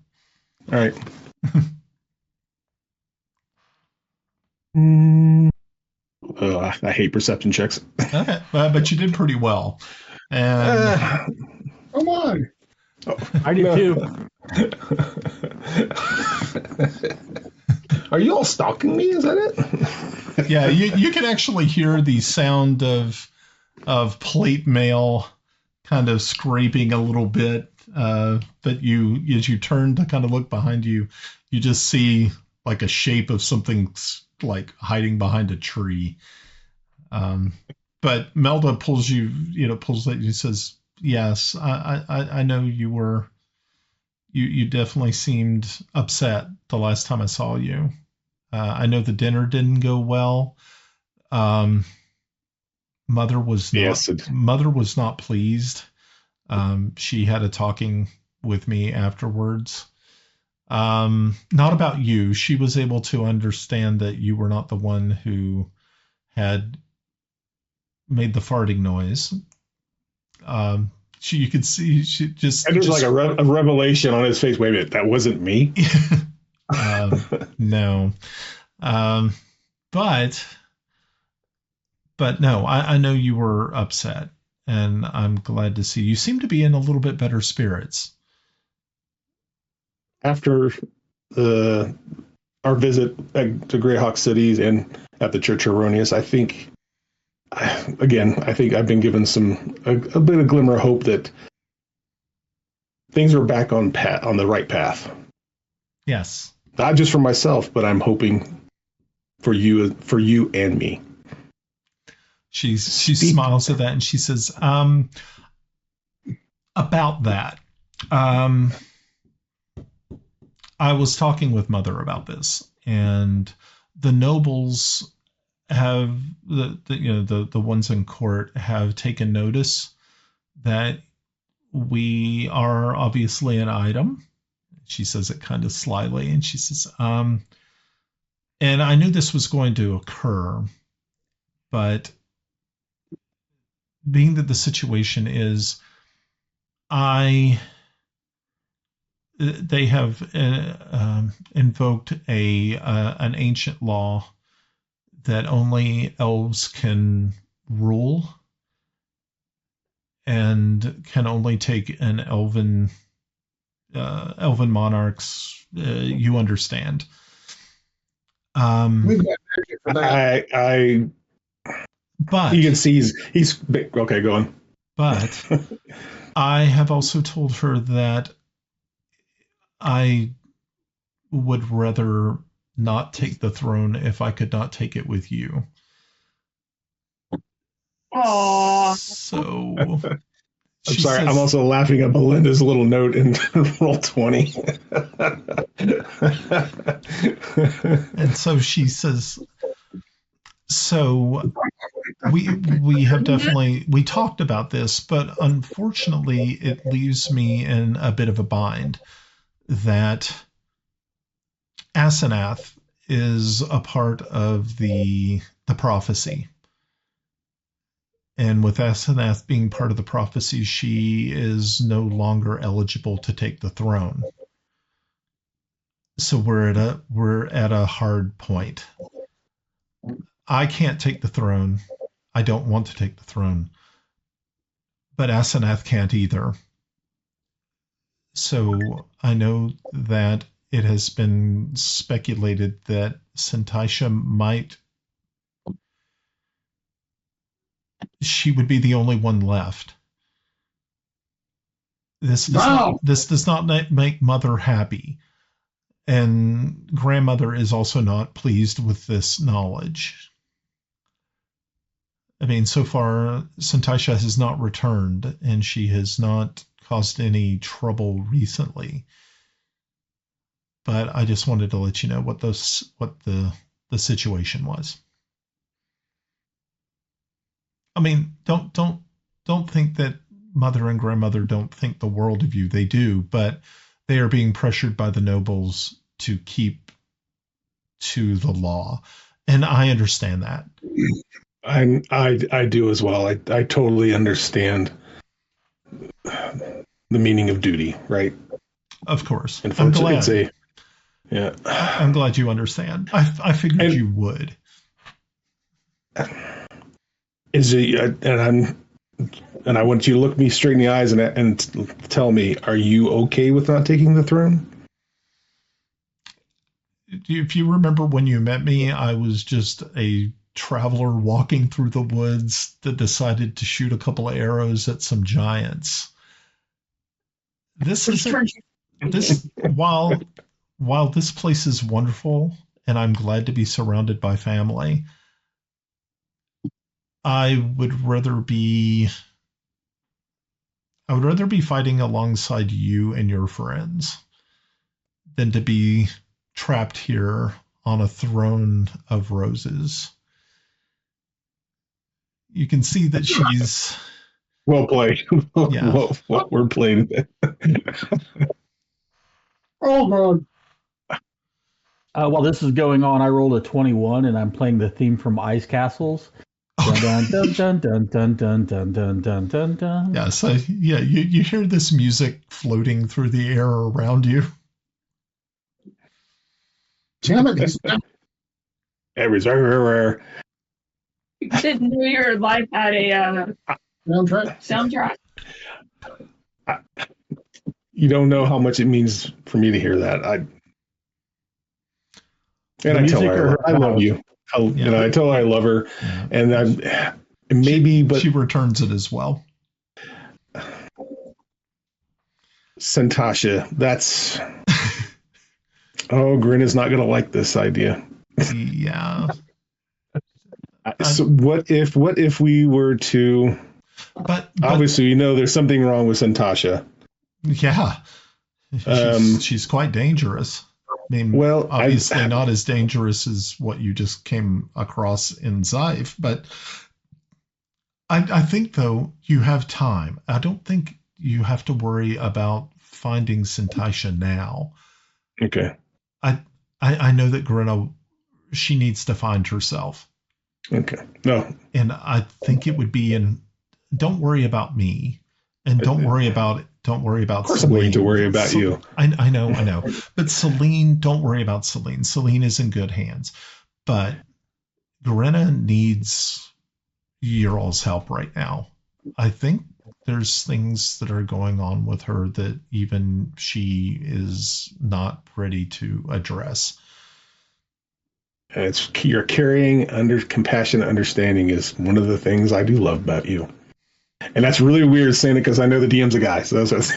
All right. I hate perception checks. Okay, but you did pretty well. And come on. I did too. Are you all stalking me? Is that it? Yeah, you can actually hear the sound of plate mail kind of scraping a little bit. But as you turn to kind of look behind you, you just see like a shape of something like hiding behind a tree. But Melda pulls that you, says, yes, I know you definitely seemed upset the last time I saw you. I know the dinner didn't go well. Mother was not pleased. She had a talking with me afterwards. Not about you. She was able to understand that you were not the one who had made the farting noise. You could see she just. And there's like a revelation on his face. Wait a minute, that wasn't me. No, but no, I know you were upset, and I'm glad to see you seem to be in a little bit better spirits. After our visit to Greyhawk Cities and at the Church Heironious, I think I've been given a bit of glimmer of hope that things are back on the right path. Yes. Not just for myself, but I'm hoping for you and me. She smiles at that and she says, about that. I was talking with Mother about this, and the nobles have the ones in court have taken notice that we are obviously an item. She says it kind of slyly, and she says, and I knew this was going to occur, but being that the situation is, they have invoked an ancient law that only elves can rule and can only take an elven monarchs. You understand. We've got magic for that. But you can see he's big. Okay, go on. But I have also told her that I would rather not take the throne if I could not take it with you. Aww. So I'm sorry. I'm also laughing at Melinda's little note in Roll20. And so she says, so we have definitely, we talked about this, but unfortunately it leaves me in a bit of a bind that Asenath is a part of the prophecy. And with Asenath being part of the prophecy, she is no longer eligible to take the throne. So we're at a hard point. I can't take the throne. I don't want to take the throne. But Asenath can't either. So I know that it has been speculated that Sintaisha she would be the only one left. This does not make Mother happy. And Grandmother is also not pleased with this knowledge. I mean, so far, Sintaisha has not returned, and she has not caused any trouble recently. But I just wanted to let you know what the situation was. I mean, don't think that Mother and Grandmother don't think the world of you. They do, but they are being pressured by the nobles to keep to the law, and I understand that. I do as well. I totally understand the meaning of duty, right? Of course. I'm glad. I'm glad you understand. I figured you would. And I want you to look me straight in the eyes and tell me, are you okay with not taking the throne? If you remember when you met me, I was just a traveler walking through the woods that decided to shoot a couple of arrows at some giants. This is while this place is wonderful and I'm glad to be surrounded by family, I would rather be fighting alongside you and your friends than to be trapped here on a throne of roses. You can see that she's well played. Yeah. Well, we're playing. Oh, God. While this is going on, I rolled a 21, and I'm playing the theme from Ice Castles. Dun, dun, dun, dun, dun, dun, dun, dun, dun, dun, dun. Yeah, so yeah, you hear this music floating through the air around you. Damn it. Everywhere. Didn't know your life had a soundtrack. You don't know how much it means for me to hear that. I tell her I love you. I tell her I love her, and she returns it as well. Santasha, that's Grenna's not going to like this idea. Yeah. So what if we were to? But obviously, there's something wrong with Santasha. Yeah, she's quite dangerous. I mean, obviously not as dangerous as what you just came across in Xive, but I think, though, you have time. I don't think you have to worry about finding Santasha now. Okay. I know that Grenna, she needs to find herself. Okay. No. And I think it would be don't worry about me, and don't worry about Celene. Of course I'm going to worry about you. I know. But Celene, don't worry about Celene. Celene is in good hands. But Grenna needs your all's help right now. I think there's things that are going on with her that even she is not ready to address. It's your caring, compassion, understanding is one of the things I do love about you. And that's really weird saying it because I know the DM's a guy. So that's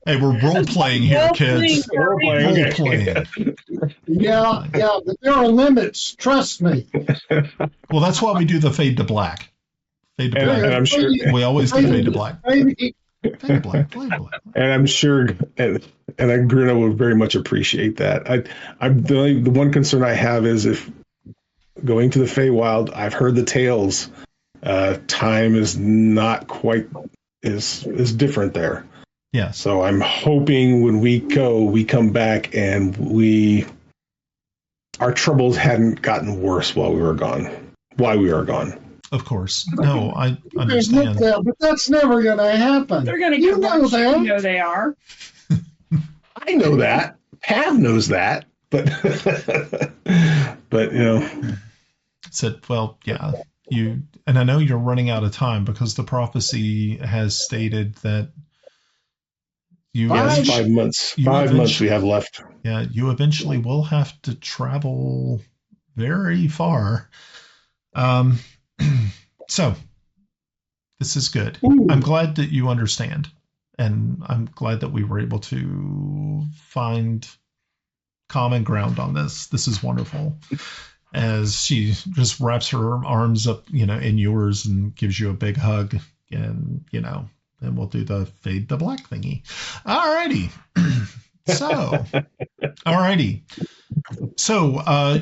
hey, we're role playing here, kids. Role playing. Yeah, but there are limits. Trust me. Well, that's why we do the fade to black. Fade to black. And I'm sure we always do fade to black. Fade to black. And I'm sure, and Grenna would very much appreciate that. The one concern I have is if going to the Feywild, I've heard the tales. Time is not quite is different there. Yeah. So I'm hoping when we come back and our troubles hadn't gotten worse while we were gone. Of course. No, I understand. But that's never going to happen. They're going to get worse. You know they are. I know that. Pav knows that. But Said, well, yeah. And I know you're running out of time because the prophecy has stated that you 5 months. 5 months we have left. Yeah, you eventually will have to travel very far. So this is good. Ooh. I'm glad that you understand, and I'm glad that we were able to find common ground on this. This is wonderful. As she just wraps her arms up, in yours and gives you a big hug, and then we'll do the fade to black thingy. Alrighty. So,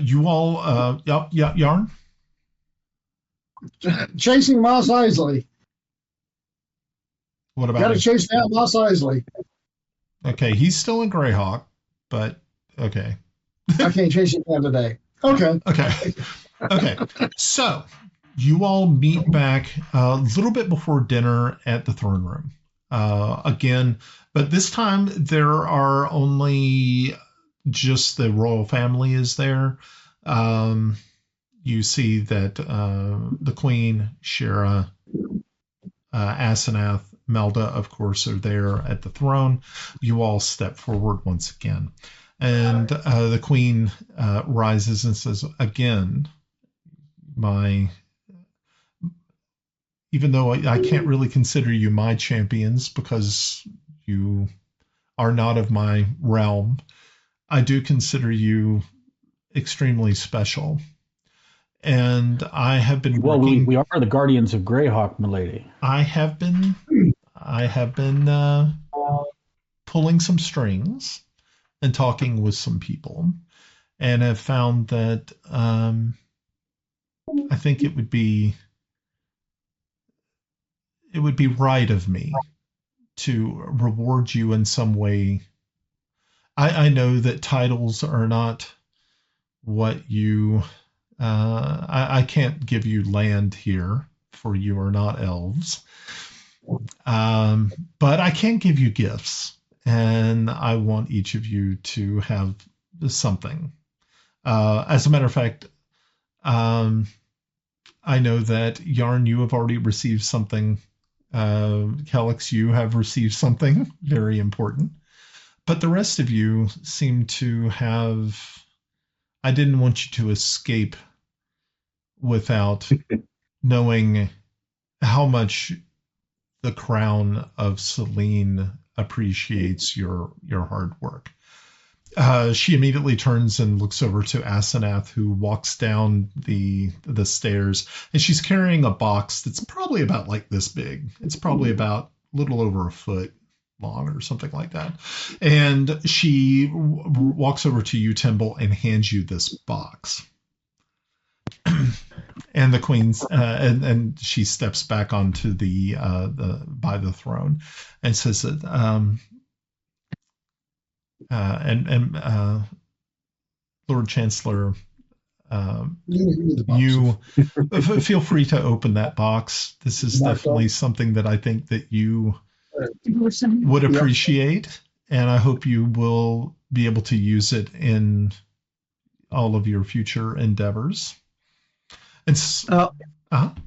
you all, Jarn? Chasing Moss Isley. What about Gotta chase down Moss Isley. Okay, he's still in Greyhawk, but okay. I can't chase him down today. Okay. So you all meet back a little bit before dinner at the throne room again, but this time there are only just the royal family is there. You see that the Queen, Shira, Asenath, Melda, of course, are there at the throne. You all step forward once again. And the Queen rises and says, again, even though I can't really consider you my champions because you are not of my realm, I do consider you extremely special. And I have been working. We are the guardians of Greyhawk, milady. I have been pulling some strings and talking with some people, and have found that I think it would be right of me to reward you in some way. I know that titles are not what you. I can't give you land here, for you are not elves. But I can give you gifts, and I want each of you to have something. As a matter of fact, I know that Jarn, you have already received something. Kelex, you have received something very important. But the rest of you seem to have. I didn't want you to escape without knowing how much the crown of Celene appreciates your hard work. She immediately turns and looks over to Asenath, who walks down the stairs, and she's carrying a box that's probably about like this big. It's probably about a little over a foot long or something like that. And she walks over to you, Timble, and hands you this box. And the queen's and she steps back onto the by the throne and says that Lord Chancellor, you feel free to open that box. This is definitely something that I think that you would appreciate, and I hope you will be able to use it in all of your future endeavors. And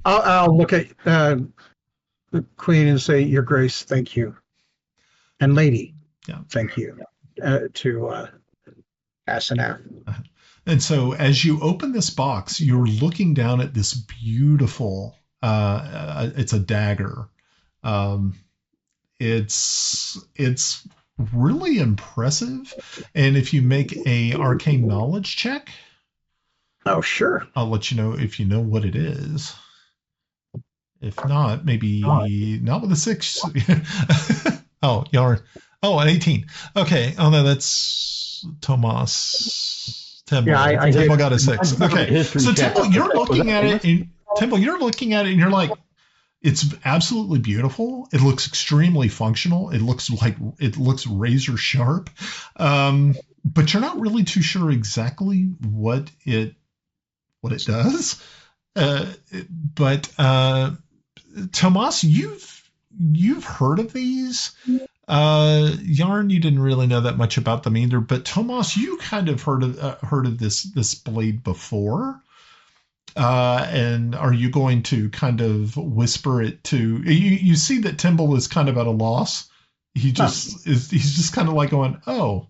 I'll look at the Queen and say, Your Grace, thank you. And Lady, thank you to Asenath. And so as you open this box, you're looking down at this beautiful, it's a dagger. It's really impressive. And if you make a arcane knowledge check. Oh, sure. I'll let you know if you know what it is. If not, maybe not with a 6. Oh, Jarn. Oh, an 18. Okay. Oh, no, that's Tomas. Timble. Yeah, Timble got a 6. Okay. So Timble, you're looking at it. You're looking at it, and you're like, it's absolutely beautiful. It looks extremely functional. It looks razor sharp. But you're not really too sure exactly what it does. But Tomas, you've heard of these. Jarn, you didn't really know that much about them either. But Tomas, you kind of heard of this blade before. And are you going to kind of whisper it to you? See that Timble is kind of at a loss. He's just kind of like going, oh.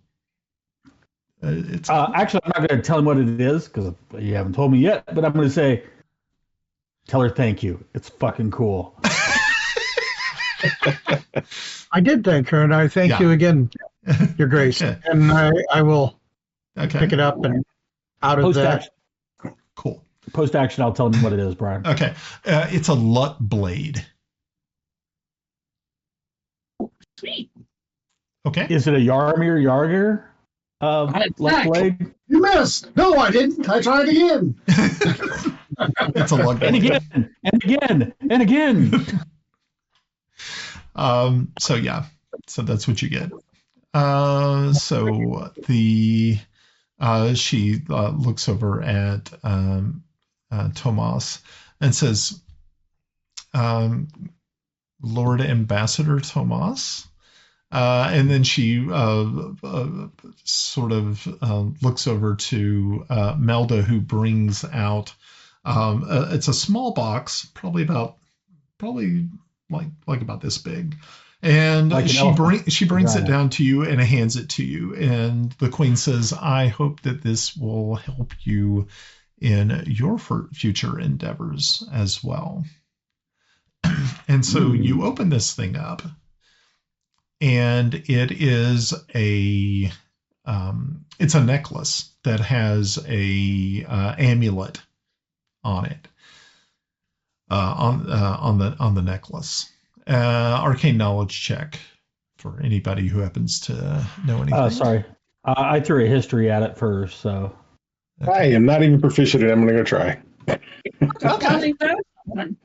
Actually, I'm not going to tell him what it is because you haven't told me yet. But I'm going to say, tell her thank you. It's fucking cool. I did thank her, and I thank you again, Your Grace. Okay. And I will pick it up and out of that. Cool. Post action, I'll tell him what it is, Brian. Okay. It's a Lut blade. Sweet. Okay. Is it a Jarmir Jargir? Lut blade? You missed. No, I didn't. I tried again. It's a Lut blade. And again. So yeah. So that's what you get. So the she looks over at Tomas and says, Lord Ambassador Tomas. And then she sort of looks over to Melda, who brings out it's a small box, probably about this big. And like she brings it down to you and hands it to you. And the Queen says, I hope that this will help you in your future endeavors as well. And so you open this thing up, and it is it's a necklace that has a amulet on it, on the necklace. Arcane knowledge check for anybody who happens to know anything. Sorry, I threw a history at it first, so. Okay. I am not even proficient, and I'm going to go try. Okay.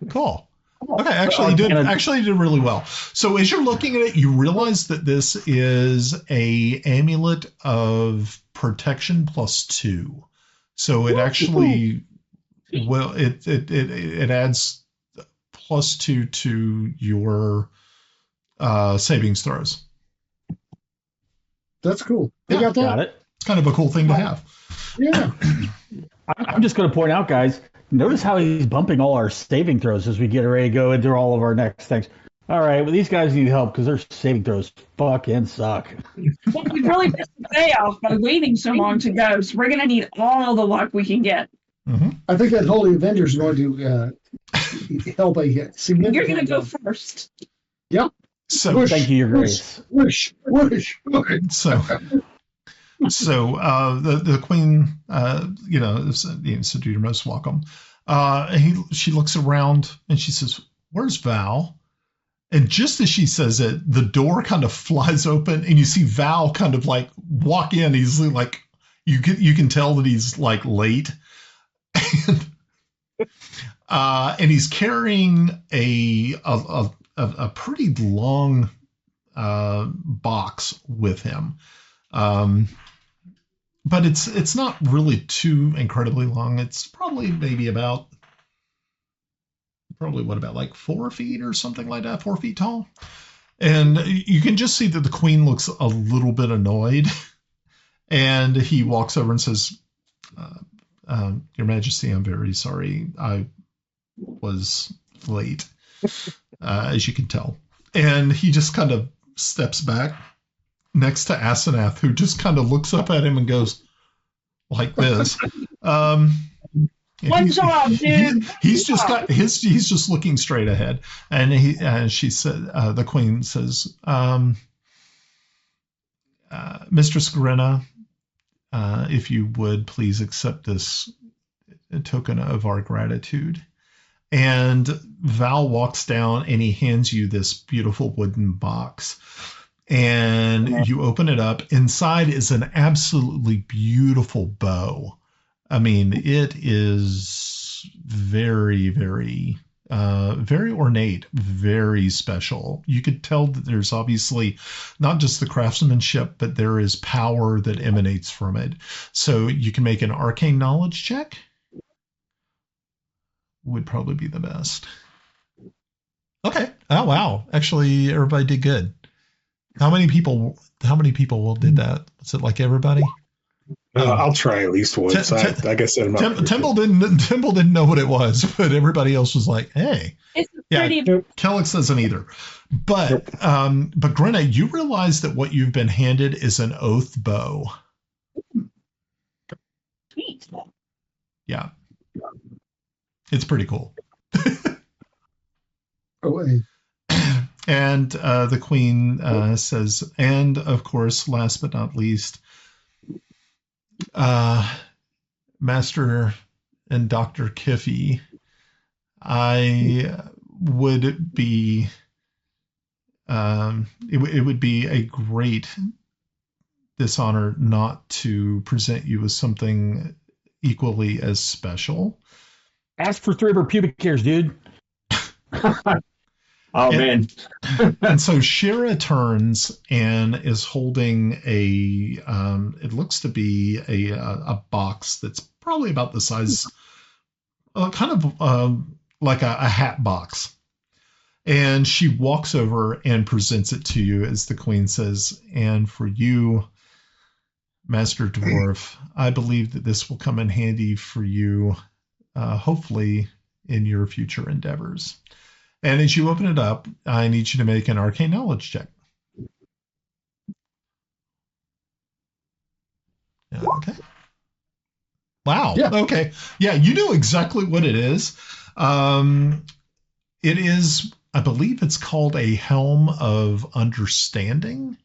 Cool. Okay, actually, you did really well. So as you're looking at it, you realize that this is a amulet of protection +2. So it actually, well, it adds +2 to your savings throws. That's cool. Yeah, got that? Got it. It's kind of a cool thing to have. Yeah. I'm just going to point out, guys, notice how he's bumping all our saving throws as we get ready to go into all of our next things. All right, well, these guys need help because their saving throws fucking suck. Well, we really pissed the day off by waiting so long to go, so we're going to need all the luck we can get. Mm-hmm. I think that Holy Avenger is going to help a significant. You're going to go first. Yep. So thank you, Your Grace. Whoosh. So the queen, so you're most welcome. She looks around and she says, "Where's Val?" And just as she says it, the door kind of flies open and you see Val kind of like walk in. He's like, you can tell that he's like late, and he's carrying a pretty long box with him. But it's not really too incredibly long. It's probably about like 4 feet or something like that, 4 feet tall. And you can just see that the queen looks a little bit annoyed. And he walks over and says, Your Majesty, I'm very sorry. I was late, as you can tell. And he just kind of steps back next to Asenath, who just kind of looks up at him and goes like this. One job, dude. He's just looking straight ahead, and she said, the queen says, Mistress Grenna, if you would please accept this token of our gratitude. And Val walks down and he hands you this beautiful wooden box. And you open it up. Inside is an absolutely beautiful bow. I mean, it is very, very, very ornate, very special. You could tell that there's obviously not just the craftsmanship, but there is power that emanates from it. So you can make an arcane knowledge check. Would probably be the best. Okay. Oh, wow. Actually, everybody did good. How many people did that? Was it like everybody? I'll try at least once. Like I said, Timble didn't know what it was, but everybody else was like, "Hey, it's pretty." Kelex doesn't either. But Grenna, you realize that what you've been handed is an oath bow. Sweet. Yeah, it's pretty cool. And the queen says, and of course, last but not least, Master and Dr. Kiffi, I would be, it would be a great dishonor not to present you with something equally as special. Ask for 3 of her pubic hairs, dude. Man. And so Shira turns and is holding it looks to be a box that's probably about the size, kind of like a hat box. And she walks over and presents it to you as the queen says, and for you, Master Dwarf, I believe that this will come in handy for you, hopefully in your future endeavors. And as you open it up, I need you to make an arcane knowledge check. Okay. Wow. Yeah. Okay. Yeah, you know exactly what it is. It is, I believe it's called a Helm of Understanding.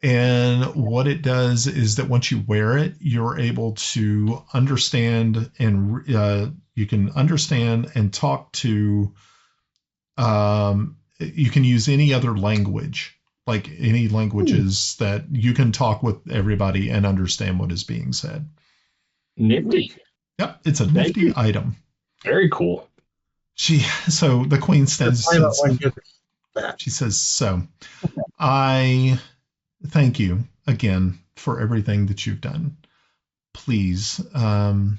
And what it does is that once you wear it, you're able to understand and you can understand and talk to, you can use any other language, like any languages that you can talk with everybody and understand what is being said. Nifty. Yep, it's a nifty item. Very cool. So the queen stands. She says, "So, I thank you again for everything that you've done. Please, I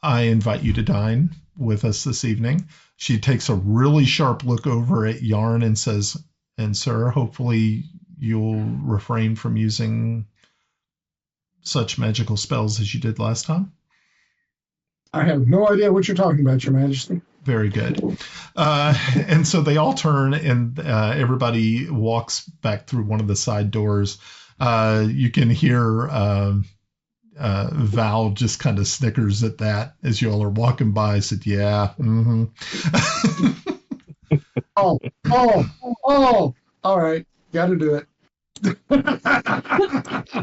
invite you to dine with us this evening." She takes a really sharp look over at Jarn and says, "And sir, hopefully you'll refrain from using such magical spells as you did last time." I have no idea what you're talking about, Your Majesty. Very good. And so they all turn and everybody walks back through one of the side doors. You can hear Val just kind of snickers at that as you all are walking by. I said, yeah. Mm-hmm. Oh, all right. Got to do it.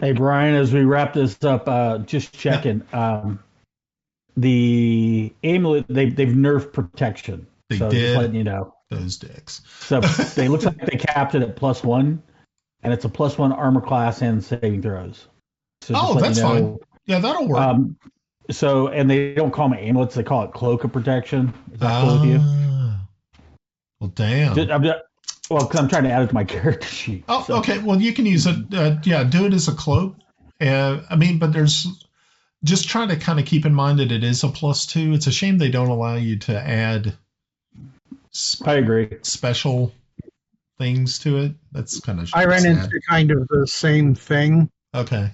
Hey, Brian, as we wrap this up, just checking. The amulet, they've nerfed protection. They so did. Just letting you know. Those dicks. So they look like they capped it at +1, and it's a +1 armor class and saving throws. So that's fine. Yeah, that'll work. So, and they don't call them amulets; they call it cloak of protection. Is that cool with you? Well, damn. Because I'm trying to add it to my character sheet. Oh, so. Okay. Well, you can use it. Do it as a cloak. But there's just trying to kind of keep in mind that it is a +2. It's a shame they don't allow you to add. I agree. Special things to it. That's kind of. I ran into kind of the same thing. Okay.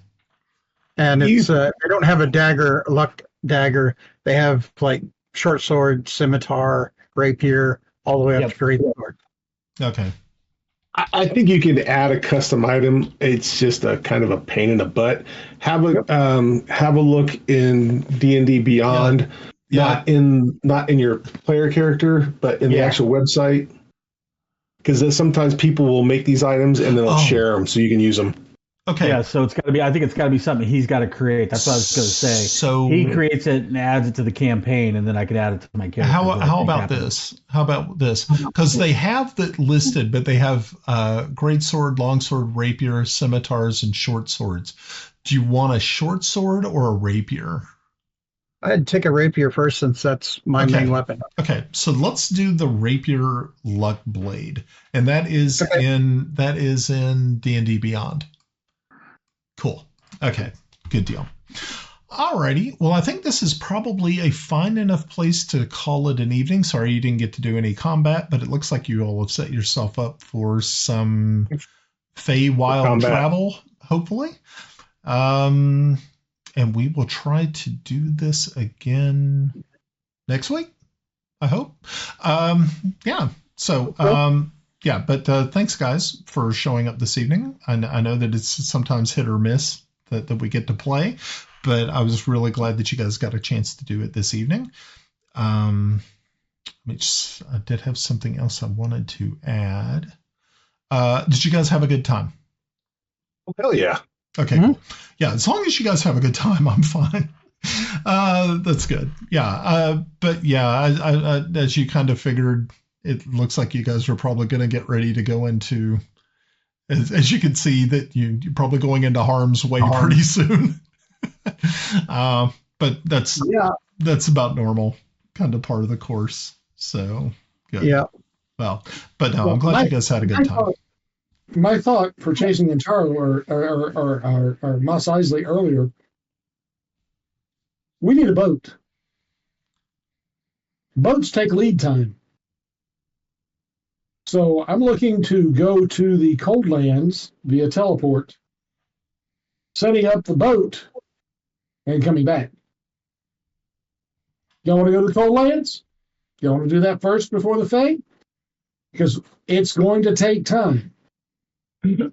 And it's they don't have a dagger, luck dagger. They have like short sword, scimitar, rapier, all the way up to great sword. Okay. I think you can add a custom item. It's just a kind of a pain in the butt. Have a look in D&D Beyond, not in your player character, but in the actual website. Because sometimes people will make these items and then they'll share them so you can use them. Okay. Yeah, so it's got to be. I think it's got to be something he's got to create. That's what I was going to say. So he creates it and adds it to the campaign, and then I could add it to my character. How about this? Because they have that listed, but they have great sword, long sword, rapier, scimitars, and short swords. Do you want a short sword or a rapier? I'd take a rapier first, since that's my main weapon. Okay, so let's do the rapier luck blade, and that is in D&D Beyond. Cool. Okay, good deal. Alrighty. Well, I think this is probably a fine enough place to call it an evening. Sorry you didn't get to do any combat, but it looks like you all have set yourself up for some Feywild travel, hopefully. And we will try to do this again next week, I hope. But thanks, guys, for showing up this evening. I know that it's sometimes hit or miss that we get to play, but I was really glad that you guys got a chance to do it this evening. I did have something else I wanted to add. Did you guys have a good time? Oh, hell yeah. Okay, cool. Yeah, as long as you guys have a good time, I'm fine. That's good. Yeah, I as you kind of figured, it looks like you guys are probably going to get ready to go into, as you can see, that you're probably going into harm's way pretty soon. But that's about normal, kind of part of the course. So good. Yeah. Well, but no, I'm glad you guys had a good time. My thought for chasing Intaro or Mos Eisley earlier, we need a boat. Boats take lead time. So I'm looking to go to the Cold Lands via teleport, setting up the boat, and coming back. Y'all want to go to the Cold Lands? Y'all want to do that first before the Fae? Because it's going to take time. But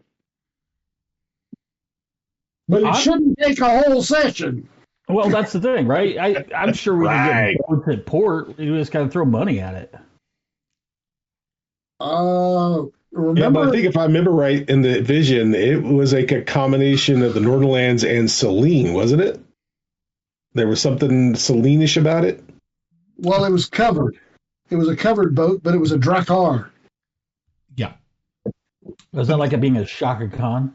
it shouldn't take a whole session. Well, that's the thing, right? I'm sure we can get boats at port. You just got to throw money at it. Remember? Yeah, but I think if I remember right in the vision, it was like a combination of the Northernlands and Celene, wasn't it? There was something Celene-ish about it. Well, it was covered. It was a covered boat, but it was a Drakkar. Yeah. Was that like it being a Shaka Khan?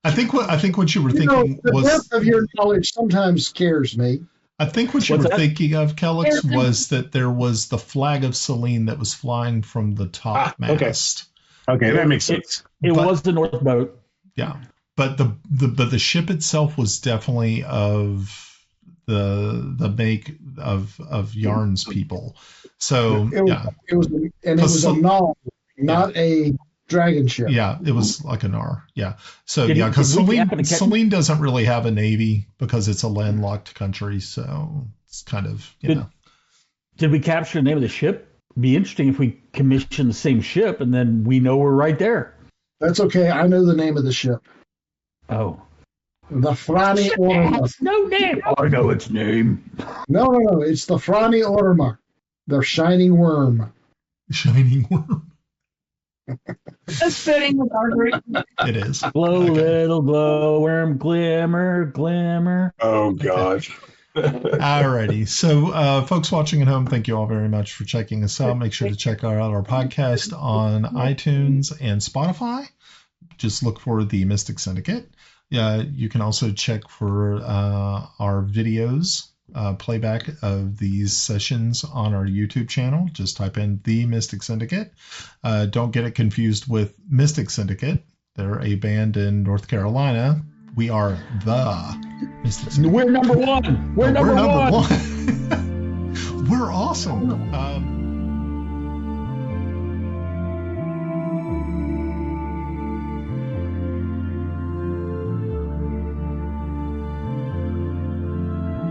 I think what you were thinking the was depth of your knowledge sometimes scares me. I think what you were thinking of, Kelex, was that there was the flag of Celene that was flying from the top mast. Okay, that makes sense. It was the North boat. Yeah, but the ship itself was definitely of the make of Jarn's people. So it was a Gnome, not a dragon ship. Yeah, it was like a Gnar. Yeah. So because Celene doesn't really have a navy because it's a landlocked country, so it's kind of Did we capture the name of the ship? It'd be interesting if we commission the same ship and then we know we're right there. That's okay. I know the name of the ship. Oh. The Frani Orma. No name. I know its name. No. It's the Frani Orma. The shining worm. Shining worm. That's fitting with our group. It is. Glow, little glowworm, glimmer, glimmer. Oh, God. Alrighty. So, folks watching at home, thank you all very much for checking us out. Make sure to check out our podcast on iTunes and Spotify. Just look for the Mystic Syndicate. You can also check for our videos, playback of these sessions on our YouTube channel. Just type in The Mystic Syndicate. Don't get it confused with Mystic Syndicate. They're a band in North Carolina. We are the Mystic Syndicate. We're number one. We're number one. We're awesome.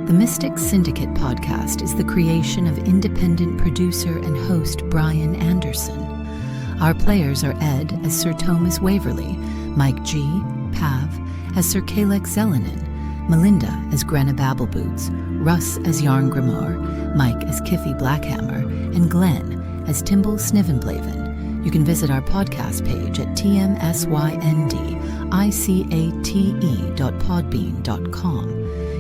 The Mystic Syndicate podcast is the creation of independent producer and host Brian Anderson. Our players are Ed as Sir Thomas Waverly, Mike G. Pav as Sir Kelex Zelenen, Melinda as Grenna Babbleboots, Russ as Járngrímur, Mike as Kiffi Blackhammer, and Glenn as Timble Snivenblaven. You can visit our podcast page at tmsyndice.podbean.com.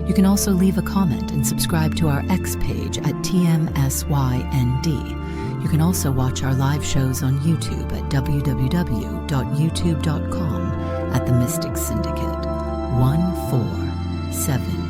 You can also leave a comment and subscribe to our X page at TMSYND. You can also watch our live shows on YouTube at www.youtube.com at The Mystic Syndicate 147.